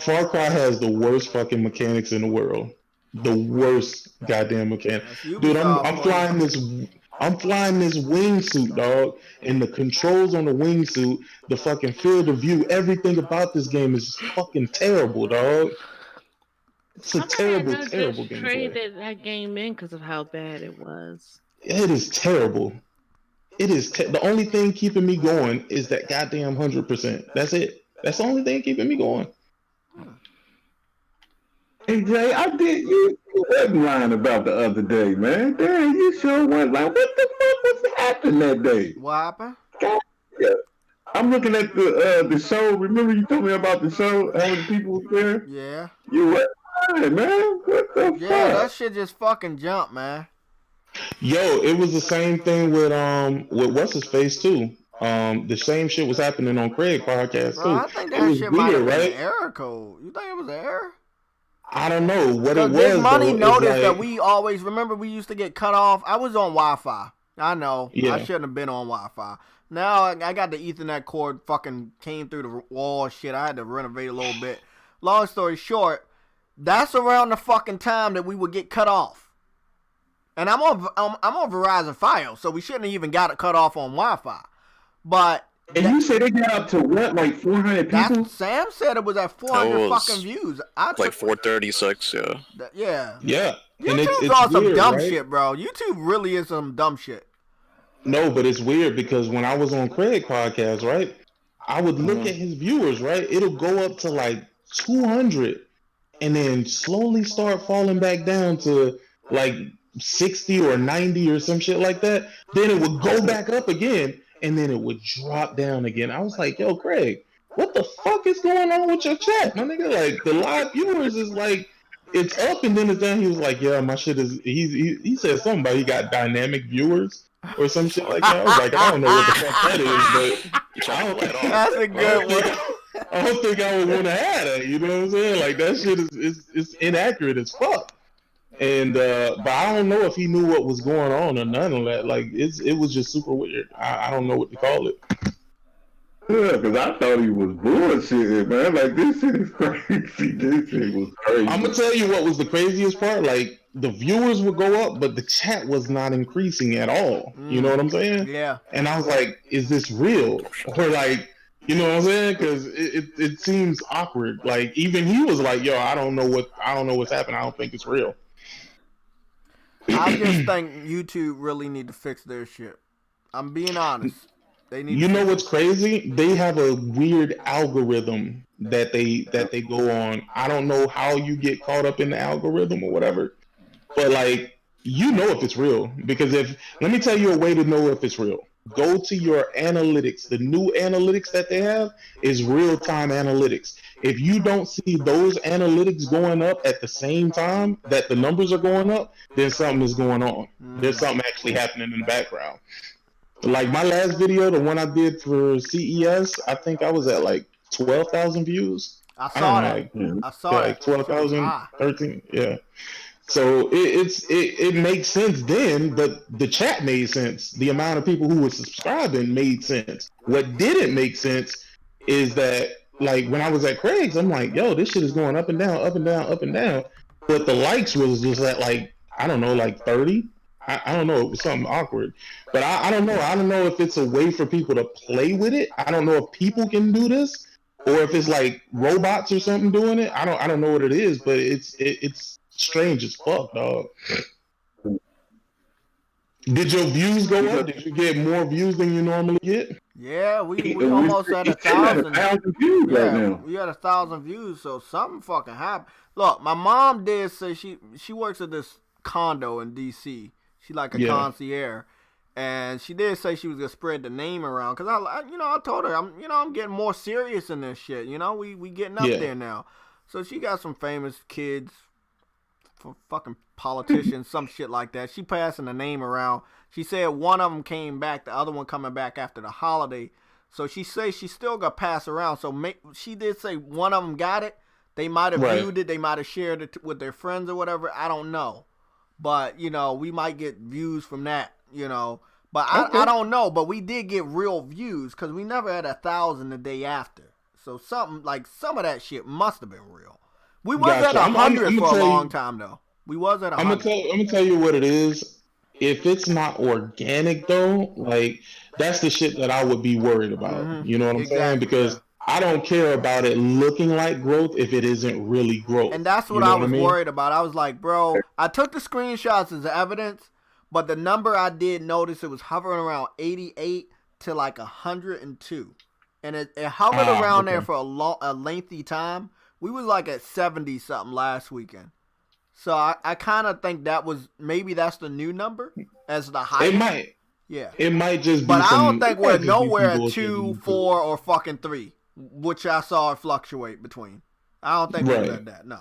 Far Cry has the worst fucking mechanics in the world. The worst goddamn mechanics. Dude, I'm flying this wingsuit, dog, and the controls on the wingsuit, the fucking field of view, everything about this game is fucking terrible, dog. It's a terrible game. Traded that game in because of how bad it was. It is terrible. It is the only thing keeping me going is that goddamn 100%. That's it. That's the only thing keeping me going. Hey Jay, I did you wasn't lying about the other day, man. Damn, you sure went like, what the fuck was happening that day? What happened? God, yeah. I'm looking at the show. Remember you told me about the show? How many people was there? Yeah. You went lying, man. What the fuck? Yeah, that shit just fucking jumped, man. Yo, it was the same thing with what's his face too. The same shit was happening on Craig podcast too. Bro, I think that shit might have been an error code. You think it was an error? I don't know what it was. Big Money noticed like, that we always remember we used to get cut off. I was on Wi-Fi. I know. Yeah. I shouldn't have been on Wi-Fi. Now I got the Ethernet cord fucking came through the wall. Shit, I had to renovate a little bit. Long story short, that's around the fucking time that we would get cut off. And I'm on Verizon Fios, so we shouldn't have even got it cut off on Wi-Fi. But and you said they got up to what, like 400 people? Sam said it was at 400 fucking views. Like 436, yeah. Yeah. Yeah. YouTube's on some weird, dumb right? shit, bro. YouTube really is some dumb shit. No, but it's weird because when I was on Craig podcast, right, I would look at his viewers, right? It'll go up to like 200 and then slowly start falling back down to like 60 or 90 or some shit like that. Then it would go back up again and then it would drop down again. I was like, yo, Craig, what the fuck is going on with your chat? My nigga, like the live viewers is like, it's up and then it's down. He was like, yeah, my shit is, he said something about he got dynamic viewers or some shit like that. I was like, I don't know what the fuck that is, but I don't, that's a good one. I don't think I would want to have that, you know what I'm saying? Like that shit is inaccurate as fuck. And but I don't know if he knew what was going on or none of that. Like it was just super weird. I don't know what to call it. Yeah, because I thought he was bullshitting, man. Like this shit is crazy. This shit was crazy. I'm gonna tell you what was the craziest part. Like the viewers would go up, but the chat was not increasing at all. You know what I'm saying? Yeah. And I was like, is this real? Or like, You know what I'm saying? Because it seems awkward. Like even he was like, "Yo, I don't know what's happening. I don't think it's real." I just think YouTube really need to fix their shit. I'm being honest. They need. You know what's crazy? They have a weird algorithm that they go on. I don't know how you get caught up in the algorithm or whatever, but like you know if it's real because let me tell you a way to know if it's real. Go to your analytics. The new analytics that they have is real-time analytics. If you don't see those analytics going up at the same time that the numbers are going up, then something is going on. There's something actually happening in the background. Like my last video, the one I did for CES, I think I was at like 12,000 views. I saw that. I saw like 12,000, 13, yeah. So it makes sense then, but the chat made sense. The amount of people who were subscribing made sense. What didn't make sense is that like when I was at Craig's, I'm like, yo, this shit is going up and down, up and down, up and down. But the likes was just at like, I don't know, like 30. I don't know. It was something awkward. But I don't know. I don't know if it's a way for people to play with it. I don't know if people can do this or if it's like robots or something doing it. I don't know what it is, but it's strange as fuck, dog. Did your views go up? Did you get more views than you normally get? Yeah, we almost at 1,000 views right yeah, now. we had 1,000 views, so something fucking happened. Look, my mom did say she works at this condo in DC. She like a concierge, and she did say she was gonna spread the name around. Cause I told her I'm getting more serious in this shit. We getting up there now. So she got some famous kids, fucking politicians, some shit like that. She passing the name around. She said one of them came back, the other one coming back after the holiday. So she says she still got passed around. So she did say one of them got it. They might have viewed it. They might have shared it with their friends or whatever. I don't know. But, we might get views from that, But I don't know. But we did get real views because we never had 1,000 the day after. So some of that shit must have been real. We was at 100 for a long time, though. We was at 100. I'm gonna tell you what it is. If it's not organic, though, like, that's the shit that I would be worried about. Mm-hmm. You know what I'm saying? Because I don't care about it looking like growth if it isn't really growth. And that's what I was worried about. I was like, bro, I took the screenshots as evidence, but the number I did notice, it was hovering around 88 to like 102. And it hovered around there for a lengthy time. We was like at 70 something last weekend. So I kind of think maybe that's the new number as the highest. It might. Yeah. It might just be But I don't think we're nowhere at 2, 4, or fucking 3, which I saw it fluctuate between. I don't think we're at that, no.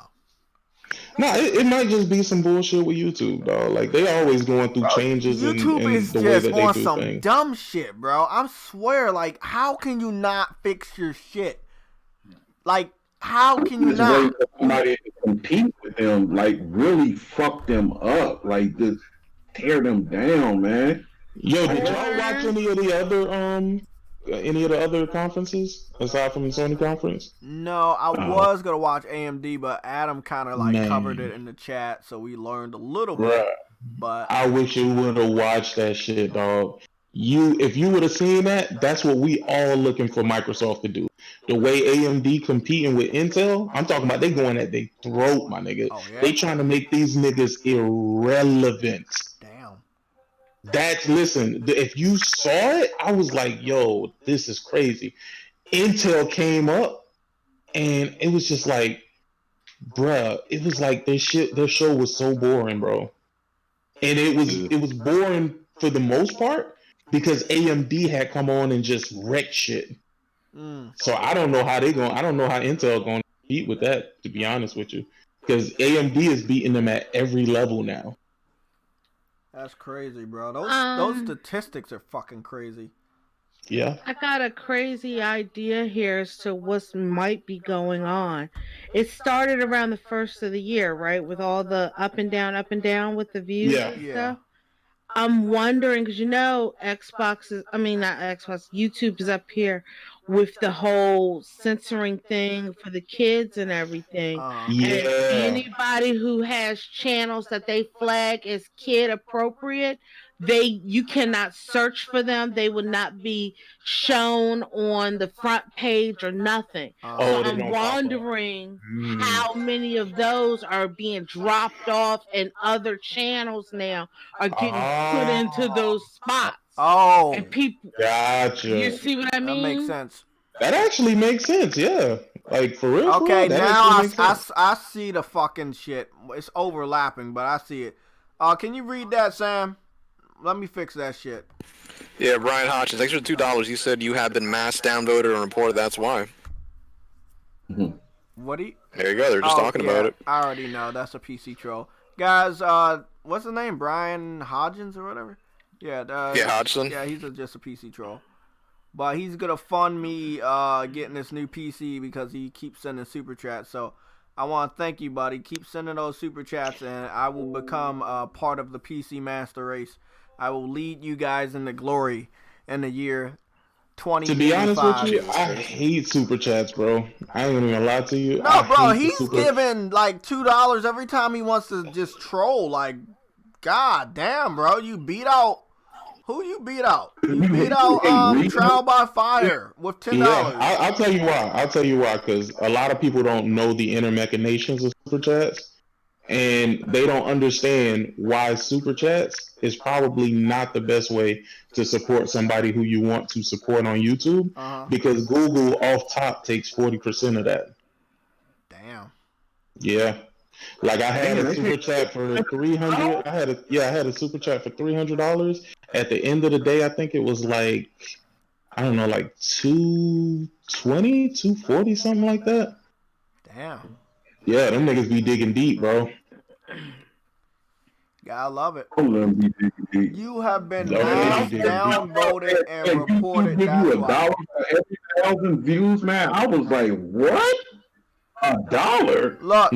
No, it might just be some bullshit with YouTube, dog. Like, they always going through changes in the way that they do things. YouTube is just on some dumb shit, bro. I swear, like, how can you not fix your shit? Like, how can you not? Somebody to compete with them, like, really fuck them up. Like, just tear them down, man. Yo, did y'all watch any of the other conferences aside from the Sony conference? No, I was gonna watch AMD, but Adam kind of covered it in the chat, so we learned a little bit. But I wish you would have watched that shit, dog. If you would have seen that, that's what we all looking for Microsoft to do. The way AMD competing with Intel, I'm talking about they going at their throat, my nigga. Oh, yeah? They trying to make these niggas irrelevant. Damn. Listen, if you saw it, I was like, yo, this is crazy. Intel came up, and it was just like, bruh, it was like their show was so boring, bro. And it was boring for the most part because AMD had come on and just wrecked shit. So I don't know how Intel going to compete with that, to be honest with you, because AMD is beating them at every level now. That's crazy, bro. Those statistics are fucking crazy. Yeah. I got a crazy idea here as to what might be going on. It started around the first of the year, right? With all the up and down with the views and stuff. I'm wondering, because YouTube is up here with the whole censoring thing for the kids and everything. And anybody who has channels that they flag as kid appropriate, you cannot search for them. They would not be shown on the front page or nothing. So they I'm don't pop up. wondering how many of those are being dropped off and other channels now are getting put into those spots. Oh, and people, gotcha. you see what I mean? That makes sense. That actually makes sense, yeah. Like, for real, Okay, that now I see the fucking shit. It's overlapping, but I see it. Can you read that, Sam? Let me fix that shit. Yeah, Brian Hodgins, extra $2. You said you have been mass downvoted and reported. That's why. What do you? There you go. They're just talking about it. I already know. That's a PC troll. Guys, what's the name? Brian Hodgins or whatever? Yeah, Hodgson. Yeah, he's just a PC troll. But he's going to fund me getting this new PC because he keeps sending super chats. So I want to thank you, buddy. Keep sending those super chats, and I will become part of the PC Master Race. I will lead you guys into glory in the year 2085. To be honest with you, I hate super chats, bro. I ain't gonna lie to you. No, bro, he's giving like $2 every time he wants to just troll. Like, god damn, bro, you beat out. Who you beat out? You beat out Trial by Fire with $10. Yeah, I'll tell you why. I'll tell you why, because a lot of people don't know the inner machinations of super chats, and they don't understand why super chats is probably not the best way to support somebody who you want to support on YouTube, because Google off top takes 40% of that. Damn. Yeah. Like, I had a super chat for $300. I had a super chat for $300. At the end of the day, I think it was like, I don't know, like $220, $240, something like that. Damn. Yeah, them niggas be digging deep, bro. Yeah, I love it. You have been downvoted and reported. Give you $1 for every 1,000 views, man. I was like, what? $1? Look,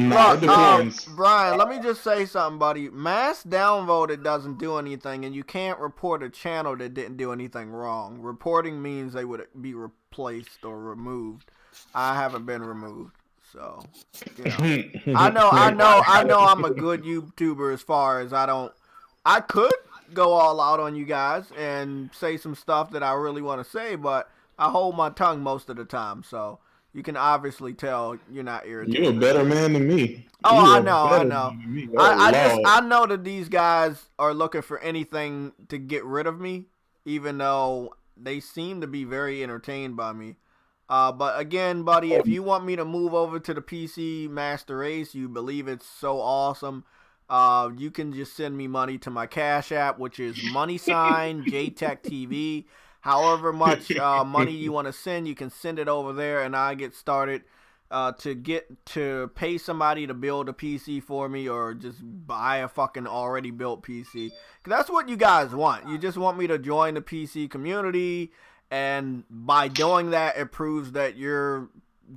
Brian, let me just say something, buddy. Mass downvoted doesn't do anything, and you can't report a channel that didn't do anything wrong. Reporting means they would be replaced or removed. I haven't been removed, so you know. I know I'm a good YouTuber as far as I could go all out on you guys and say some stuff that I really want to say, but I hold my tongue most of the time, so you can obviously tell you're not irritated. You're a better man than me. Oh, I know. I know that these guys are looking for anything to get rid of me, even though they seem to be very entertained by me. But again, buddy, if you want me to move over to the PC Master Race, you believe it's so awesome, you can just send me money to my Cash App, which is $JayTechTV. However much money you want to send, you can send it over there, and I get started to pay somebody to build a PC for me, or just buy a fucking already built PC. 'Cause that's what you guys want. You just want me to join the PC community, and by doing that, it proves that your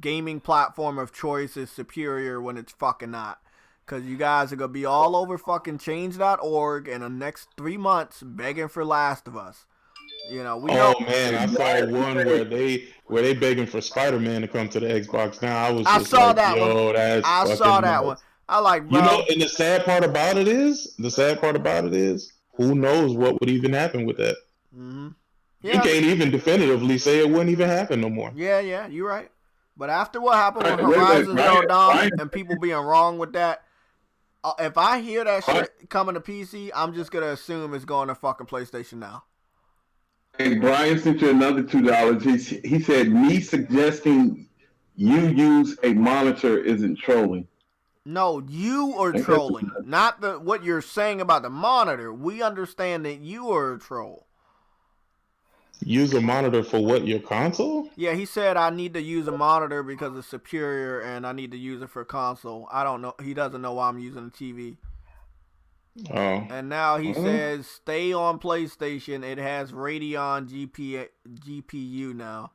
gaming platform of choice is superior when it's fucking not. Because you guys are going to be all over fucking change.org in the next 3 months begging for Last of Us. You know, man, I saw one where they begging for Spider-Man to come to the Xbox now. I saw that one. I like, bro. You know, and the sad part about it is, who knows what would even happen with that? Mm-hmm. Yeah. You can't even definitively say it wouldn't even happen no more. Yeah, you're right. But after what happened with Horizon Zero Dawn and people being wrong with that, if I hear that shit coming to PC, I'm just gonna assume it's going to fucking PlayStation now. And Brian sent you another $2. He said, me suggesting you use a monitor isn't trolling. No, you are trolling. Not what you're saying about the monitor. We understand that you are a troll. Use a monitor for what, your console? Yeah, he said I need to use a monitor because it's superior and I need to use it for console. I don't know. He doesn't know why I'm using a TV. Oh. And now he says, stay on PlayStation. It has Radeon GPU now.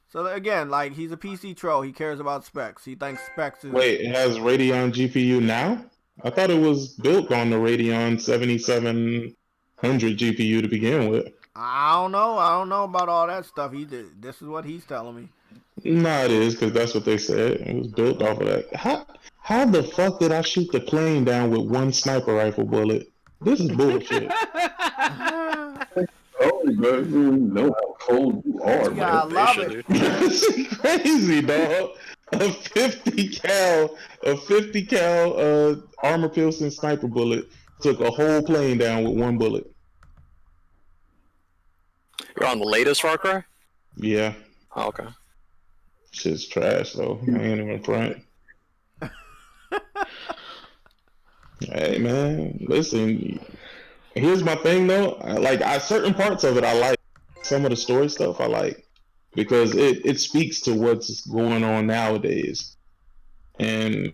So again, like, he's a PC troll. He cares about specs. He thinks specs is... Wait, it has Radeon GPU now? I thought it was built on the Radeon 7700 GPU to begin with. I don't know about all that stuff. This is what he's telling me. Nah, it is, because that's what they said. It was built off of that. How the fuck did I shoot the plane down with one sniper rifle bullet? This is bullshit. Oh, bro, you know how cold you are, man. I love it. This is crazy, dog. A 50 cal armor piercing sniper bullet took a whole plane down with one bullet. You're on the latest Far Cry? Yeah. Oh, okay. Shit's trash though. I ain't even front. Hey man, listen. Here's my thing though. Certain parts of it I like. Some of the story stuff I like because it speaks to what's going on nowadays, and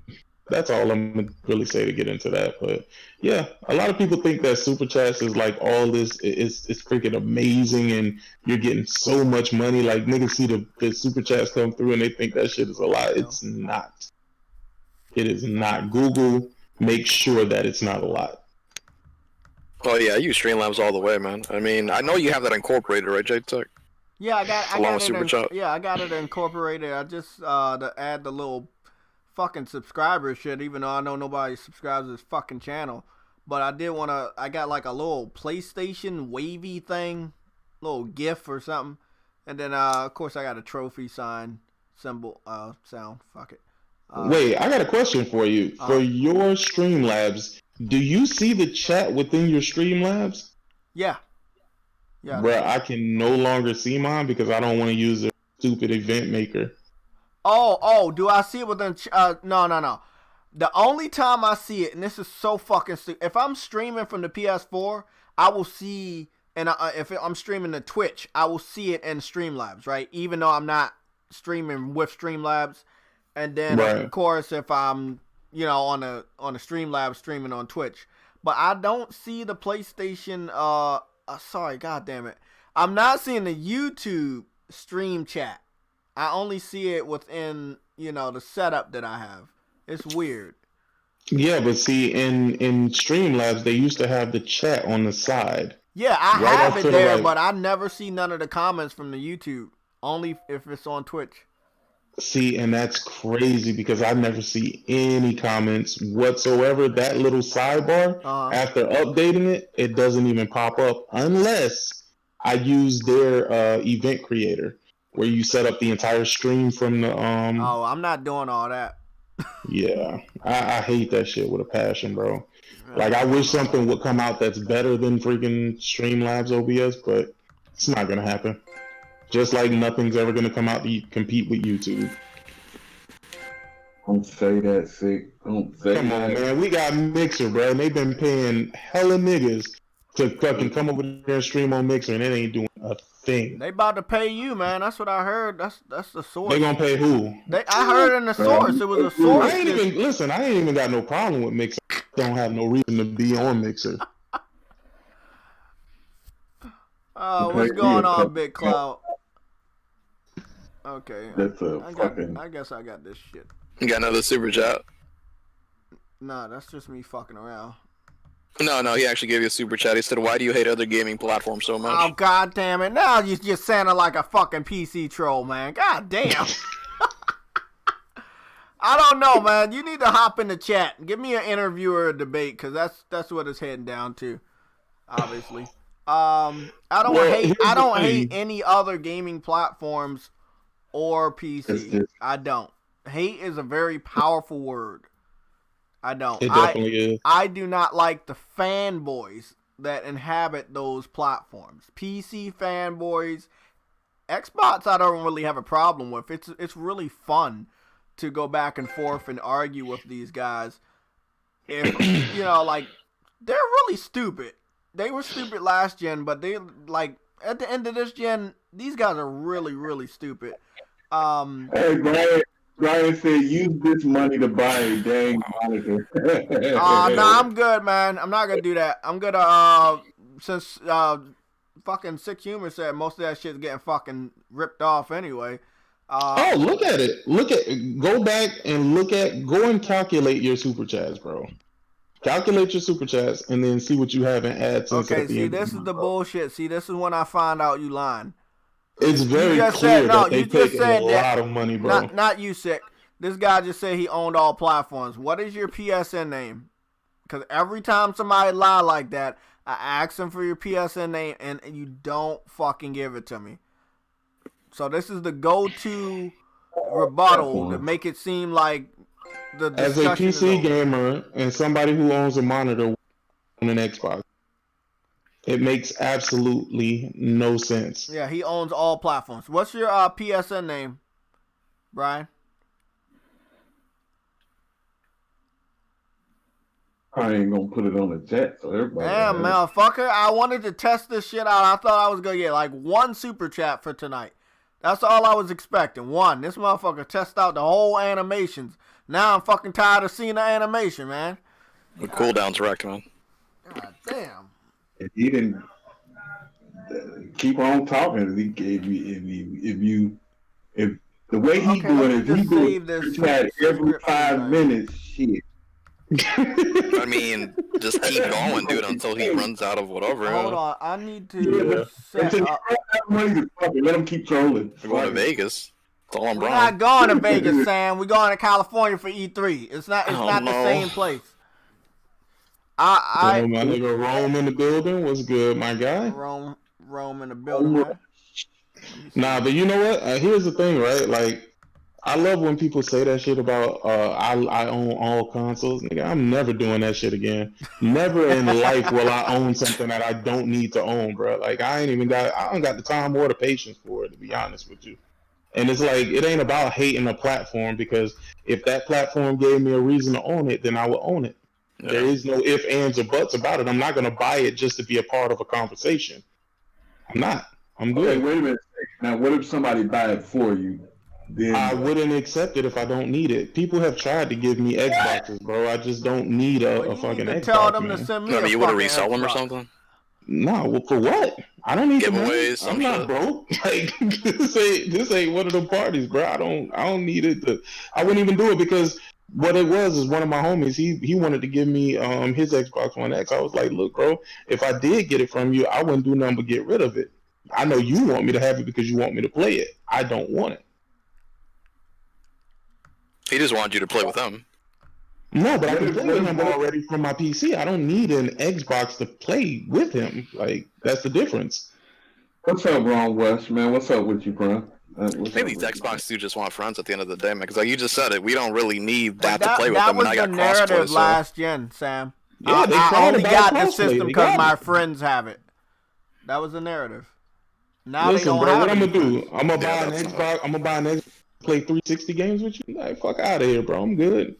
that's all I'm gonna really say to get into that. But yeah, a lot of people think that super chats is like all this. It's freaking amazing, and you're getting so much money. Like niggas see the super chats come through, and they think that shit is a lot. It's not. It is not. Google makes sure that it's not a lot. Oh yeah, I use Streamlabs all the way, man. I mean, I know you have that incorporated, right, JayTech? Yeah, I got Super Chat. Yeah, I got it incorporated. I just to add the little fucking subscriber shit, even though I know nobody subscribes to this fucking channel. But I did wanna. I got like a little PlayStation wavy thing, little GIF or something, and then of course I got a trophy sign symbol sound. Fuck it. Wait, I got a question for you. For your Streamlabs, do you see the chat within your Streamlabs? Yeah. Yeah. Bruh, I can no longer see mine because I don't want to use a stupid event maker. Oh, do I see it within? No. The only time I see it, and this is so fucking stupid, if I'm streaming from the PS4, I will see, and if I'm streaming to Twitch, I will see it in Streamlabs, right? Even though I'm not streaming with Streamlabs. And then, of course, if I'm, on a Streamlabs streaming on Twitch. But I don't see the PlayStation, sorry, goddammit. I'm not seeing the YouTube stream chat. I only see it within, the setup that I have. It's weird. Yeah, but see, in Streamlabs, they used to have the chat on the side. Yeah, I have it there, but I never see none of the comments from the YouTube. Only if it's on Twitch. See, and that's crazy because I never see any comments whatsoever. That little sidebar, after updating it, it doesn't even pop up unless I use their event creator, where you set up the entire stream from the. Oh, I'm not doing all that. Yeah, I hate that shit with a passion, bro. Like, I wish something would come out that's better than freaking Streamlabs OBS, but it's not gonna happen. Just like nothing's ever going to come out to compete with YouTube. Don't say that, sick. Don't say Come on, man. We got Mixer, bro. And they've been paying hella niggas to fucking come over there and stream on Mixer, and it ain't doing a thing. They about to pay you, man. That's what I heard. That's the source. They gonna pay who? I heard in the source. It was a source. I ain't even got no problem with Mixer. Don't have no reason to be on Mixer. What's going on, Big Cloud? Okay. I guess I got this shit. You got another super chat? Nah, that's just me fucking around. No, he actually gave you a super chat. He said, "Why do you hate other gaming platforms so much?" Oh, god damn it. Now you just sounding like a fucking PC troll, man. God damn. I don't know, man. You need to hop in the chat. Give me an interview or a debate, because that's what it's heading down to, obviously. I don't hate any other gaming platforms or PC. I don't. Hate is a very powerful word. I don't. It definitely is. I do not like the fanboys that inhabit those platforms. PC fanboys, Xbox I don't really have a problem with. It's really fun to go back and forth and argue with these guys. If they're really stupid. They were stupid last gen, but they at the end of this gen, these guys are really, really stupid. Hey, Brian said, use this money to buy a dang monitor. Nah, I'm good, man. I'm not gonna do that. I'm gonna since fucking Sick Humor said most of that shit's getting fucking ripped off anyway. Look at it. Go and calculate your super chats, bro. Calculate your super chats and then see what you have in AdSense. Okay, see, this is the bullshit. See, this is when I find out you lying. It's very clear that they take a lot of money, bro. Not you, Sick. This guy just said he owned all platforms. What is your PSN name? Because every time somebody lie like that, I ask them for your PSN name, and you don't fucking give it to me. So this is the go-to rebuttal to make it seem like the discussion as a PC gamer and somebody who owns a monitor on an Xbox, it makes absolutely no sense. Yeah, he owns all platforms. What's your PSN name, Brian? I ain't gonna put it on the chat so everybody. Damn, motherfucker. I wanted to test this shit out. I thought I was gonna get like one super chat for tonight. That's all I was expecting. One. This motherfucker test out the whole animations. Now I'm fucking tired of seeing the animation, man. The cooldown's wrecked, man. God damn. If he didn't keep on talking, if the way he doing it, he doing it every 5 minutes, shit. I mean, just keep going, dude, until he runs out of whatever. Hold on, I need to set up. Let him keep trolling. We're going to Vegas. That's all I'm We're not going to Vegas, Sam. We're going to California for E3. It's not the same place. My nigga Rome in the building. What's good, my guy? Rome in the building, man. Nah, but you know what? Here's the thing, right? Like, I love when people say that shit about I own all consoles. Nigga, I'm never doing that shit again. Never in life will I own something that I don't need to own, bro. Like, I don't got the time or the patience for it, to be honest with you. And it's like, it ain't about hating a platform, because if that platform gave me a reason to own it, then I would own it. Yeah. There is no ifs, ands, or buts about it. I'm not going to buy it just to be a part of a conversation. I'm not. I'm good. Okay, wait a minute. Now, what if somebody buy it for you? Then I wouldn't accept it if I don't need it. People have tried to give me Xboxes, bro. I just don't need a fucking Xbox. Tell them to send me you want to resell them or something? No, well, for what? I don't need giveaways. I'm not broke. Like, this ain't one of them parties, bro. I don't need it. I wouldn't even do it, because what it was is one of my homies. He wanted to give me his Xbox One X. I was like, look, bro, if I did get it from you, I wouldn't do nothing but get rid of it. I know you want me to have it because you want me to play it. I don't want it. He just wanted you to play with him. No, but I can play with him already from my PC. I don't need an Xbox to play with him. Like, that's the difference. What's up, Ron West, man? What's up with you, bro? Maybe these Xbox do just want friends at the end of the day, man. Because like you just said it, we don't really need that to play with them. And I got crossplay. That was the narrative last gen, Sam. Yeah, I only got this system because my friends have it. That was the narrative. Now listen, they don't bro, have what I'm gonna do? I'm gonna buy an Xbox. I'm gonna buy an Xbox. Play 360 games with you? Like, fuck out of here, bro. I'm good.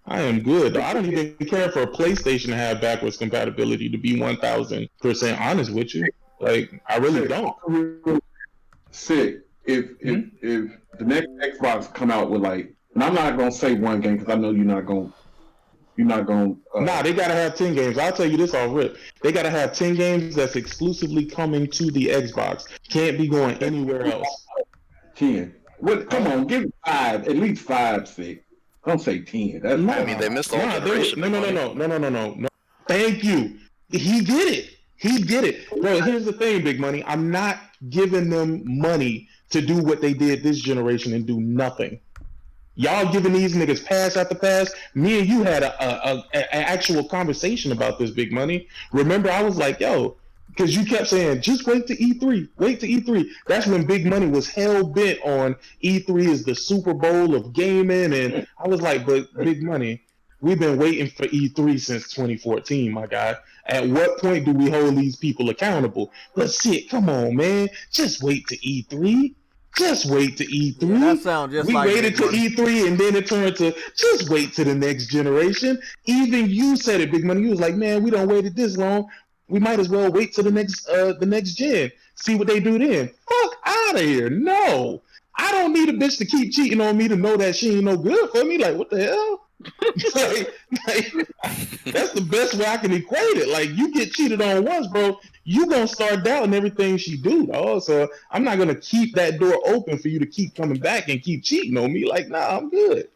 I am good. I don't even care for a PlayStation to have backwards compatibility, to be 1000% honest with you. Like, I really don't. Sick. If the next Xbox come out with, like, and I'm not gonna say one game because I know you're not gonna. Nah, they gotta have 10 games. I'll tell you this off rip. They gotta have 10 games that's exclusively coming to the Xbox. Can't be going anywhere else. 10. What? Come on, give it 5. At least 5, 6. Don't say 10. That's I mean, they missed all generation. No. Thank you. He did it. Bro, here's the thing, Big Money. I'm not giving them money to do what they did this generation and do nothing. Y'all giving these niggas pass after pass. Me and you had an actual conversation about this, Big Money. Remember, I was like, yo, because you kept saying, just wait to E3. Wait to E3. That's when Big Money was hell-bent on E3 is the Super Bowl of gaming. And I was like, but Big Money, we've been waiting for E3 since 2014, my guy. At what point do we hold these people accountable? But shit, come on, man. Just wait to E3. Just wait to E3. Yeah, that sounds just we like waited to E3 and then it turned to just wait to the next generation. Even you said it, Big Money. You was like, man, we don't waited this long. We might as well wait till the next gen. See what they do then. Fuck out of here. No. I don't need a bitch to keep cheating on me to know that she ain't no good for me. Like, what the hell? That's the best way I can equate it. Like, you get cheated on once, bro, you gonna start doubting everything she do, dog. So I'm not gonna keep that door open for you to keep coming back and keep cheating on me. Like, nah, I'm good.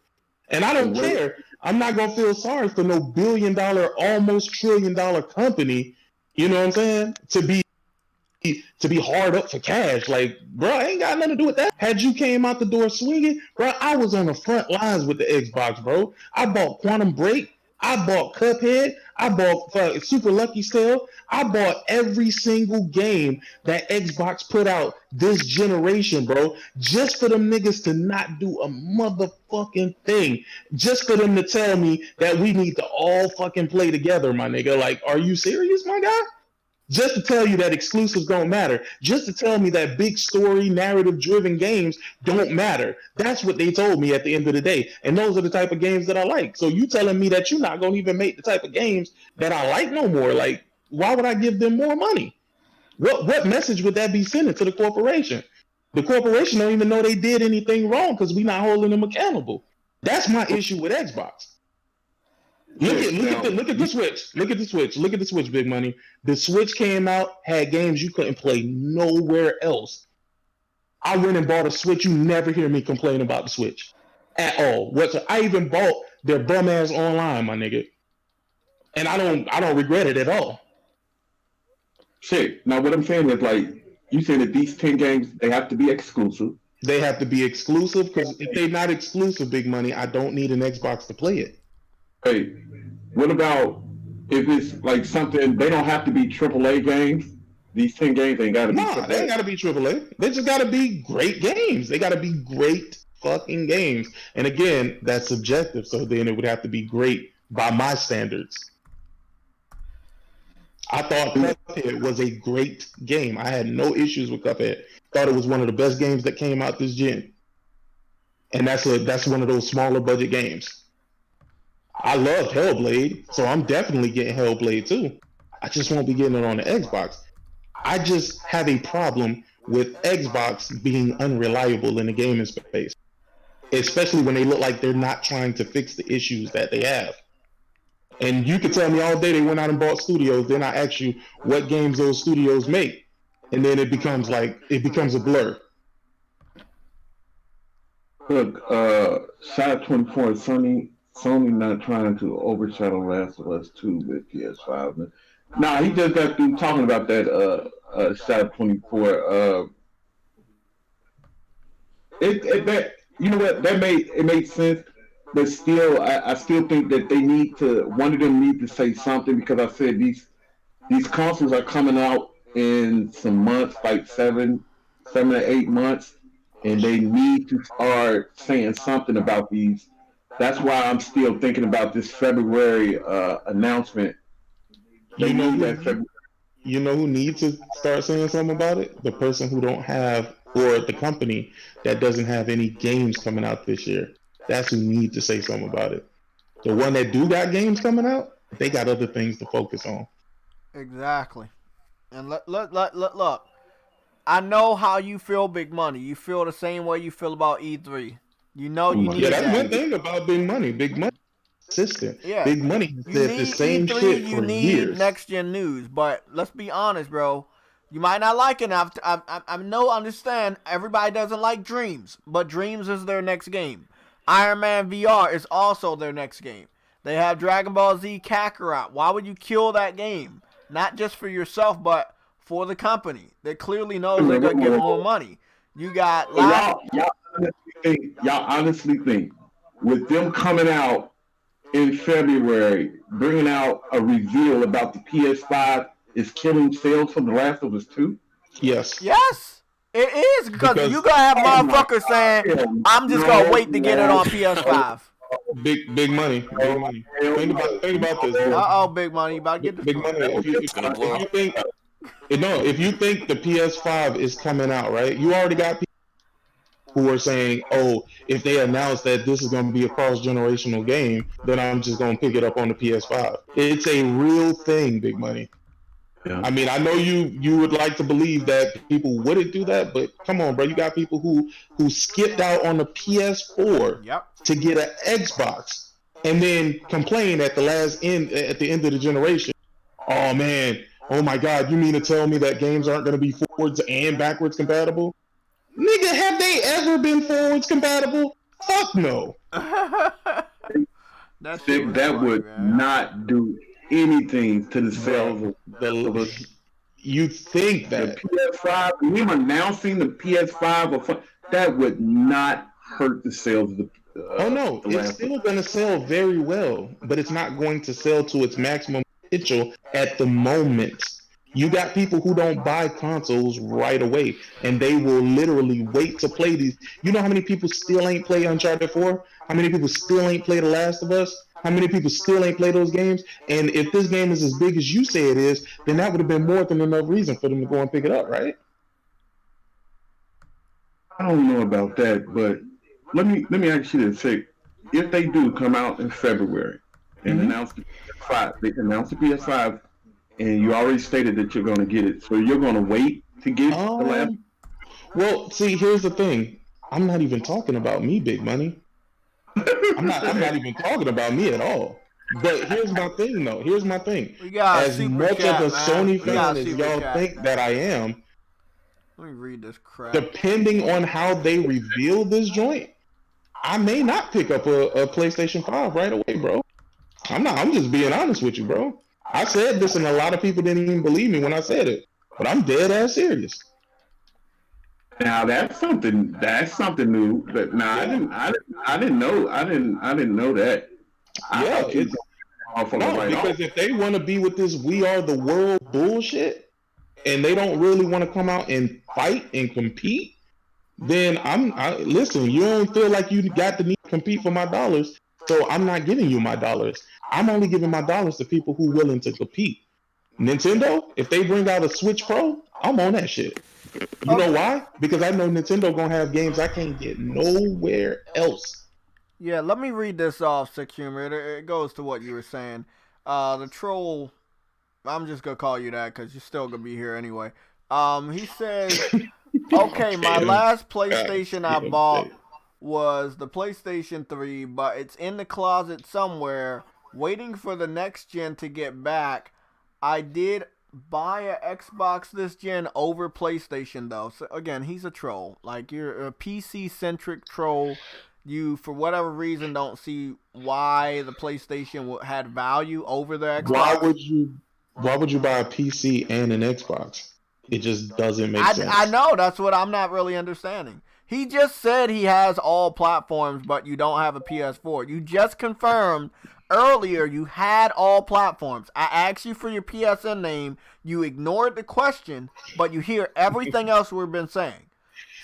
And I don't care. I'm not gonna feel sorry for no $1 billion, almost $1 trillion company. You know what I'm saying? To be hard up for cash. Like, bro, I ain't got nothing to do with that. Had you came out the door swinging, bro, I was on the front lines with the Xbox, bro. I bought Quantum Break. I bought Cuphead. I bought Super Lucky Tale. I bought every single game that Xbox put out this generation, bro. Just for them niggas to not do a motherfucking thing. Just for them to tell me that we need to all fucking play together, my nigga. Like, are you serious, my guy? Just to tell you that exclusives don't matter. Just to tell me that big story, narrative-driven games don't matter. That's what they told me at the end of the day. And those are the type of games that I like. So you telling me that you're not going to even make the type of games that I like no more? Like, why would I give them more money? What message would that be sending to the corporation? The corporation don't even know they did anything wrong because we're not holding them accountable. That's my issue with Xbox. Look at the Switch. Look at the Switch. Look at the Switch, Big Money. The Switch came out, had games you couldn't play nowhere else. I went and bought a Switch. You never hear me complain about the Switch at all. I even bought their bum ass online, my nigga, and I don't regret it at all. Shit. Now what I'm saying is, like, you saying that these 10 games, they have to be exclusive. They have to be exclusive because if they're not exclusive, Big Money, I don't need an Xbox to play it. Hey, what about if it's like something, they don't have to be AAA games? These 10 games ain't got to be AAA. They ain't got to be AAA. They just got to be great games. They got to be great fucking games. And again, that's subjective, so then it would have to be great by my standards. I thought Cuphead was a great game. I had no issues with Cuphead. Thought it was one of the best games that came out this gen. And that's one of those smaller budget games. I love Hellblade, so I'm definitely getting Hellblade too. I just won't be getting it on the Xbox. I just have a problem with Xbox being unreliable in the gaming space, especially when they look like they're not trying to fix the issues that they have. And you can tell me all day they went out and bought studios, then I ask you what games those studios make, and then it becomes a blur. Look, Side 24, Sony not trying to overshadow Last of Us 2 with PS5. Nah, he just got through talking about that Side 24. That, you know what, it made sense, but still, I still think that one of them need to say something, because I said these consoles are coming out in some months, like 7 to 8 months, and they need to start saying something about these. That's why I'm still thinking about this February announcement. You know who needs to start saying something about it? The person who don't have, or the company that doesn't have any games coming out this year. That's who needs to say something about it. The one that do got games coming out, they got other things to focus on. Exactly. And look. I know how you feel, Big Money. You feel the same way you feel about E3. You know you need that's one thing about Big Money. Big Money consistent. Yeah. Big Money said the same E3, shit you for need years. next gen news, but let's be honest, bro. You might not like it. Understand. Everybody doesn't like Dreams, but Dreams is their next game. Iron Man VR is also their next game. They have Dragon Ball Z Kakarot. Why would you kill that game? Not just for yourself, but for the company that clearly knows they're gonna get more money. You got y'all honestly think with them coming out in February, bringing out a reveal about the PS5 is killing sales for The Last of Us 2? Yes. Yes, it is, because you gonna have motherfuckers saying, "I'm just gonna wait to get it on PS5." Big money. Think about this. Big Money. You about to get Big money. If you think the PS5 is coming out, right? You already got people who are saying, "Oh, if they announce that this is going to be a cross-generational game, then I'm just going to pick it up on the PS5." It's a real thing, Big Money. Yeah. I mean, I know you would like to believe that people wouldn't do that, but come on, bro. You got people who skipped out on the PS4 to get an Xbox and then complain at the end of the generation. Oh man, oh my God, you mean to tell me that games aren't going to be forwards and backwards compatible? Nigga, have they ever been forwards compatible? Fuck no. That would not do anything to the sales of you think that the PS5, him announcing the PS5, that would not hurt the sales Oh no, it's still going to sell very well, but it's not going to sell to its maximum potential at the moment. You got people who don't buy consoles right away, and they will literally wait to play these. You know how many people still ain't play Uncharted 4? How many people still ain't play The Last of Us? How many people still ain't play those games? And if this game is as big as you say it is, then that would have been more than enough reason for them to go and pick it up, right? I don't know about that, but let me ask you this: if they do come out in February and announce the PS5, they announce the PS5, and you already stated that you're going to get it, so you're going to wait to get the last. Well, see, here's the thing. I'm not even talking about me, Big Money. I'm not even talking about me at all. But here's my thing, though. Here's my thing. As much of a Sony fan as y'all think that I am, let me read this crap. Depending on how they reveal this joint, I may not pick up a PlayStation 5 right away, bro. I'm just being honest with you, bro. I said this, and a lot of people didn't even believe me when I said it, but I'm dead ass serious. Now that's something new. But I didn't know that. Because if they want to be with this "we are the world" bullshit, and they don't really want to come out and fight and compete, then listen. You don't feel like you got the need to compete for my dollars, so I'm not giving you my dollars. I'm only giving my dollars to people who are willing to compete. Nintendo, if they bring out a Switch Pro, I'm on that shit. You know why? Because I know Nintendo gonna have games I can't get nowhere else. Yeah, let me read this off, Sick Humor. It goes to what you were saying. The troll, I'm just gonna call you that because you're still gonna be here anyway. He says, okay, my last PlayStation I bought was the PlayStation 3, but it's in the closet somewhere, waiting for the next gen to get back. I did buy an Xbox this gen over PlayStation though. So again, he's a troll. Like, you're a PC centric troll. You, for whatever reason, don't see why the PlayStation had value over the Xbox. Why would you buy a PC and an Xbox? It just doesn't make sense. I know, that's what I'm not really understanding. He just said he has all platforms, but you don't have a PS4. You just confirmed earlier you had all platforms. I asked you for your PSN name. You ignored the question, but you hear everything else we've been saying.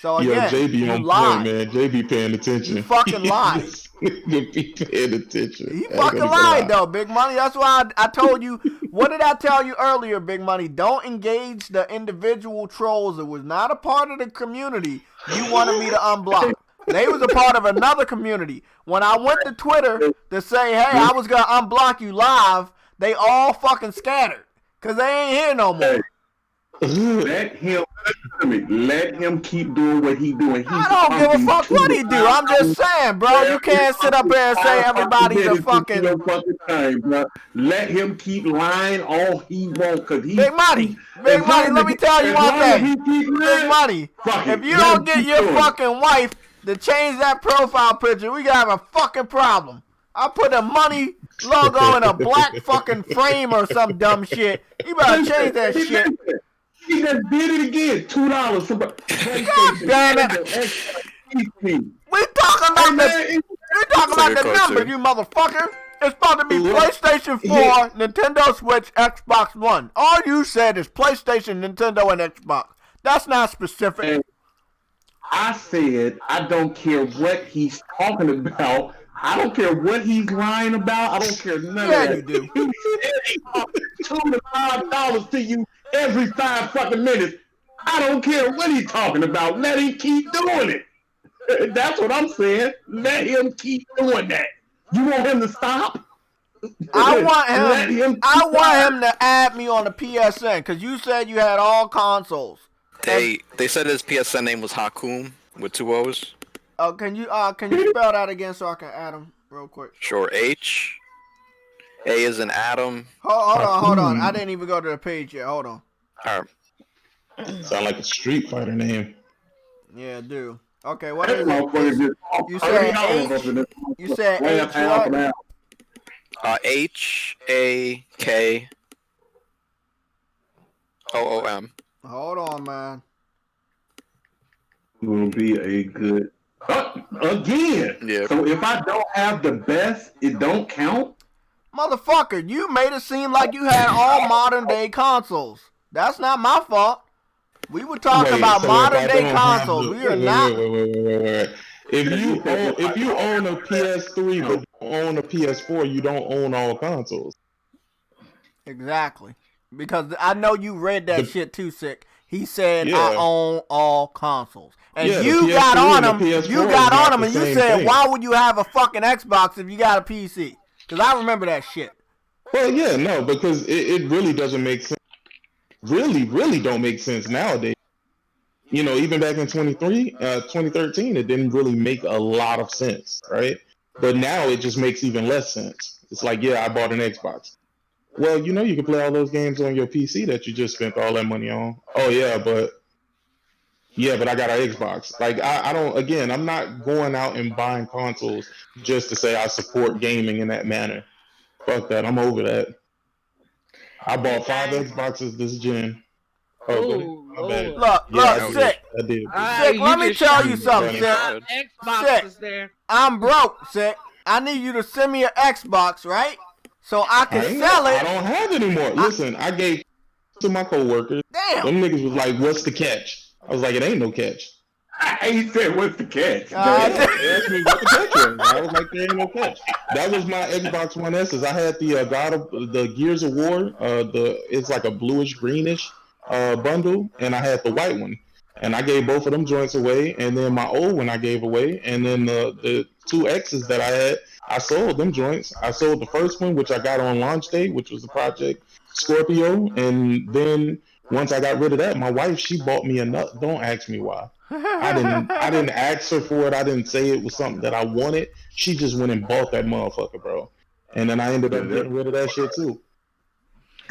So again, JB you on lied. point, man. JB paying attention. You fucking lied. Be paying attention. He fucking lied though, Big Money. That's why I told you. What did I tell you earlier, Big Money? Don't engage the individual trolls. It was not a part of the community you wanted me to unblock. They was a part of another community. When I went to Twitter to say, hey, I was going to unblock you live, they all fucking scattered. Because they ain't here no more. Let him keep doing what he doing. I don't give a fuck what he do. I'm just saying, bro. You can't sit up here and say everybody's a fucking time, bro. Let him keep lying all he wants, cause he Big Money. Big Money, let me tell you one thing. Big Money. If you don't get your fucking wife to change that profile picture, we gotta have a fucking problem. I put a money logo in a black fucking frame or some dumb shit. You better change that shit. He just did it again. $2 for PlayStation. God damn it. We talking about the number, you motherfucker. It's supposed to be PlayStation 4, Nintendo Switch, Xbox One. All you said is PlayStation, Nintendo, and Xbox. That's not specific. And I said I don't care what he's talking about. I don't care what he's lying about. I don't care none of that. Yeah, you do. He said $2 to $5 to you every 5 fucking minutes. I don't care what he's talking about. Let him keep doing it. That's what I'm saying. Let him keep doing that. You want him to stop? I want him to add me on the PSN because you said you had all consoles. They said his PSN name was Hakum with 2 O's. Oh, can you spell that again so I can add him real quick? Sure. H. A is in Adam. Hold on. I didn't even go to the page yet. Hold on. All right. Sound like a Street Fighter name. Yeah, do. Okay, what is it? You said H. You said H what? HAKOOM. Hold on, man. Will be a good Again. Yeah. So if I don't have the best, it don't count? Motherfucker, you made it seem like you had all modern day consoles. That's not my fault. We were talking about modern day consoles. We are not. Wait. If you own a PS3 but don't own a PS4, you don't own all consoles. Exactly. Because I know you read that shit too, Sick. He said, I own all consoles. And you got on him. You got on him and you said, why would you have a fucking Xbox if you got a PC? Because I remember that shit. Well, yeah, no, because it really doesn't make sense. Really don't make sense nowadays. You know, even back in 2013, it didn't really make a lot of sense, right? But now it just makes even less sense. It's like, yeah, I bought an Xbox. Well, you know, you can play all those games on your PC that you just spent all that money on. Oh, yeah, but I got an Xbox. Like, I don't, again, I'm not going out and buying consoles just to say I support gaming in that manner. Fuck that. I'm over that. I bought 5 Xboxes this gen. Look, Sick. Sick, let me tell you something, Sick. Sick. I'm broke, Sick. I need you to send me an Xbox, right? So I can sell it. I don't have it anymore. Listen, I gave to my coworkers. Damn. Them niggas was like, what's the catch? I was like, it ain't no catch. He said, what's the catch? They asked me what the catch was. I was like, there ain't no catch. That was my Xbox One S's. I had the Gears of War. It's like a bluish greenish bundle, and I had the white one. And I gave both of them joints away, and then my old one I gave away, and then the 2 X's that I had, I sold them joints. I sold the first one, which I got on launch day, which was the Project Scorpio, and then once I got rid of that, my wife, she bought me another. Don't ask me why. I didn't ask her for it. I didn't say it was something that I wanted. She just went and bought that motherfucker, bro. And then I ended up getting rid of that shit too.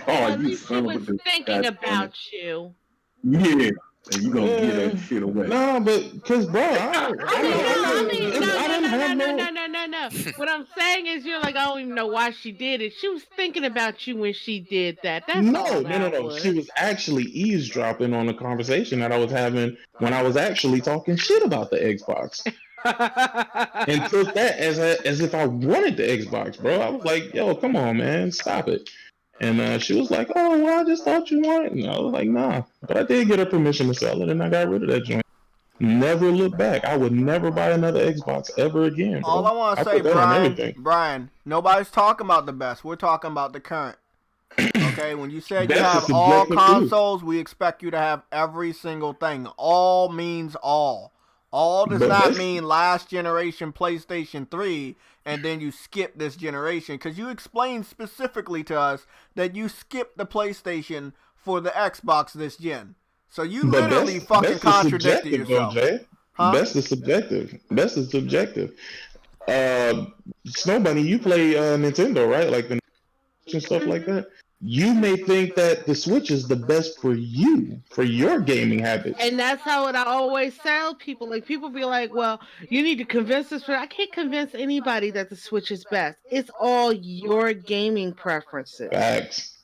At least she was thinking about you. Yeah. And you gonna give that shit away. No, but because bro, No. What I'm saying is, you're like, I don't even know why she did it. She was thinking about you when she did that. That's all that No. She was actually eavesdropping on the conversation that I was having when I was actually talking shit about the Xbox. And took that as if I wanted the Xbox, bro. I was like, yo, come on, man, stop it. And she was like, oh, well, I just thought you wanted. And I was like, nah. But I did get her permission to sell it, and I got rid of that joint. Never look back. I would never buy another Xbox ever again, bro. All I want to say, Brian, nobody's talking about the best. We're talking about the current. Okay? When you said you have all consoles, we expect you to have every single thing. All means all. All does not mean last generation PlayStation 3 and then you skip this generation, because you explained specifically to us that you skipped the PlayStation for the Xbox this gen. So you literally fucking contradicted yourself. Huh? Best is subjective. Snow Bunny, you play Nintendo, right? Like the and stuff like that. You may think that the Switch is the best for you, for your gaming habits. And that's how I always tell people. Like, people be like, well, you need to convince us. I can't convince anybody that the Switch is best. It's all your gaming preferences. Facts.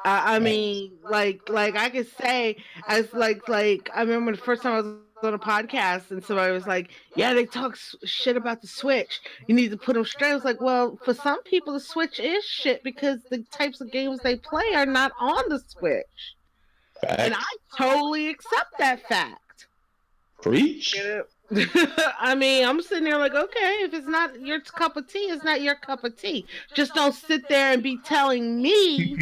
I mean, like I could say, as like I remember the first time I was on a podcast and somebody was like, yeah, they talk shit about the Switch. You need to put them straight. I was like, well, for some people, the Switch is shit because the types of games they play are not on the Switch. Facts. And I totally accept that fact. Preach. I mean, I'm sitting there like, okay, if it's not your cup of tea, it's not your cup of tea. Just don't sit there and be telling me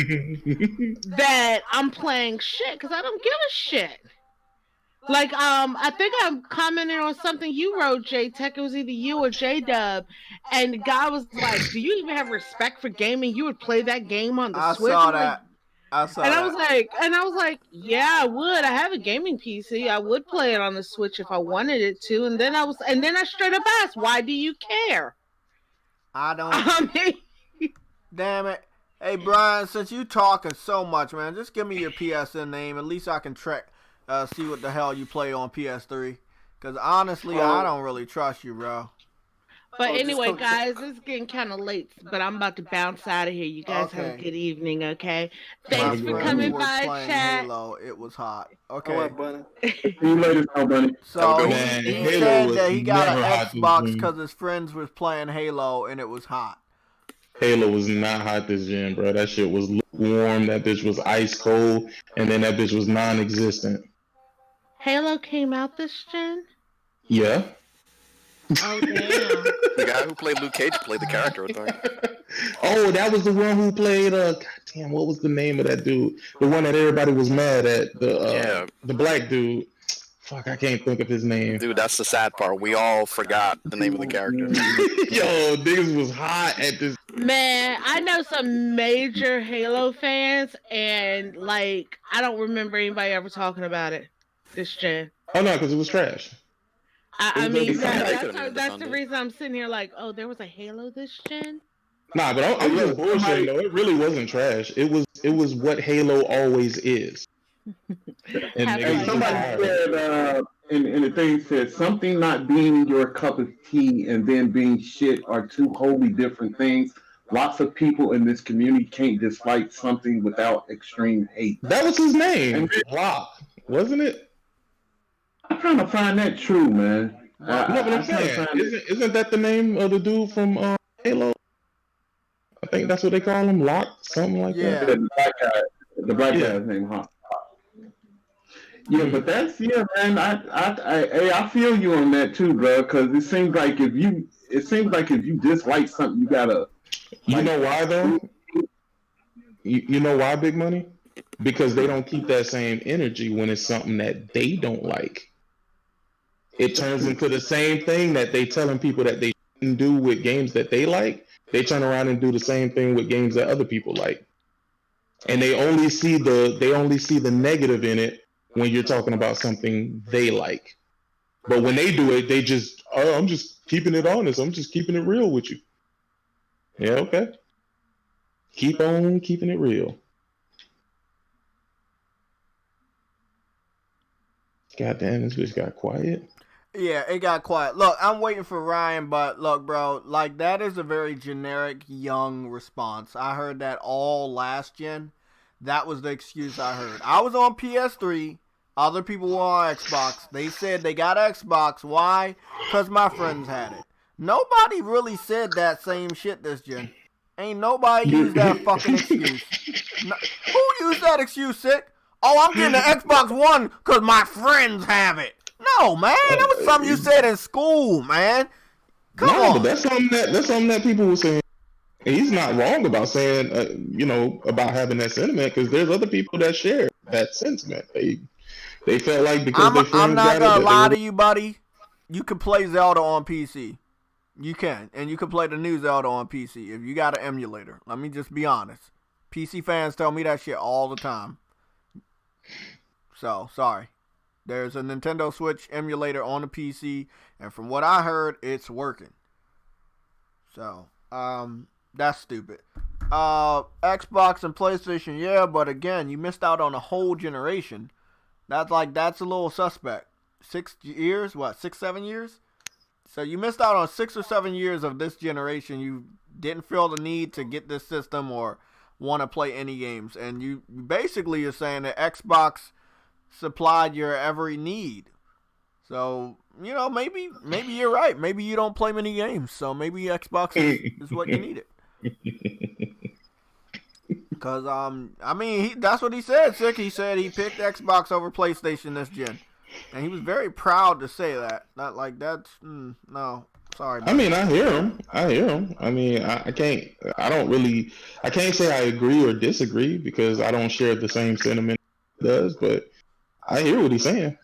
that I'm playing shit, because I don't give a shit. Like, I think I'm commenting on something you wrote, JayTech. It was either you or JDub, and the guy was like, "Do you even have respect for gaming? You would play that game on the Switch?" I saw that. I was like, yeah, I would. I have a gaming PC. I would play it on the Switch if I wanted it to. And then I straight up asked, why do you care? I don't. Damn it. Hey, Brian, since you talking so much, man, just give me your PSN name. At least I can track, see what the hell you play on PS3. Because honestly, I don't really trust you, bro. But anyway, guys, it's getting kind of late, but I'm about to bounce out of here. You guys have a good evening, okay? Thanks for coming by, chat. Halo, it was hot. Okay. All right, Bunny. See you later, Bunny. So Man, he Halo said was that he got an never hot this Xbox gen. because his friends was playing Halo and it was hot. Halo was not hot this gen, bro. That shit was lukewarm. That bitch was ice cold, and then that bitch was non-existent. Halo came out this gen? Yeah. Oh, damn. The guy who played Luke Cage played the character. Oh, that was the one who played. God damn, what was the name of that dude? The one that everybody was mad at. The black dude. Fuck, I can't think of his name. Dude, that's the sad part. We all forgot the name of the character. Yo, niggas was hot at this. Man, I know some major Halo fans, and like I don't remember anybody ever talking about it this gen. Oh no, because it was trash. I mean, that's the reason I'm sitting here like, oh, there was a Halo this gen? Nah, but I'm just bullshitting though. It really wasn't trash. It was what Halo always is. And somebody said, and the thing said, something not being your cup of tea and then being shit are two wholly different things. Lots of people in this community can't dislike something without extreme hate. That was his name, Block, wasn't it? I'm trying to find that true, man. No, but I'm saying, isn't that the name of the dude from Halo? I think that's what they call him, Lock, something like that. The black guy's name, huh? Yeah, but that's man. I feel you on that too, bro. Because it seems like if you dislike something, you gotta. You know why though? You know why, Big Money? Because they don't keep that same energy when it's something that they don't like. It turns into the same thing that they telling people that they shouldn't do with games that they like. They turn around and do the same thing with games that other people like, and they only see the negative in it when you're talking about something they like. But when they do it, they just, oh, I'm just keeping it honest. I'm just keeping it real with you. Yeah, okay. Keep on keeping it real. God damn, this bitch got quiet. Yeah, it got quiet. Look, I'm waiting for Ryan, but look, bro, like that is a very generic young response. I heard that all last gen. That was the excuse I heard. I was on PS3. Other people were on Xbox. They said they got Xbox. Why? Because my friends had it. Nobody really said that same shit this gen. Ain't nobody used that fucking excuse. No, who used that excuse, sick? Oh, I'm getting an Xbox One because my friends have it. No, man, that was something you said in school, man. Come on. But that's something that people were saying. And he's not wrong about saying, about having that sentiment, because there's other people that share that sentiment. They felt like because their friends I'm not got gonna lie to you, buddy. You can play Zelda on PC. You can, and you can play the new Zelda on PC if you got an emulator. Let me just be honest. PC fans tell me that shit all the time. So sorry. There's a Nintendo Switch emulator on the PC, and from what I heard, it's working. So, that's stupid. Xbox and PlayStation, yeah, but again, you missed out on a whole generation. That's a little suspect. 6 years? What, 6, 7 years? So you missed out on 6 or 7 years of this generation. You didn't feel the need to get this system or want to play any games. And you basically are saying that Xbox supplied your every need. So, maybe you're right. Maybe you don't play many games. So maybe Xbox is what you needed. Because, that's what he said, Sick. He said he picked Xbox over PlayStation this gen. And he was very proud to say that. Not like that's, no. Sorry. I mean, I hear him. I mean, I can't say I agree or disagree because I don't share the same sentiment he does, but I hear what he's saying.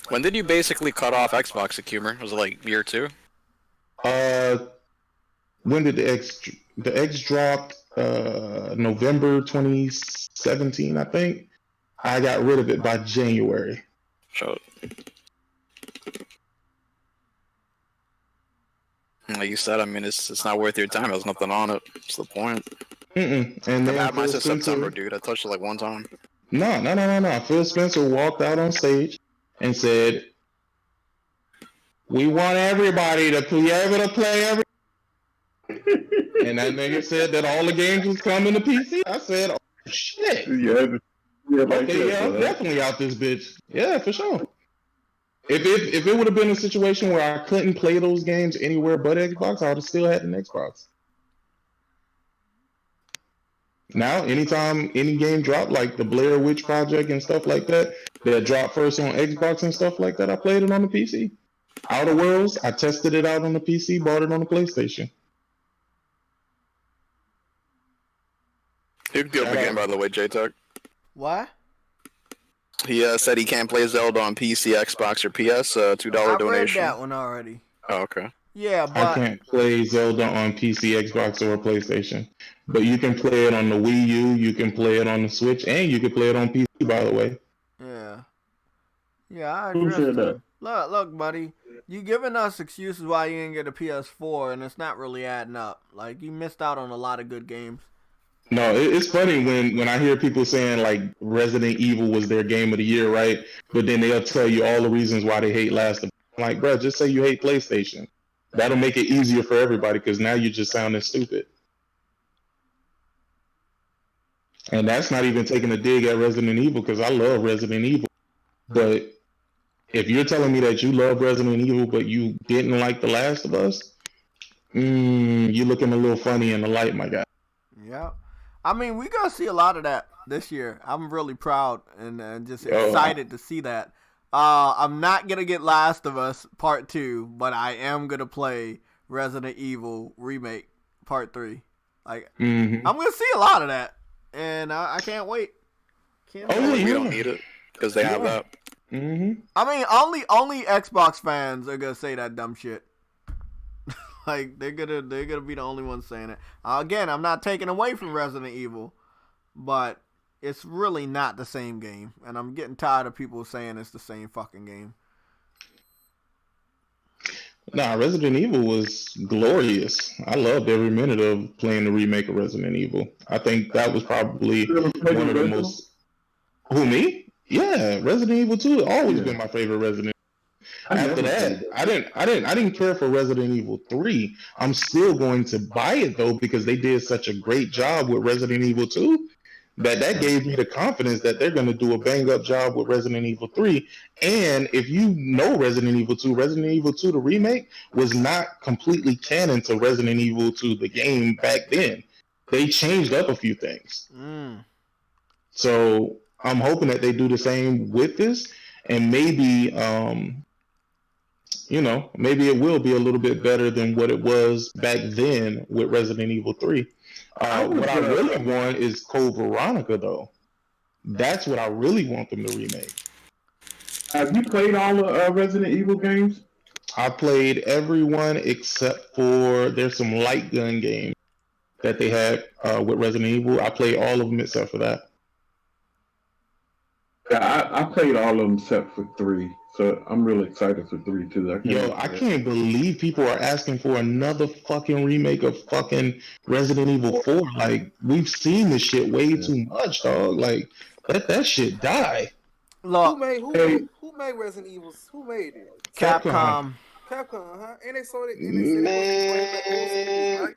When did you basically cut off Xbox, Humor? Was it like year 2? When did the X drop? November 2017, I think. I got rid of it by January. So, like you said, I mean, it's not worth your time. There's nothing on it. That's the point. And then I had mine since September, dude. I touched it like one time. No. Phil Spencer walked out on stage and said, "We want everybody to be able to play every And that nigga said that all the games was coming to PC. I said, oh shit. Okay, yeah, I'm definitely out this bitch. Yeah, for sure. If it would have been a situation where I couldn't play those games anywhere but Xbox, I would have still had an Xbox. Now, anytime any game drop, like the Blair Witch Project and stuff like that, that drop first on Xbox and stuff like that, I played it on the PC. Outer Worlds, I tested it out on the PC, bought it on the PlayStation. He'd be up again, by the way, JTech. What? He said he can't play Zelda on PC, Xbox, or PS. $2 donation. I read that one already. Oh, okay. Yeah, but I can't play Zelda on PC, Xbox, or PlayStation. But you can play it on the Wii U, you can play it on the Switch, and you can play it on PC, by the way. Yeah. Yeah, I Who addressed said that? him. Look, buddy. You giving us excuses why you didn't get a PS4, and it's not really adding up. Like, you missed out on a lot of good games. No, it's funny when I hear people saying, like, Resident Evil was their game of the year, right? But then they'll tell you all the reasons why they hate Last of Us. I'm like, bro, just say you hate PlayStation. That'll make it easier for everybody, because now you're just sounding stupid. And that's not even taking a dig at Resident Evil, because I love Resident Evil. But if you're telling me that you love Resident Evil, but you didn't like The Last of Us, you're looking a little funny in the light, my guy. Yeah. I mean, we're going to see a lot of that this year. I'm really proud and just excited to see that. I'm not going to get Last of Us Part 2, but I am going to play Resident Evil Remake Part 3. Like, I'm going to see a lot of that, and I can't wait. We don't need it, because they have that. I mean, only Xbox fans are going to say that dumb shit. Like, they're gonna be the only ones saying it. Again, I'm not taking away from Resident Evil, but it's really not the same game, and I'm getting tired of people saying it's the same fucking game. Nah, Resident Evil was glorious. I loved every minute of playing the remake of Resident Evil. I think that was probably one of the most. Who, me? Yeah, Resident Evil 2 has always been my favorite Resident. After that, I didn't care for Resident Evil 3. I'm still going to buy it though, because they did such a great job with Resident Evil 2 that gave me the confidence that they're going to do a bang up job with Resident Evil 3. And if you know Resident Evil 2 the remake was not completely canon to Resident Evil 2 the game back then. They changed up a few things. So I'm hoping that they do the same with this, and maybe maybe it will be a little bit better than what it was back then with Resident Evil 3. What I really want is Code Veronica, though. That's what I really want them to remake. Have you played all the Resident Evil games? I played every one except for there's some light gun games that they had with Resident Evil. I played all of them except for that. Yeah, I played all of them except for 3. So I'm really excited for 3 too. I can't believe people are asking for another fucking remake of fucking Resident Evil 4. Like, we've seen this shit way too much, dog. Like, let that shit die. Who made Resident Evil? Who made it? Capcom, huh? And they sold it. And they said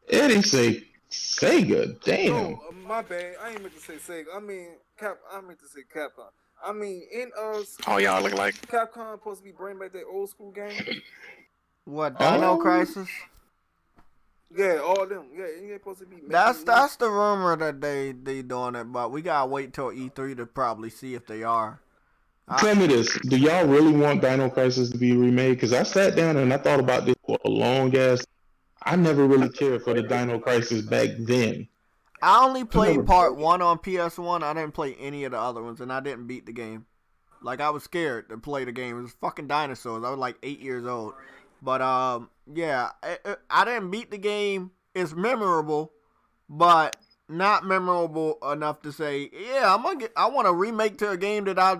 It didn't say Sega. Damn. No, my bad. I ain't meant to say Sega. I meant to say Capcom. I mean, in y'all look like Capcom supposed to be bringing back that old school game. What, Dino Crisis? Yeah, all them. Yeah, they supposed to be. That's the rumor that they doing it, but we gotta wait till E3 to probably see if they are. Tell me this: do y'all really want Dino Crisis to be remade? Because I sat down and I thought about this for a long ass. I never really cared for the Dino Crisis back then. I only played part 1 on PS1. I didn't play any of the other ones, and I didn't beat the game. Like, I was scared to play the game. It was fucking dinosaurs. I was like 8 years old. But, yeah, I didn't beat the game. It's memorable, but not memorable enough to say, yeah, I want to remake to a game that I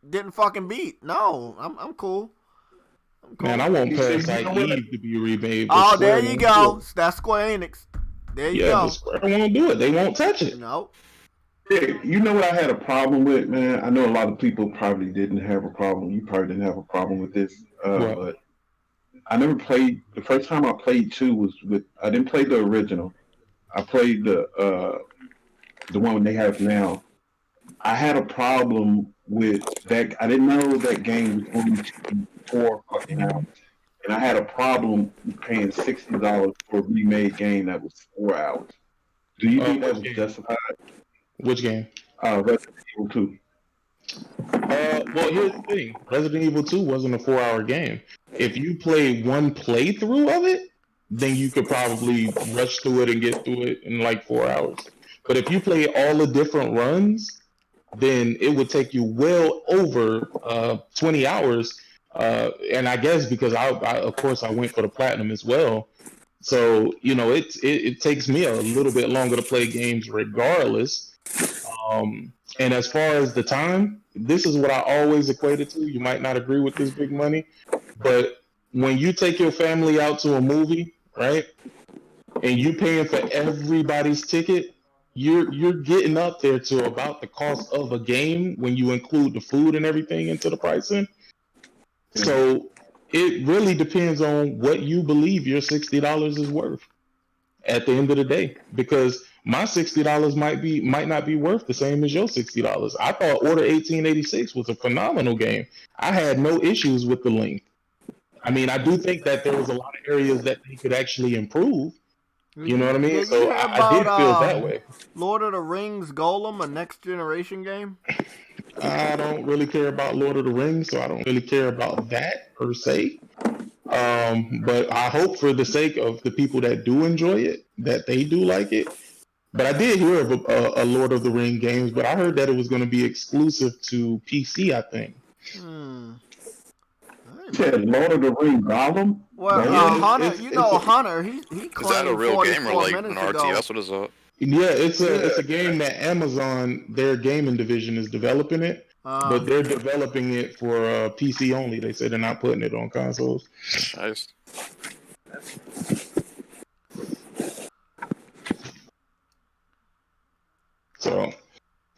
didn't fucking beat. No, I'm cool. Man, I want Parasite Eve to be remade. Oh, there you go. That's Square Enix. There you go. But Square won't do it. They won't touch it. No. Yeah, you know what I had a problem with, man? I know a lot of people probably didn't have a problem. You probably didn't have a problem with this. But I never played. The first time I played 2 was with. I didn't play the original. I played the one they have now. I had a problem with that. I didn't know that game was going to be 4 fucking hours, and I had a problem with paying $60 for a remade game that was 4 hours. Do you think that was justified? Which game? Resident Evil 2. Well, here's the thing. Resident Evil 2 wasn't a 4-hour game. If you play one playthrough of it, then you could probably rush through it and get through it in like 4 hours. But if you play all the different runs, then it would take you well over 20 hours. And I guess because I of course I went for the platinum as well. So, you know, it takes me a little bit longer to play games regardless. And as far as the time, this is what I always equate it to. You might not agree with this, Big Money, but when you take your family out to a movie, right, and you're paying for everybody's ticket, you're getting up there to about the cost of a game when you include the food and everything into the pricing. So it really depends on what you believe your $60 is worth at the end of the day, because my $60 might not be worth the same as your $60. I thought Order 1886 was a phenomenal game. I had no issues with the length. I mean, I do think that there was a lot of areas that they could actually improve. You know what I mean? So I did feel that way. Lord of the Rings Golem, a next generation game? I don't really care about Lord of the Rings, so I don't really care about that per se. But I hope for the sake of the people that do enjoy it, that they do like it. But I did hear of a Lord of the Ring games, but I heard that it was going to be exclusive to PC, I think. Lord of the Ring Gollum? Well, Hunter, Hunter, he claimed is that a real game or like an RTS? What is that? Yeah, it's a game that Amazon, their gaming division, is developing it, but they're developing it for PC only. They say they're not putting it on consoles. Nice. So,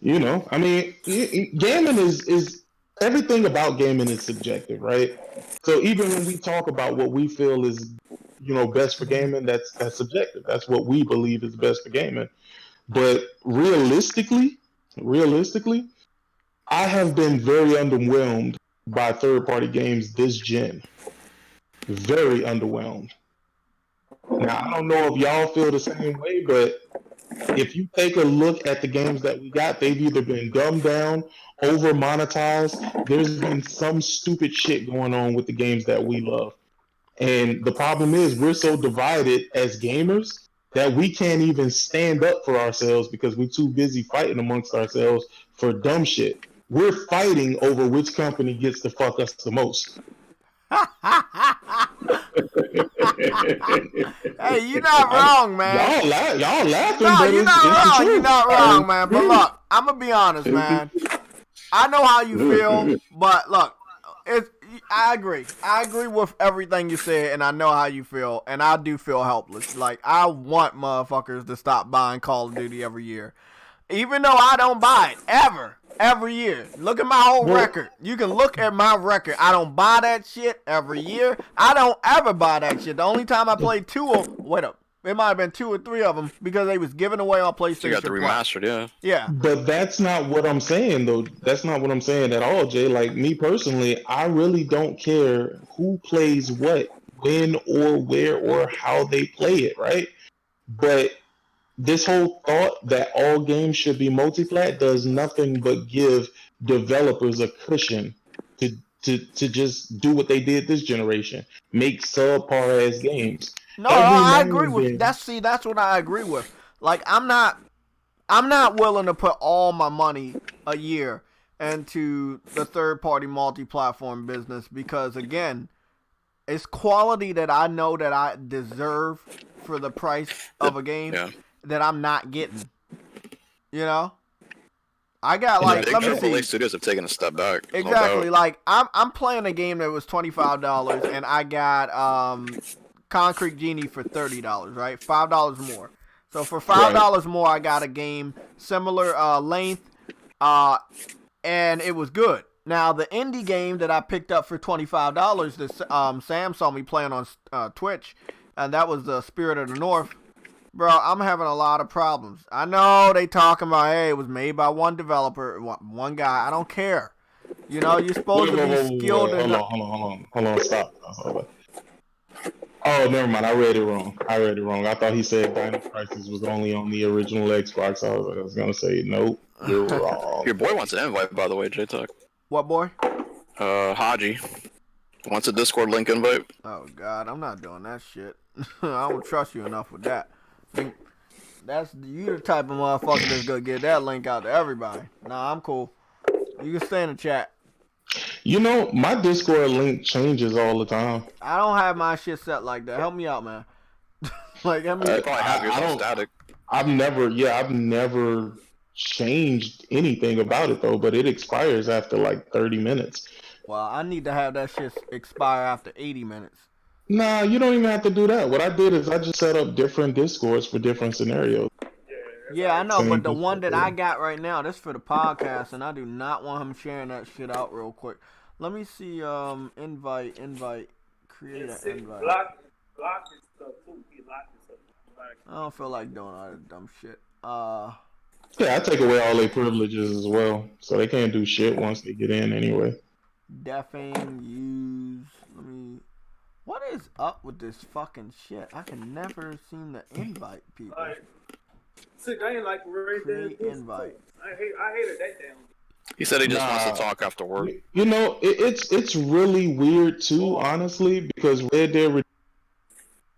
you know, I mean, gaming is everything about gaming is subjective, right? So even when we talk about what we feel is, you know, best for gaming, that's subjective. That's what we believe is best for gaming. But realistically, I have been very underwhelmed by third-party games this gen. Very underwhelmed. Now, I don't know if y'all feel the same way, but if you take a look at the games that we got, they've either been dumbed down, over monetized. There's been some stupid shit going on with the games that we love. And the problem is we're so divided as gamers that we can't even stand up for ourselves because we're too busy fighting amongst ourselves for dumb shit. We're fighting over which company gets to fuck us the most. Hey, you're not wrong, man. Y'all laughing, no, but you're it's not the wrong. truth. You're not wrong, man. But look, I'm gonna be honest, man. I know how you feel, but look, I agree. I agree with everything you said, and I know how you feel, and I do feel helpless. Like, I want motherfuckers to stop buying Call of Duty every year. Even though I don't buy it, every year. Look at my whole record. You can look at my record. I don't buy that shit every year. I don't ever buy that shit. The only time I played it might have been 2 or 3 of them because they was given away on PlayStation. You got the remastered, yeah. Yeah. But that's not what I'm saying, though. That's not what I'm saying at all, Jay. Like, me personally, I really don't care who plays what, when or where or how they play it, right? But this whole thought that all games should be multi-plat does nothing but give developers a cushion to just do what they did this generation, make subpar ass games. No, I agree with that's what I agree with. Like, I'm not willing to put all my money a year into the third-party multi-platform business because, again, it's quality that I know that I deserve for the price of a game that I'm not getting. You know? I got, like, let me see. AAA studios have taken a step back. Exactly. No, like, I'm playing a game that was $25 and I got Concrete Genie for $30, right? $5 more. So for $5 more, I got a game similar length, and it was good. Now, the indie game that I picked up for $25 that Sam saw me playing on Twitch, and that was the Spirit of the North. Bro, I'm having a lot of problems. I know they talking about, hey, it was made by one developer, one guy. I don't care. You know, you're supposed to be skilled enough. Hold on, stop. Oh, never mind. I read it wrong. I thought he said Dino Crisis was only on the original Xbox. I was gonna say, nope, you're wrong. Your boy wants an invite, by the way, JayTech. What boy? Haji wants a Discord link invite. Oh God, I'm not doing that shit. I don't trust you enough with that. That's you the type of motherfucker that's gonna get that link out to everybody. Nah, I'm cool. You can stay in the chat. You know, my Discord link changes all the time. I don't have my shit set like that. Help me out, man. Like, I mean, I don't. Static. I've never changed anything about it though, but it expires after like 30 minutes. Well, I need to have that shit expire after 80 minutes. Nah, you don't even have to do that. What I did is I just set up different Discords for different scenarios. Yeah, I know, but the one that I got right now, this for the podcast, and I do not want him sharing that shit out real quick. Let me see, invite, create an invite. Block this stuff too. I don't feel like doing all that dumb shit. Yeah, I take away all their privileges as well, so they can't do shit once they get in anyway. Deafing, use, let me... What is up with this fucking shit? I can never seem to invite people. Sick, I ain't like right there. Invite. I hated that damn. He said he just wants to talk after work. You know, it's really weird too, honestly, because Red Dead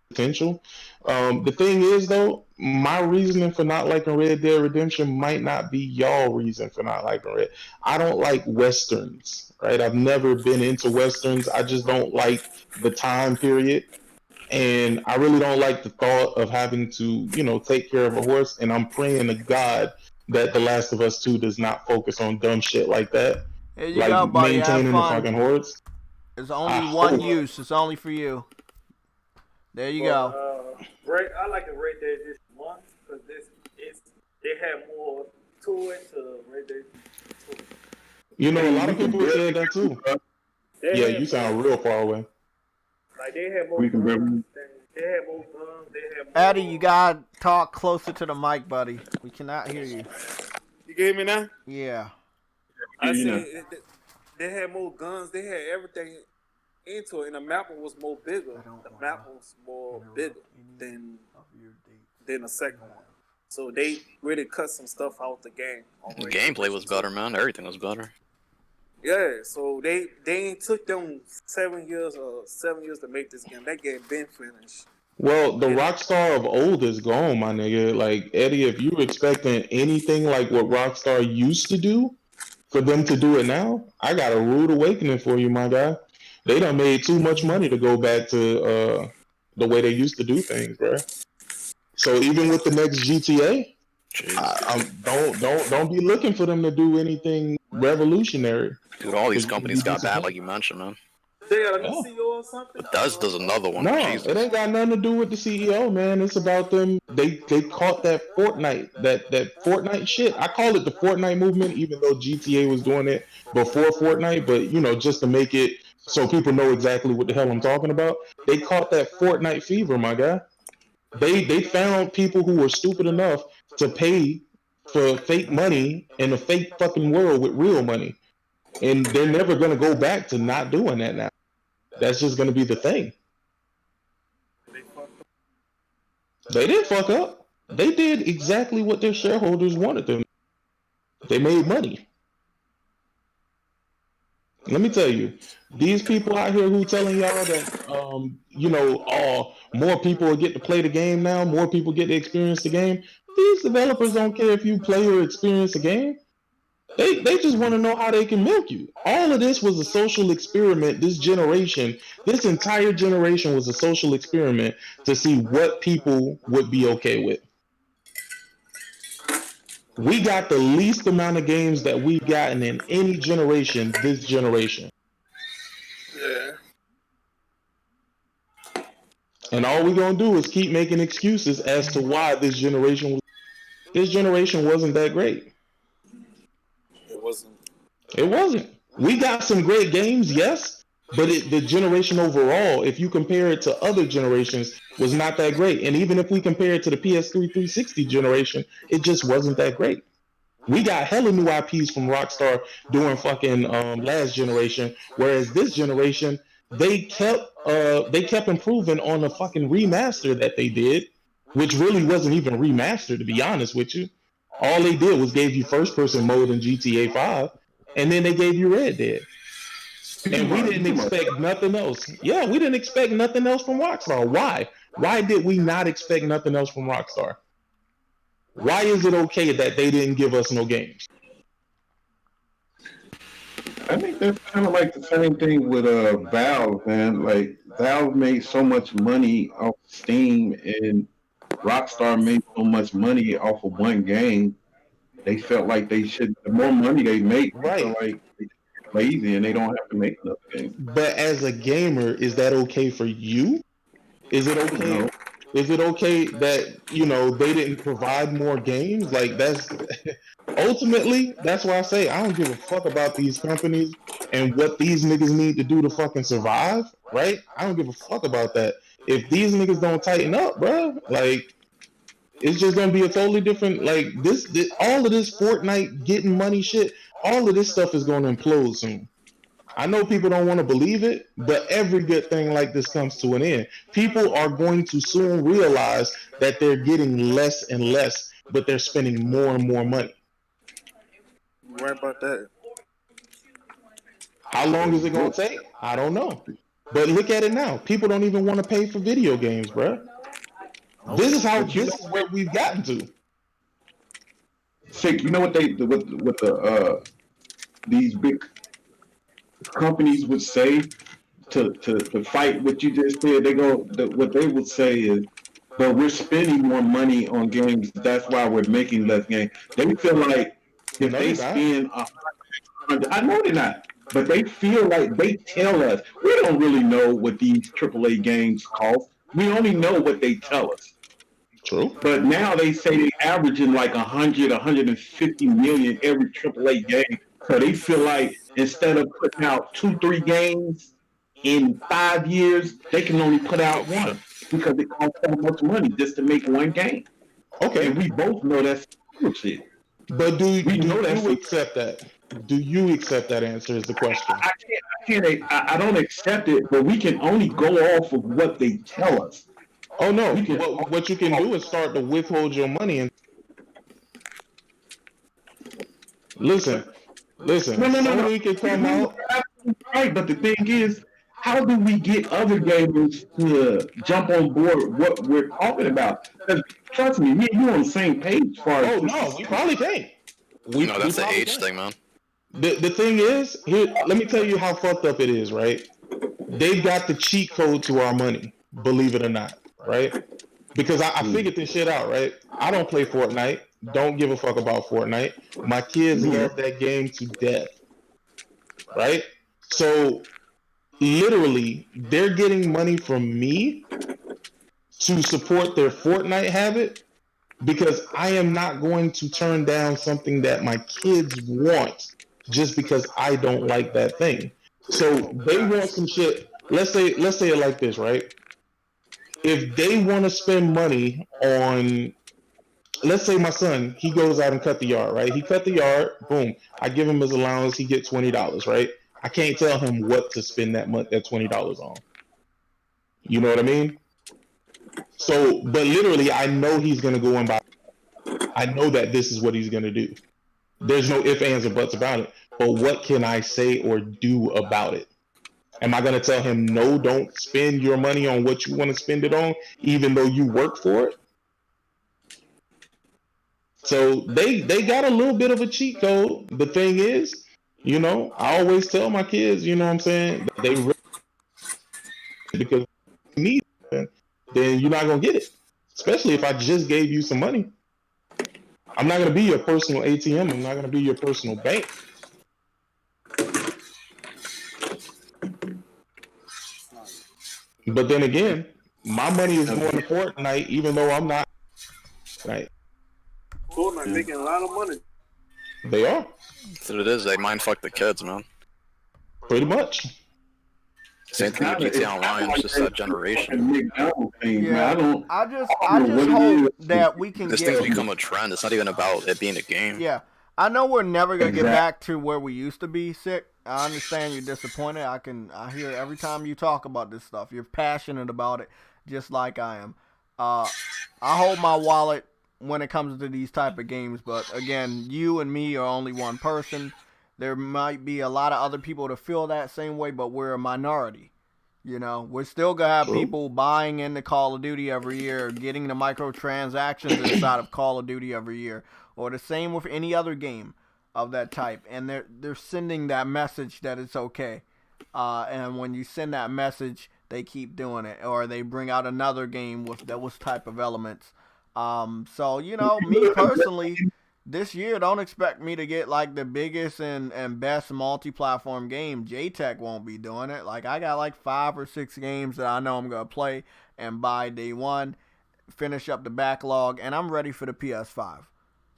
potential. The thing is, though, my reasoning for not liking Red Dead Redemption might not be y'all reason for not liking Red. I don't like westerns, right? I've never been into westerns. I just don't like the time period. And I really don't like the thought of having to, you know, take care of a horse. And I'm praying to God that The Last of Us 2 does not focus on dumb shit like that. Here you go, buddy. Maintaining the fucking horse. It's only one use. It's only for you. There you go. I like the Red Dead Edition 1 because they have more to it to Red Dead 2. You know, a lot of people said that too. Yeah, you sound real far away. Like they have more guns. They have more guns. They have more... Addy, you gotta talk closer to the mic, buddy. We cannot hear you. You can hear me now? Yeah. I said they had more guns. They had everything into it, and the map was more bigger. The map was more bigger than the second one. So they really cut some stuff out the game. The gameplay was better, man. Everything was better. Yeah, so they took them 7 years to make this game. That game been finished. Well, the Rockstar of old is gone, my nigga. Like, Eddie, if you were expecting anything like what Rockstar used to do, for them to do it now, I got a rude awakening for you, my guy. They done made too much money to go back to the way they used to do things, bro. So even with the next GTA, don't be looking for them to do anything revolutionary. Dude, all these companies got that, like you mentioned, man. They got a new CEO or something? Does another one. No, Jesus. It ain't got nothing to do with the CEO, man. It's about them. They caught that Fortnite, that Fortnite shit. I call it the Fortnite movement, even though GTA was doing it before Fortnite. But you know, just to make it so people know exactly what the hell I'm talking about, they caught that Fortnite fever, my guy. They found people who were stupid enough to pay for fake money in a fake fucking world with real money. And they're never going to go back to not doing that now. That's just going to be the thing. They didn't fuck up. They did exactly what their shareholders wanted them. They made money. Let me tell you, these people out here who telling y'all that, more people will get to play the game now, more people get to experience the game. These developers don't care if you play or experience the game. They just want to know how they can milk you. All of this was a social experiment. This entire generation was a social experiment to see what people would be okay with. We got the least amount of games that we've gotten in any generation this generation. Yeah. And all we're going to do is keep making excuses as to why this generation wasn't that great. It wasn't. It wasn't. We got some great games, yes, but the generation overall, if you compare it to other generations, was not that great. And even if we compare it to the PS3 360 generation, it just wasn't that great. We got hella new IPs from Rockstar during fucking last generation, whereas this generation they kept improving on the fucking remaster that they did, which really wasn't even remastered, to be honest with you. All they did was gave you first person mode in GTA 5, and then they gave you Red Dead. And we didn't expect nothing else. Yeah, we didn't expect nothing else from Rockstar. Why? Why did we not expect nothing else from Rockstar? Why is it okay that they didn't give us no games? I think that's kind of like the same thing with Valve, man. Like Valve made so much money off Steam, and Rockstar made so much money off of one game. They felt like they should. The more money they make, they feel like they're lazy and they don't have to make another game. But as a gamer, is that okay for you? Is it okay? No. Is it okay that they didn't provide more games? Like that's ultimately that's why I say I don't give a fuck about these companies and what these niggas need to do to fucking survive, right? I don't give a fuck about that. If these niggas don't tighten up, bro, like it's just gonna be a totally different like this all of this Fortnite getting money shit, all of this stuff is gonna implode soon. I know people don't want to believe it, but every good thing like this comes to an end. People are going to soon realize that they're getting less and less, but they're spending more and more money. Right about that. How long is it going to take? I don't know. But look at it now. People don't even want to pay for video games, bro. This is where we've gotten to. Sick, you know what these big companies would say to fight what you just said? What they would say is, but we're spending more money on games. That's why we're making less games. They feel like if they spend I know they're not, but they feel like they tell us. We don't really know what these AAA games cost. We only know what they tell us. True. But now they say they averaging like 100, 150 million every AAA game. So they feel like instead of putting out 2-3 games in 5 years, they can only put out one because it costs so much money just to make one game. Okay. And we both know that's bullshit. But do you accept that? Do you accept that answer is the question. I don't accept it, but we can only go off of what they tell us. Oh no! What you can do is start to withhold your money and listen. No. Sony can come out. Right, but the thing is, how do we get other gamers to jump on board what we're talking about? Because trust me, you on the same page. No, we probably can't. No, that's the age thing, man. The thing is, here, let me tell you how fucked up it is, right? They've got the cheat code to our money, believe it or not, right? Because I figured this shit out, right? I don't play Fortnite. Don't give a fuck about Fortnite. My kids love that game to death, right? So, literally, they're getting money from me to support their Fortnite habit because I am not going to turn down something that my kids want just because I don't like that thing. So they want some shit. Let's say it like this, right? If they want to spend money on, let's say my son, he goes out and cut the yard, right? He cut the yard, boom. I give him his allowance, he gets $20, right? I can't tell him what to spend that $20 on. You know what I mean? So, but literally, I know he's gonna go and buy. I know that this is what he's gonna do. There's no ifs, ands, or buts about it. But what can I say or do about it? Am I going to tell him, no, don't spend your money on what you want to spend it on, even though you work for it? So they got a little bit of a cheat code. The thing is, I always tell my kids, you know what I'm saying, they really, because you need it, then you're not going to get it. Especially if I just gave you some money. I'm not going to be your personal ATM. I'm not going to be your personal bank. But then again, my money is going to Fortnite, even though I'm not. Right. Fortnite making a lot of money. They are. That's what it is. They mind fuck the kids, man. Pretty much. Same thing with GTA Online, it's just that generation. Yeah, I just hope that we can This thing's become a trend. It's not even about it being a game. Yeah, I know we're never gonna get back to where we used to be. Sick. I understand you're disappointed. I hear every time you talk about this stuff. You're passionate about it, just like I am. I hold my wallet when it comes to these type of games, but again, you and me are only one person. There might be a lot of other people to feel that same way, but we're a minority. You know, we're still going to have people buying into Call of Duty every year, getting the microtransactions inside of Call of Duty every year, or the same with any other game of that type. And they're sending that message that it's okay. And when you send that message, they keep doing it, or they bring out another game with those type of elements. So, you know, me personally, this year, don't expect me to get like the biggest and best multi-platform game. JayTech won't be doing it. Like, I got like 5 or 6 games that I know I'm going to play and buy day one, finish up the backlog, and I'm ready for the PS5.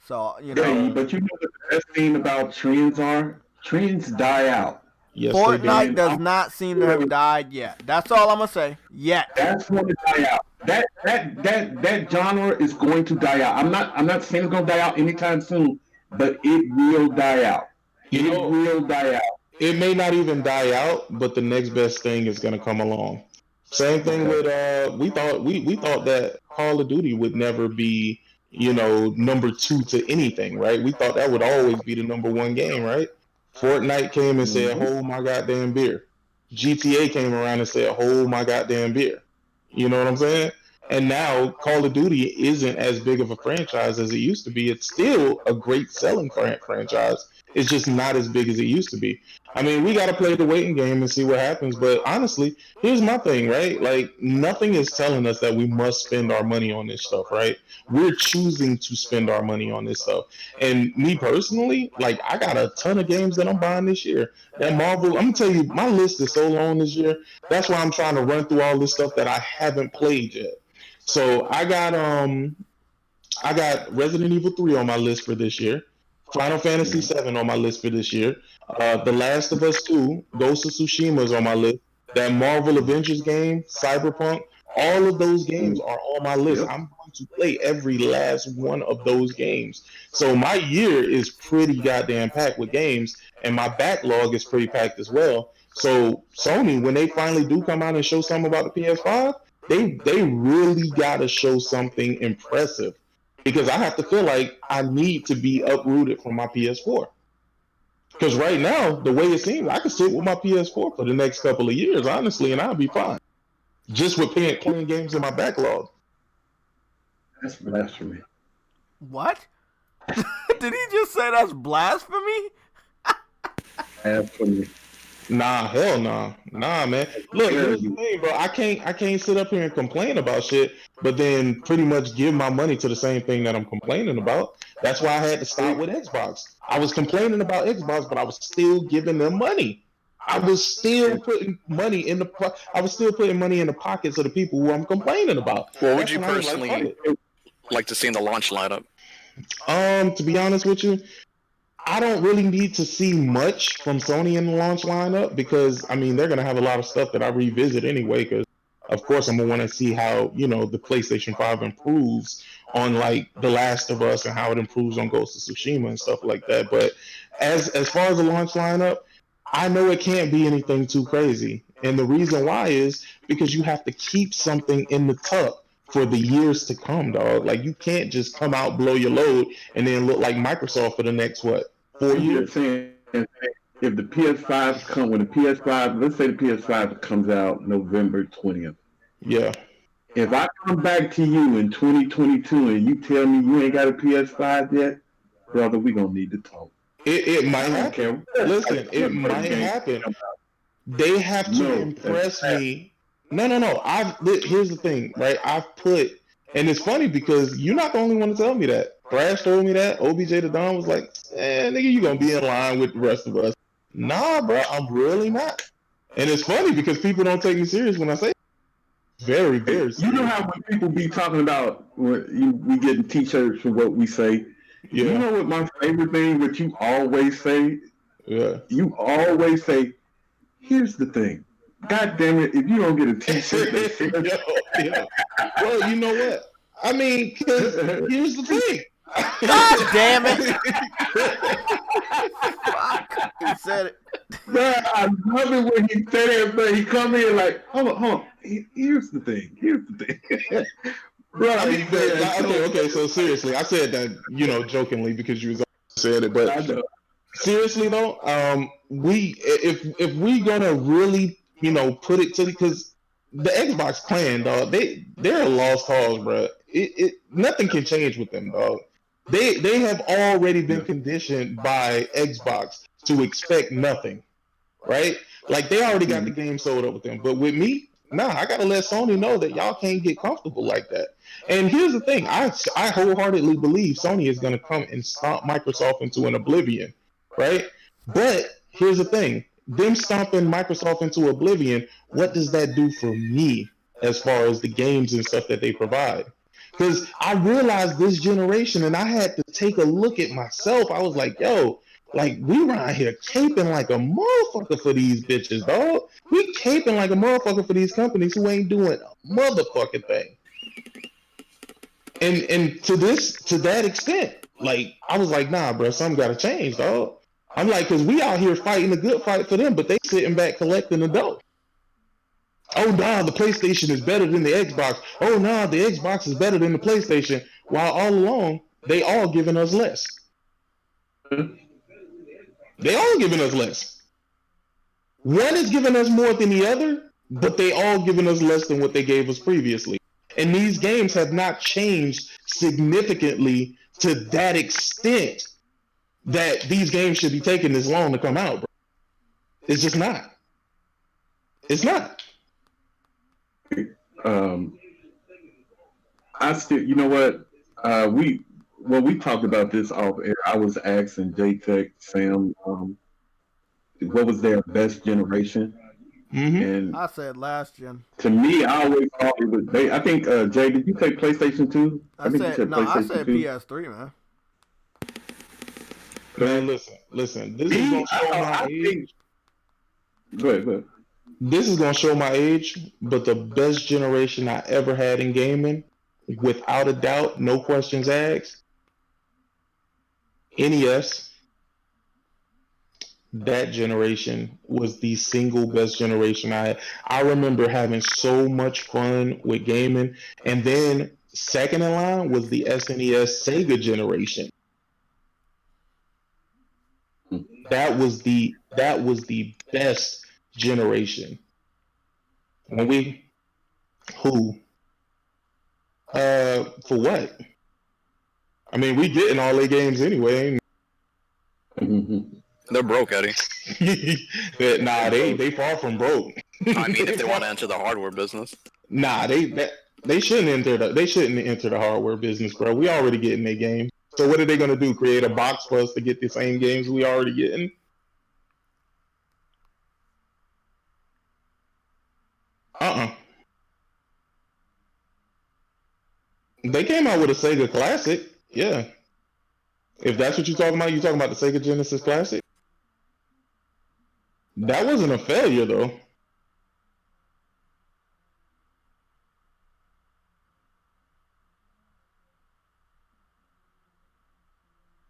So, you know. Yeah, but you know what the best thing about trends are? Trends die out. Yes, Fortnite does not seem to have died yet. That's all I'm gonna say. Yet. That's going to die out. That genre is going to die out. I'm not saying it's going to die out anytime soon, but it will die out. It will die out. It may not even die out, but the next best thing is going to come along. Same thing with we thought that Call of Duty would never be, you know, number 2 to anything, right? We thought that would always be the number 1 game, right? Fortnite came and said, "Hold my goddamn beer." GTA came around and said, "Hold my goddamn beer." You know what I'm saying? And now Call of Duty isn't as big of a franchise as it used to be. It's still a great selling franchise. It's just not as big as it used to be. I mean, we got to play the waiting game and see what happens. But honestly, here's my thing, right? Like, nothing is telling us that we must spend our money on this stuff, right? We're choosing to spend our money on this stuff. And me personally, like, I got a ton of games that I'm buying this year. That Marvel, I'm going to tell you, my list is so long this year. That's why I'm trying to run through all this stuff that I haven't played yet. So I got Resident Evil 3 on my list for this year. Final Fantasy 7 on my list for this year. The Last of Us 2, Ghost of Tsushima is on my list. That Marvel Avengers game, Cyberpunk, all of those games are on my list. I'm going to play every last one of those games. So my year is pretty goddamn packed with games, and my backlog is pretty packed as well. So Sony, when they finally do come out and show something about the PS5, they really got to show something impressive. Because I have to feel like I need to be uprooted from my PS4. Because right now, the way it seems, I can sit with my PS4 for the next couple of years, honestly, and I'll be fine. Just with playing games in my backlog. That's blasphemy. What? Did he just say that's blasphemy? Blasphemy. Nah, hell nah. Nah, man. Look, here's the thing, bro. I can't sit up here and complain about shit, but then pretty much give my money to the same thing that I'm complaining about. That's why I had to stop with Xbox. I was complaining about Xbox, but I was still giving them money. I was still putting money in the pockets of the people who I'm complaining about. What would you personally like to see in the launch lineup? To be honest with you, I don't really need to see much from Sony in the launch lineup because, I mean, they're going to have a lot of stuff that I revisit anyway because, of course, I'm going to want to see how, you know, the PlayStation 5 improves on, like, The Last of Us and how it improves on Ghost of Tsushima and stuff like that. But as far as the launch lineup, I know it can't be anything too crazy. And the reason why is because you have to keep something in the tuck for the years to come, dog. Like, you can't just come out, blow your load, and then look like Microsoft for the next, 4 years? If the PS5 come, when the PS5, let's say the PS5 comes out November 20th. Yeah. If I come back to you in 2022 and you tell me you ain't got a PS5 yet, brother, we gonna need to talk. It might happen. Listen, it might happen. They have to impress me. No. Here's the thing, right? I've put, and it's funny because you're not the only one to tell me that. Crash told me that. OBJ the Don was like, nigga, you gonna be in line with the rest of us. Nah, bro, I'm really not. And it's funny because people don't take me serious when I say it. Very, very serious. You know how when people be talking about we getting t-shirts for what we say? Yeah. You know what my favorite thing, what you always say? Yeah. You always say, Here's the thing. God damn it! If you don't get a T-shirt, yo. Well, you know what? I mean, because here's the thing. God damn it! Fuck! He said it. Bro, I love it when he said it, but he come in like, hold on. Here's the thing. Bro, I mean, okay. So seriously, I said that jokingly because you was saying it, but seriously though, if we gonna really put it to because the Xbox clan, dog, they're a lost cause, bro. Nothing can change with them, dog. They have already been conditioned by Xbox to expect nothing, right? Like they already got the game sold up with them. But with me, I gotta let Sony know that y'all can't get comfortable like that. And here's the thing, I wholeheartedly believe Sony is gonna come and stomp Microsoft into an oblivion, right? But here's the thing, them stomping Microsoft into oblivion, what does that do for me as far as the games and stuff that they provide? Because I realized this generation, and I had to take a look at myself. I was like, yo, like, we around here caping like a motherfucker for these bitches, dog. We caping like a motherfucker for these companies who ain't doing a motherfucking thing. And to that extent, like, I was like, nah, bro, something gotta change, dog. I'm like, because we out here fighting a good fight for them, but they sitting back collecting the dough. Oh, nah, the PlayStation is better than the Xbox. Oh, nah, the Xbox is better than the PlayStation. While all along, they all giving us less. They all giving us less. One is giving us more than the other, but they all giving us less than what they gave us previously. And these games have not changed significantly to that extent that these games should be taking this long to come out, bro. It's just not. It's not. I still, you know what? We talked about this off air. I was asking JayTech, Sam, what was their best generation? Mm-hmm. And I said last gen. To me, I always thought it was. I think Jay, did you say PlayStation 2? I think you said PlayStation I said 2. PS3, man. Man, listen. This is gonna show my age. Go ahead. This is gonna show my age, but the best generation I ever had in gaming, without a doubt, no questions asked. NES. That generation was the single best generation I had. I remember having so much fun with gaming. And then second in line was the SNES Sega generation. That was the best generation. Who? For what? I mean, we getting all their games anyway. They're broke, Eddie. Nah, they far from broke. I mean, if they want to enter the hardware business. Nah, they shouldn't enter the hardware business, bro. We already getting their games. So what are they gonna do? Create a box for us to get the same games we already getting? They came out with a Sega Classic, yeah. If that's what you're talking about the Sega Genesis Classic. That wasn't a failure, though.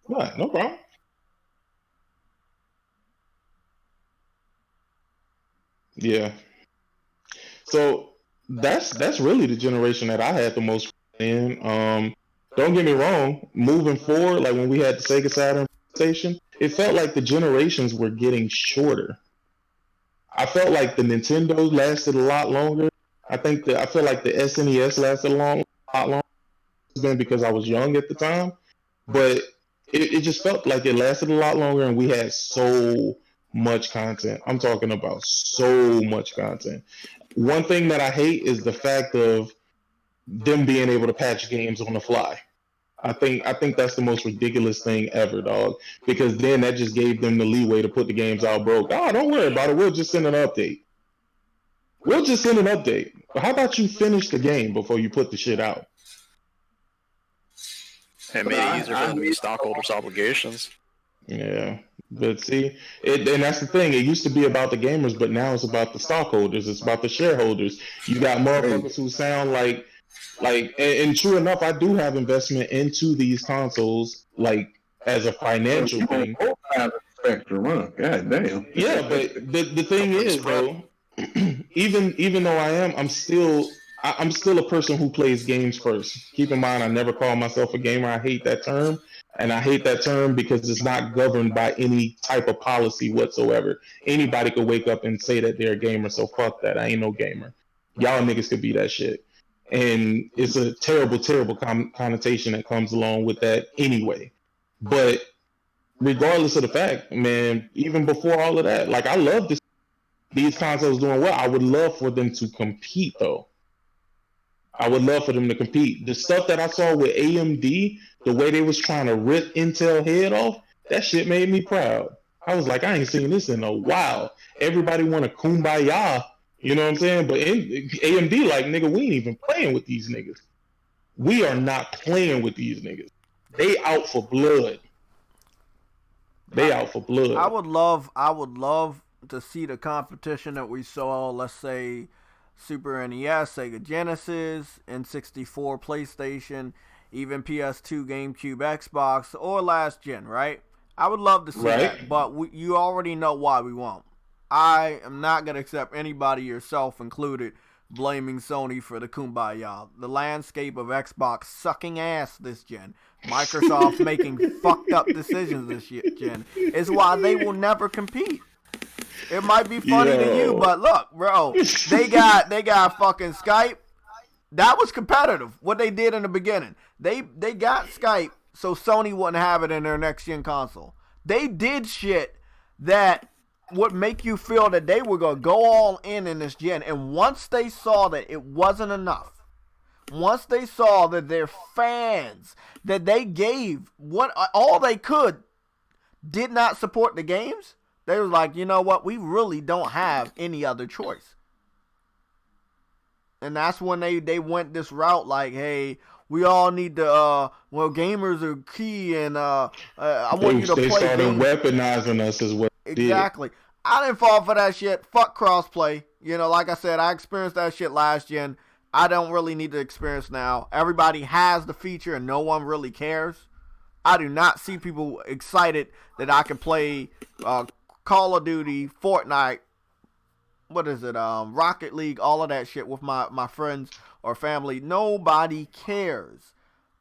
What? No problem. Yeah. So that's really the generation that I had the most in. Don't get me wrong. Moving forward, like when we had the Sega Saturn station, it felt like the generations were getting shorter. I felt like the Nintendo lasted a lot longer. I feel like the SNES lasted a lot longer. It's been because I was young at the time, but it just felt like it lasted a lot longer, and we had so much content. I'm talking about so much content. One thing that I hate is the fact of them being able to patch games on the fly. I think that's the most ridiculous thing ever, dog. Because then that just gave them the leeway to put the games out broke. Oh, don't worry about it. We'll just send an update. But how about you finish the game before you put the shit out? It made it easier for them to meet stockholders' obligations. Yeah. But see, and that's the thing. It used to be about the gamers, but now it's about the stockholders. It's about the shareholders. You got motherfuckers who sound and true enough, I do have investment into these consoles, like as a financial thing. Spectrum, huh? God damn. Yeah, but the thing is though, even though I'm still a person who plays games first. Keep in mind, I never call myself a gamer. I hate that term, and I hate that term because it's not governed by any type of policy whatsoever. Anybody could wake up and say that they're a gamer, so fuck that. I ain't no gamer. Y'all niggas could be that shit, and it's a terrible, terrible connotation that comes along with that anyway. But regardless of the fact, man, even before all of that, like I love these consoles doing well. I would love for them to compete, though. I would love for them to compete. The stuff that I saw with AMD, the way they was trying to rip Intel head off, that shit made me proud. I was like, I ain't seen this in a while. Everybody want to kumbaya, you know what I'm saying? But AMD, like, nigga, we ain't even playing with these niggas. We are not playing with these niggas. They out for blood. They out for blood. I would love to see the competition that we saw, let's say, Super NES, Sega Genesis, N64, PlayStation, even PS2, GameCube, Xbox, or last gen, right? I would love to see that, but you already know why we won't. I am not going to accept anybody, yourself included, blaming Sony for the kumbaya. The landscape of Xbox sucking ass this gen, Microsoft making fucked up decisions this gen, is why they will never compete. It might be funny to you, but look, bro, they got fucking Skype. That was competitive, what they did in the beginning. They got Skype so Sony wouldn't have it in their next gen console. They did shit that would make you feel that they were going to go all in this gen. And once they saw that it wasn't enough, once they saw that their fans, that they gave what all they could, did not support the games, they was like, you know what, we really don't have any other choice. And that's when they went this route, like, hey, we all need to, gamers are key, and I want you to play games. They started weaponizing us as well. Exactly. I didn't fall for that shit. Fuck crossplay. You know, like I said, I experienced that shit last gen. I don't really need to experience now. Everybody has the feature and no one really cares. I do not see people excited that I can play Call of Duty, Fortnite, Rocket League, all of that shit with my friends or family. Nobody cares.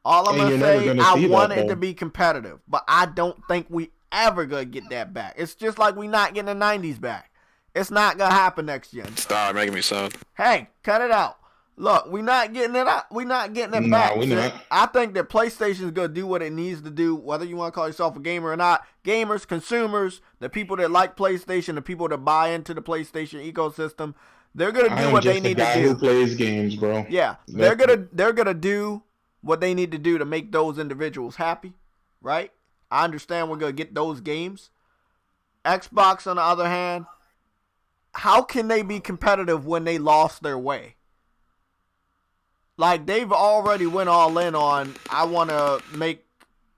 All I'm going to say, I want it to be competitive, but I don't think we ever going to get that back. It's just like we not getting the 90s back. It's not going to happen next gen. Stop making me sad. Hey, cut it out. Look, we not getting it out. We not getting it back. We not. I think that PlayStation is going to do what it needs to do, whether you want to call yourself a gamer or not. Gamers, consumers, the people that like PlayStation, the people that buy into the PlayStation ecosystem, they're going to do what they need to do. I am just a guy who plays games, bro. Yeah, they're gonna do what they need to do to make those individuals happy, right? I understand we're going to get those games. Xbox, on the other hand, how can they be competitive when they lost their way? Like, they've already went all in on, I want to make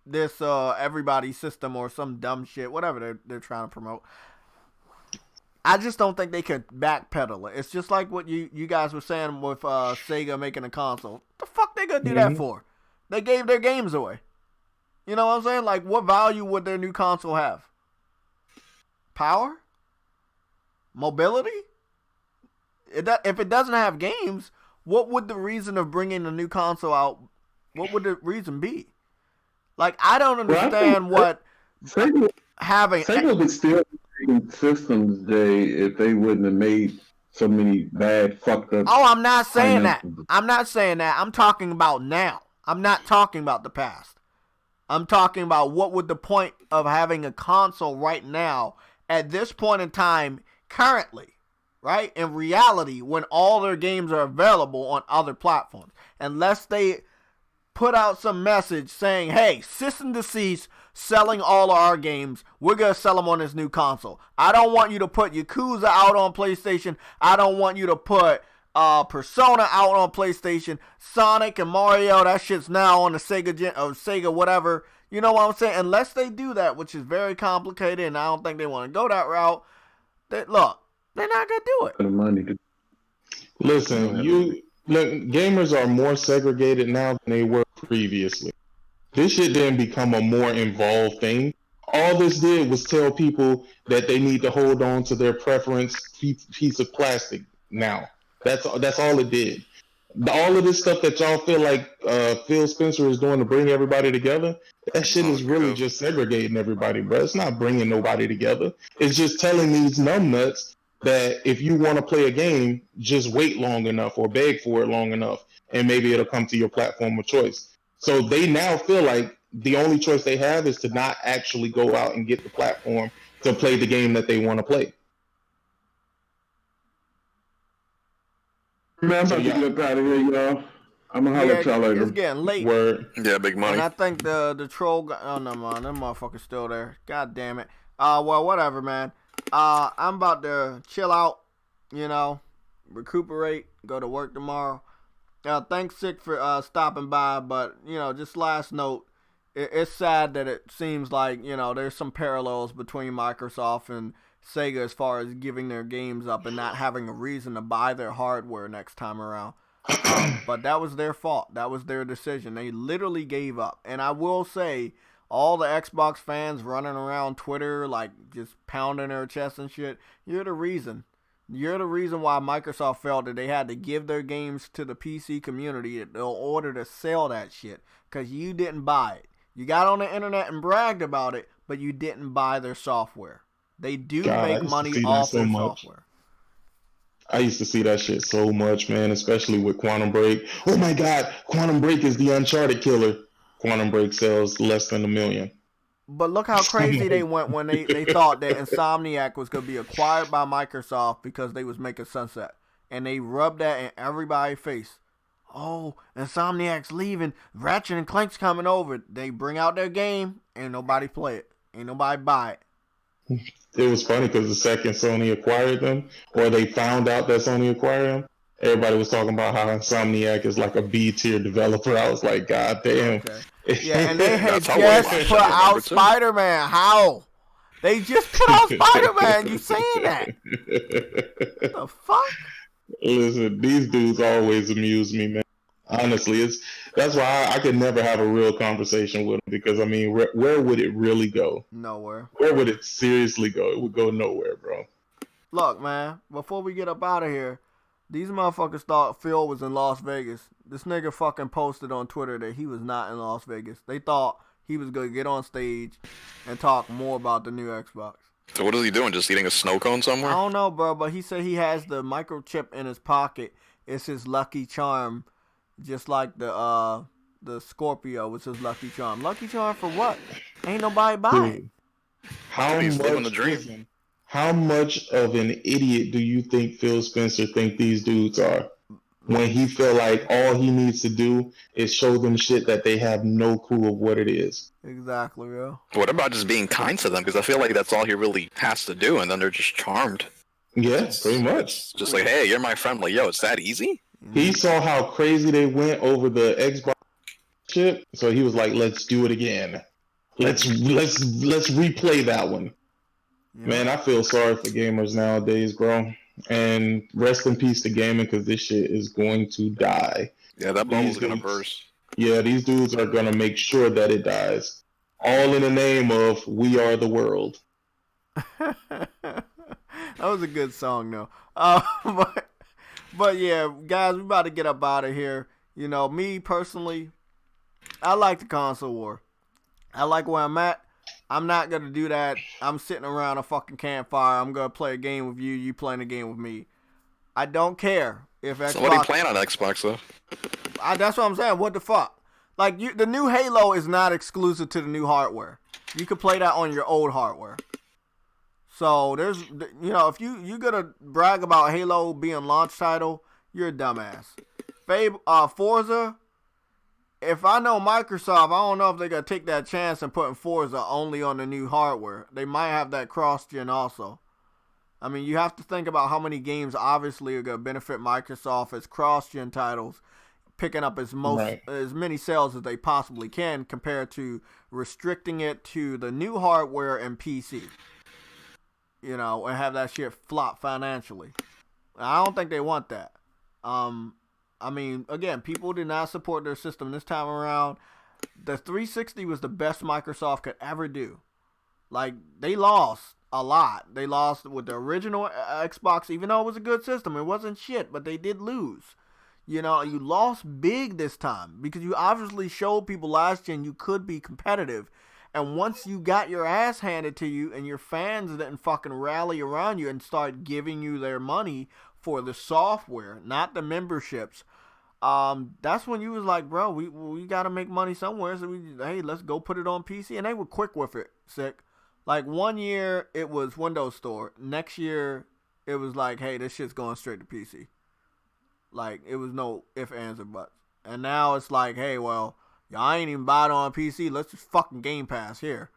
this everybody's system or some dumb shit, whatever they're trying to promote. I just don't think they could backpedal it. It's just like what you guys were saying with Sega making a console. What the fuck they gonna do that for? They gave their games away. You know what I'm saying? Like, what value would their new console have? Power? Mobility? If it doesn't have games, what would the reason of bringing a new console out, what would the reason be? Like, I don't understand what Sega would still be systems, Jay, if they wouldn't have made so many bad, fucked up... Oh, I'm not saying that. I'm not saying that. I'm talking about now. I'm not talking about the past. I'm talking about what would the point of having a console right now, at this point in time, currently, right? In reality, when all their games are available on other platforms. Unless they put out some message saying, hey, cease and desist selling all of our games. We're going to sell them on this new console. I don't want you to put Yakuza out on PlayStation. I don't want you to put Persona out on PlayStation. Sonic and Mario, that shit's now on the Sega whatever. You know what I'm saying? Unless they do that, which is very complicated, and I don't think they want to go that route. They're not gonna do it. The money to Listen, gamers are more segregated now than they were previously. This shit didn't become a more involved thing. All this did was tell people that they need to hold on to their preference piece of plastic now. That's all it did. All of this stuff that y'all feel like Phil Spencer is doing to bring everybody together, that shit is really just segregating everybody, bro. It's not bringing nobody together. It's just telling these numbnuts that if you want to play a game, just wait long enough or beg for it long enough, and maybe it'll come to your platform of choice. So they now feel like the only choice they have is to not actually go out and get the platform to play the game that they want to play. Man, I'm about to get up out of here, y'all. I'm gonna holler at y'all later. It's getting late. Word. Yeah, big money. And I think the troll. Oh no, man, that motherfucker's still there. God damn it. Well, whatever, man. I'm about to chill out. You know, recuperate. Go to work tomorrow. Thanks, Sick, for stopping by. But you know, just last note. It's sad that it seems like, you know, there's some parallels between Microsoft and Sega as far as giving their games up and not having a reason to buy their hardware next time around. But that was their fault. That was their decision. They literally gave up. And I will say, all the Xbox fans running around Twitter, like, just pounding their chest and shit, you're the reason. You're the reason why Microsoft felt that they had to give their games to the PC community in order to sell that shit. Because you didn't buy it. You got on the internet and bragged about it, but you didn't buy their software. They do make money off their software. I used to see that shit so much, man, especially with Quantum Break. Oh my God, Quantum Break is the Uncharted killer. Quantum Break sells less than 1 million. But look how crazy they went when they thought that Insomniac was going to be acquired by Microsoft because they was making Sunset. And they rubbed that in everybody's face. Oh, Insomniac's leaving. Ratchet and Clank's coming over. They bring out their game. Ain't nobody play it. Ain't nobody buy it. It was funny because the second Sony acquired them, or they found out that Sony acquired them, everybody was talking about how Insomniac is like a B-tier developer. I was like, God damn. Okay. Yeah, and they had just put out Spider-Man. How? They just put out Spider-Man. You saying that? What the fuck? Listen, these dudes always amuse me, man. Honestly, that's why I could never have a real conversation with them because, I mean, where would it really go? Nowhere. Where would it seriously go? It would go nowhere, bro. Look, man, before we get up out of here, these motherfuckers thought Phil was in Las Vegas. This nigga fucking posted on Twitter that he was not in Las Vegas. They thought he was going to get on stage and talk more about the new Xbox. So what is he doing? Just eating a snow cone somewhere? I don't know, bro, but he said he has the microchip in his pocket. It's his lucky charm, just like the Scorpio was his lucky charm. Lucky charm for what? Ain't nobody buying. He's living the dream. How much of an idiot do you think Phil Spencer think these dudes are? When he feel like all he needs to do is show them shit that they have no clue of what it is. Exactly, bro. What about just being kind to them? Because I feel like that's all he really has to do, and then they're just charmed. Yeah, pretty much. It's just like, hey, you're my friend. Like, yo, it's that easy? He saw how crazy they went over the Xbox shit, so he was like, let's do it again. Let's replay that one. Yeah. Man, I feel sorry for gamers nowadays, bro. And rest in peace to gaming, because this shit is going to die. Yeah, that bubble's gonna burst. Yeah, these dudes are gonna make sure that it dies. All in the name of We Are the World. That was a good song, though. But yeah, guys, we about to get up out of here. You know, me personally, I like the console war. I like where I'm at. I'm not going to do that. I'm sitting around a fucking campfire. I'm going to play a game with you. You playing a game with me. I don't care if Xbox... So what are you playing on Xbox, though? That's what I'm saying. What the fuck? Like, the new Halo is not exclusive to the new hardware. You can play that on your old hardware. So, there's... You know, if you're going to brag about Halo being launch title, you're a dumbass. Forza... If I know Microsoft, I don't know if they're going to take that chance and putting Forza only on the new hardware. They might have that cross-gen also. I mean, you have to think about how many games obviously are going to benefit Microsoft as cross-gen titles. picking up as many sales as they possibly can compared to restricting it to the new hardware and PC. You know, and have that shit flop financially. I don't think they want that. I mean, again, people did not support their system this time around. The 360 was the best Microsoft could ever do. Like, they lost a lot. They lost with the original Xbox, even though it was a good system. It wasn't shit, but they did lose. You know, you lost big this time because you obviously showed people last gen you could be competitive. And once you got your ass handed to you and your fans didn't fucking rally around you and start giving you their money for the software, not the memberships, that's when you was like, bro, we got to make money somewhere. So hey, let's go put it on PC. And they were quick with it. Sick. Like 1 year it was Windows Store. Next year it was like, hey, this shit's going straight to PC. Like, it was no ifs, ands, or buts. And now it's like, hey, well, y'all ain't even buy it on PC. Let's just fucking Game Pass here.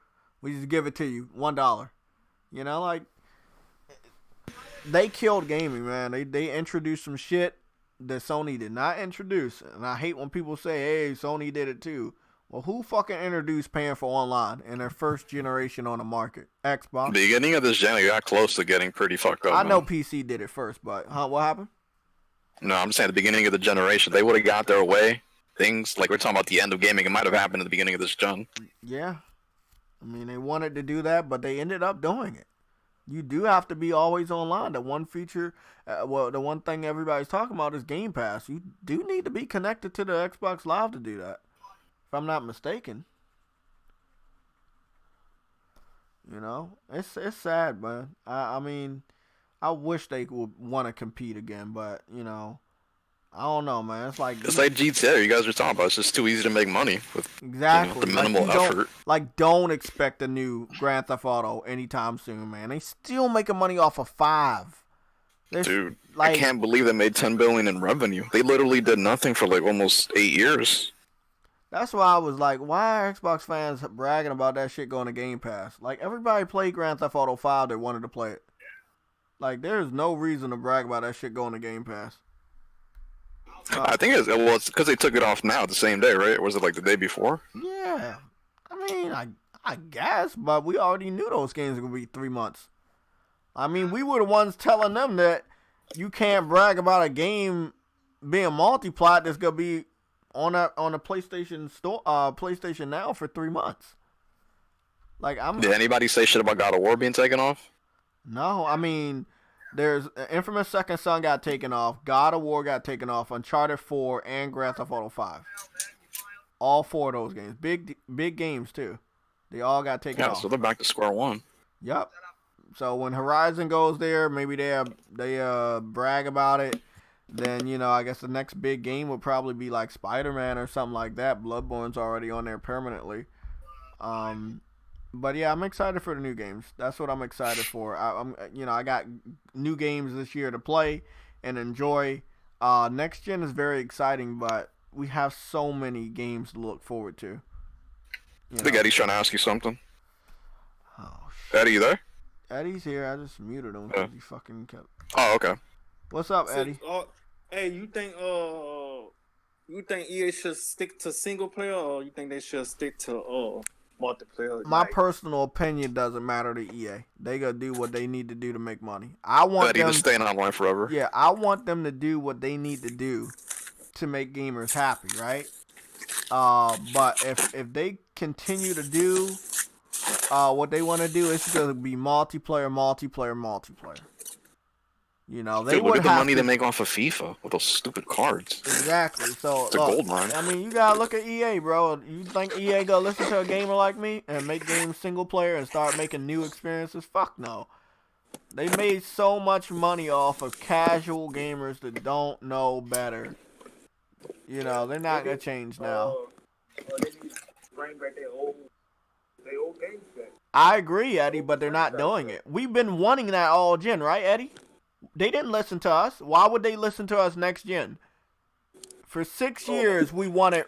We just give it to you, $1. You know, like, they killed gaming, man. They introduced some shit that Sony did not introduce. And I hate when people say, hey, Sony did it too. Well, who fucking introduced paying for online in their first generation on the market? Xbox. Beginning of this gen, it got close to getting pretty fucked up. I know PC did it first, but what happened? No, I'm saying at the beginning of the generation, they would have got their way. Things like we're talking about the end of gaming, it might have happened at the beginning of this gen. Yeah. I mean, they wanted to do that, but they ended up doing it. You do have to be always online. The one feature, the one thing everybody's talking about is Game Pass. You do need to be connected to the Xbox Live to do that, if I'm not mistaken. You know, it's sad, man. I mean, I wish they would want to compete again, but, you know, I don't know, man. It's like GTA you guys are talking about. It's just too easy to make money with exactly the minimal effort. Don't expect a new Grand Theft Auto anytime soon, man. They still making money off of 5. Dude, I can't believe they made $10 billion in revenue. They literally did nothing for like almost 8 years. That's why I was like, why are Xbox fans bragging about that shit going to Game Pass? Like, everybody played Grand Theft Auto 5 that wanted to play it. Like, there's no reason to brag about that shit going to Game Pass. I think it's because they took it off now the same day, right? Or was it like the day before? Yeah. I mean, I guess, but we already knew those games were going to be 3 months. I mean, we were the ones telling them that you can't brag about a game being multiplied that's going to be on the PlayStation Store, PlayStation Now for 3 months. Like, Did anybody say shit about God of War being taken off? No, I mean, there's Infamous Second Son got taken off, God of War got taken off, Uncharted 4, and Grand Theft Auto 5. All 4 of those games, big games too. They all got taken off. Yeah, so they're back to square one. Yep. So when Horizon goes there, maybe they brag about it. Then, you know, I guess the next big game would probably be like Spider-Man or something like that. Bloodborne's already on there permanently. But yeah, I'm excited for the new games. That's what I'm excited for. I got new games this year to play and enjoy. Next gen is very exciting, but we have so many games to look forward to. I think Eddie's trying to ask you something. Oh, shit. Eddie, you there? Eddie's here. I just muted him because he fucking kept. Oh, okay. What's up, Eddie? Hey, you think EA should stick to single player, or you think they should stick to multiplayer? My personal opinion doesn't matter to EA. They gotta do what they need to do to make money. I want them to stay online forever. Yeah, I want them to do what they need to do to make gamers happy, right? But if they continue to do what they want to do, it's gonna be multiplayer. You know, they look at the money they make off of FIFA with those stupid cards. Exactly. So it's a gold mine. I mean, you gotta look at EA, bro. You think EA gonna listen to a gamer like me and make games single player and start making new experiences? Fuck no. They made so much money off of casual gamers that don't know better. You know, they're not gonna change now. They need to bring back their old games back. I agree, Eddie, but they're not doing it. We've been wanting that all gen, right, Eddie? They didn't listen to us. Why would they listen to us next gen? For 6 years, we wanted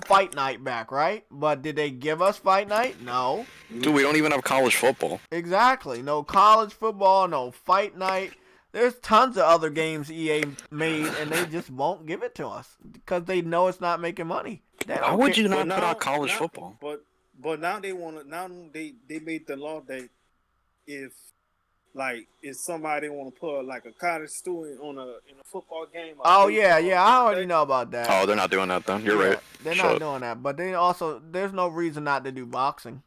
Fight Night back, right? But did they give us Fight Night? No. Dude, we don't even have college football. Exactly. No college football, no Fight Night, There's tons of other games EA made, and they just won't give it to us because they know it's not making money. Why would you not put out college football? But now they want to. Now they made the law that if somebody want to put like a college student in a football game. Oh yeah, I already know about that. Oh, they're not doing that then. You're right. They're not doing that. But they also, there's no reason not to do boxing.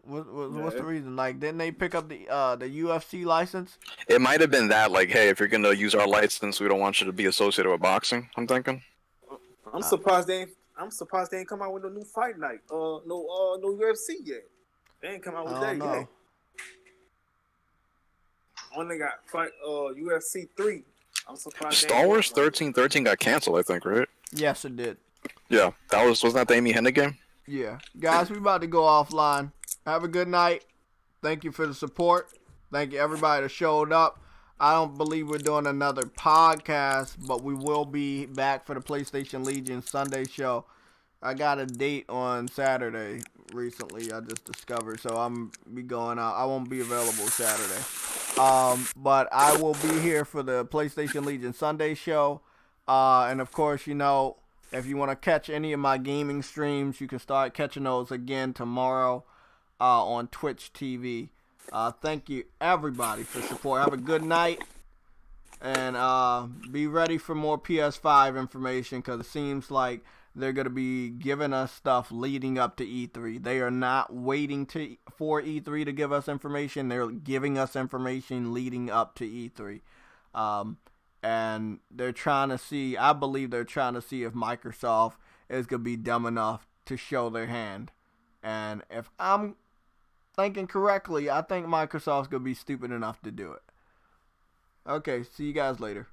What's the reason? Like, didn't they pick up the UFC license? It might have been that, like, hey, if you're gonna use our license, we don't want you to be associated with boxing. I'm thinking. I'm surprised they ain't come out with a new fight night. No UFC yet. They ain't come out with that yet. Only got fight UFC 3. I'm surprised. Star Wars 1313 got canceled, I think, right? Yes, it did. Yeah, wasn't that the Amy Hennig game? Yeah, guys, we about to go offline. Have a good night. Thank you for the support. Thank you everybody that showed up. I don't believe we're doing another podcast, but we will be back for the PlayStation Legion Sunday show. I got a date on Saturday recently, I just discovered, so I'm be going out. I won't be available Saturday. But I will be here for the PlayStation Legion Sunday show. And of course, you know, if you want to catch any of my gaming streams, you can start catching those again tomorrow on Twitch TV. Thank you everybody for support. Have a good night. And be ready for more PS5 information, because it seems like they're going to be giving us stuff leading up to E3. They are not waiting for E3 to give us information. They're giving us information leading up to E3. And they're trying to see, I believe they're trying to see if Microsoft is going to be dumb enough to show their hand. And if I'm thinking correctly, I think Microsoft's going to be stupid enough to do it. Okay, see you guys later.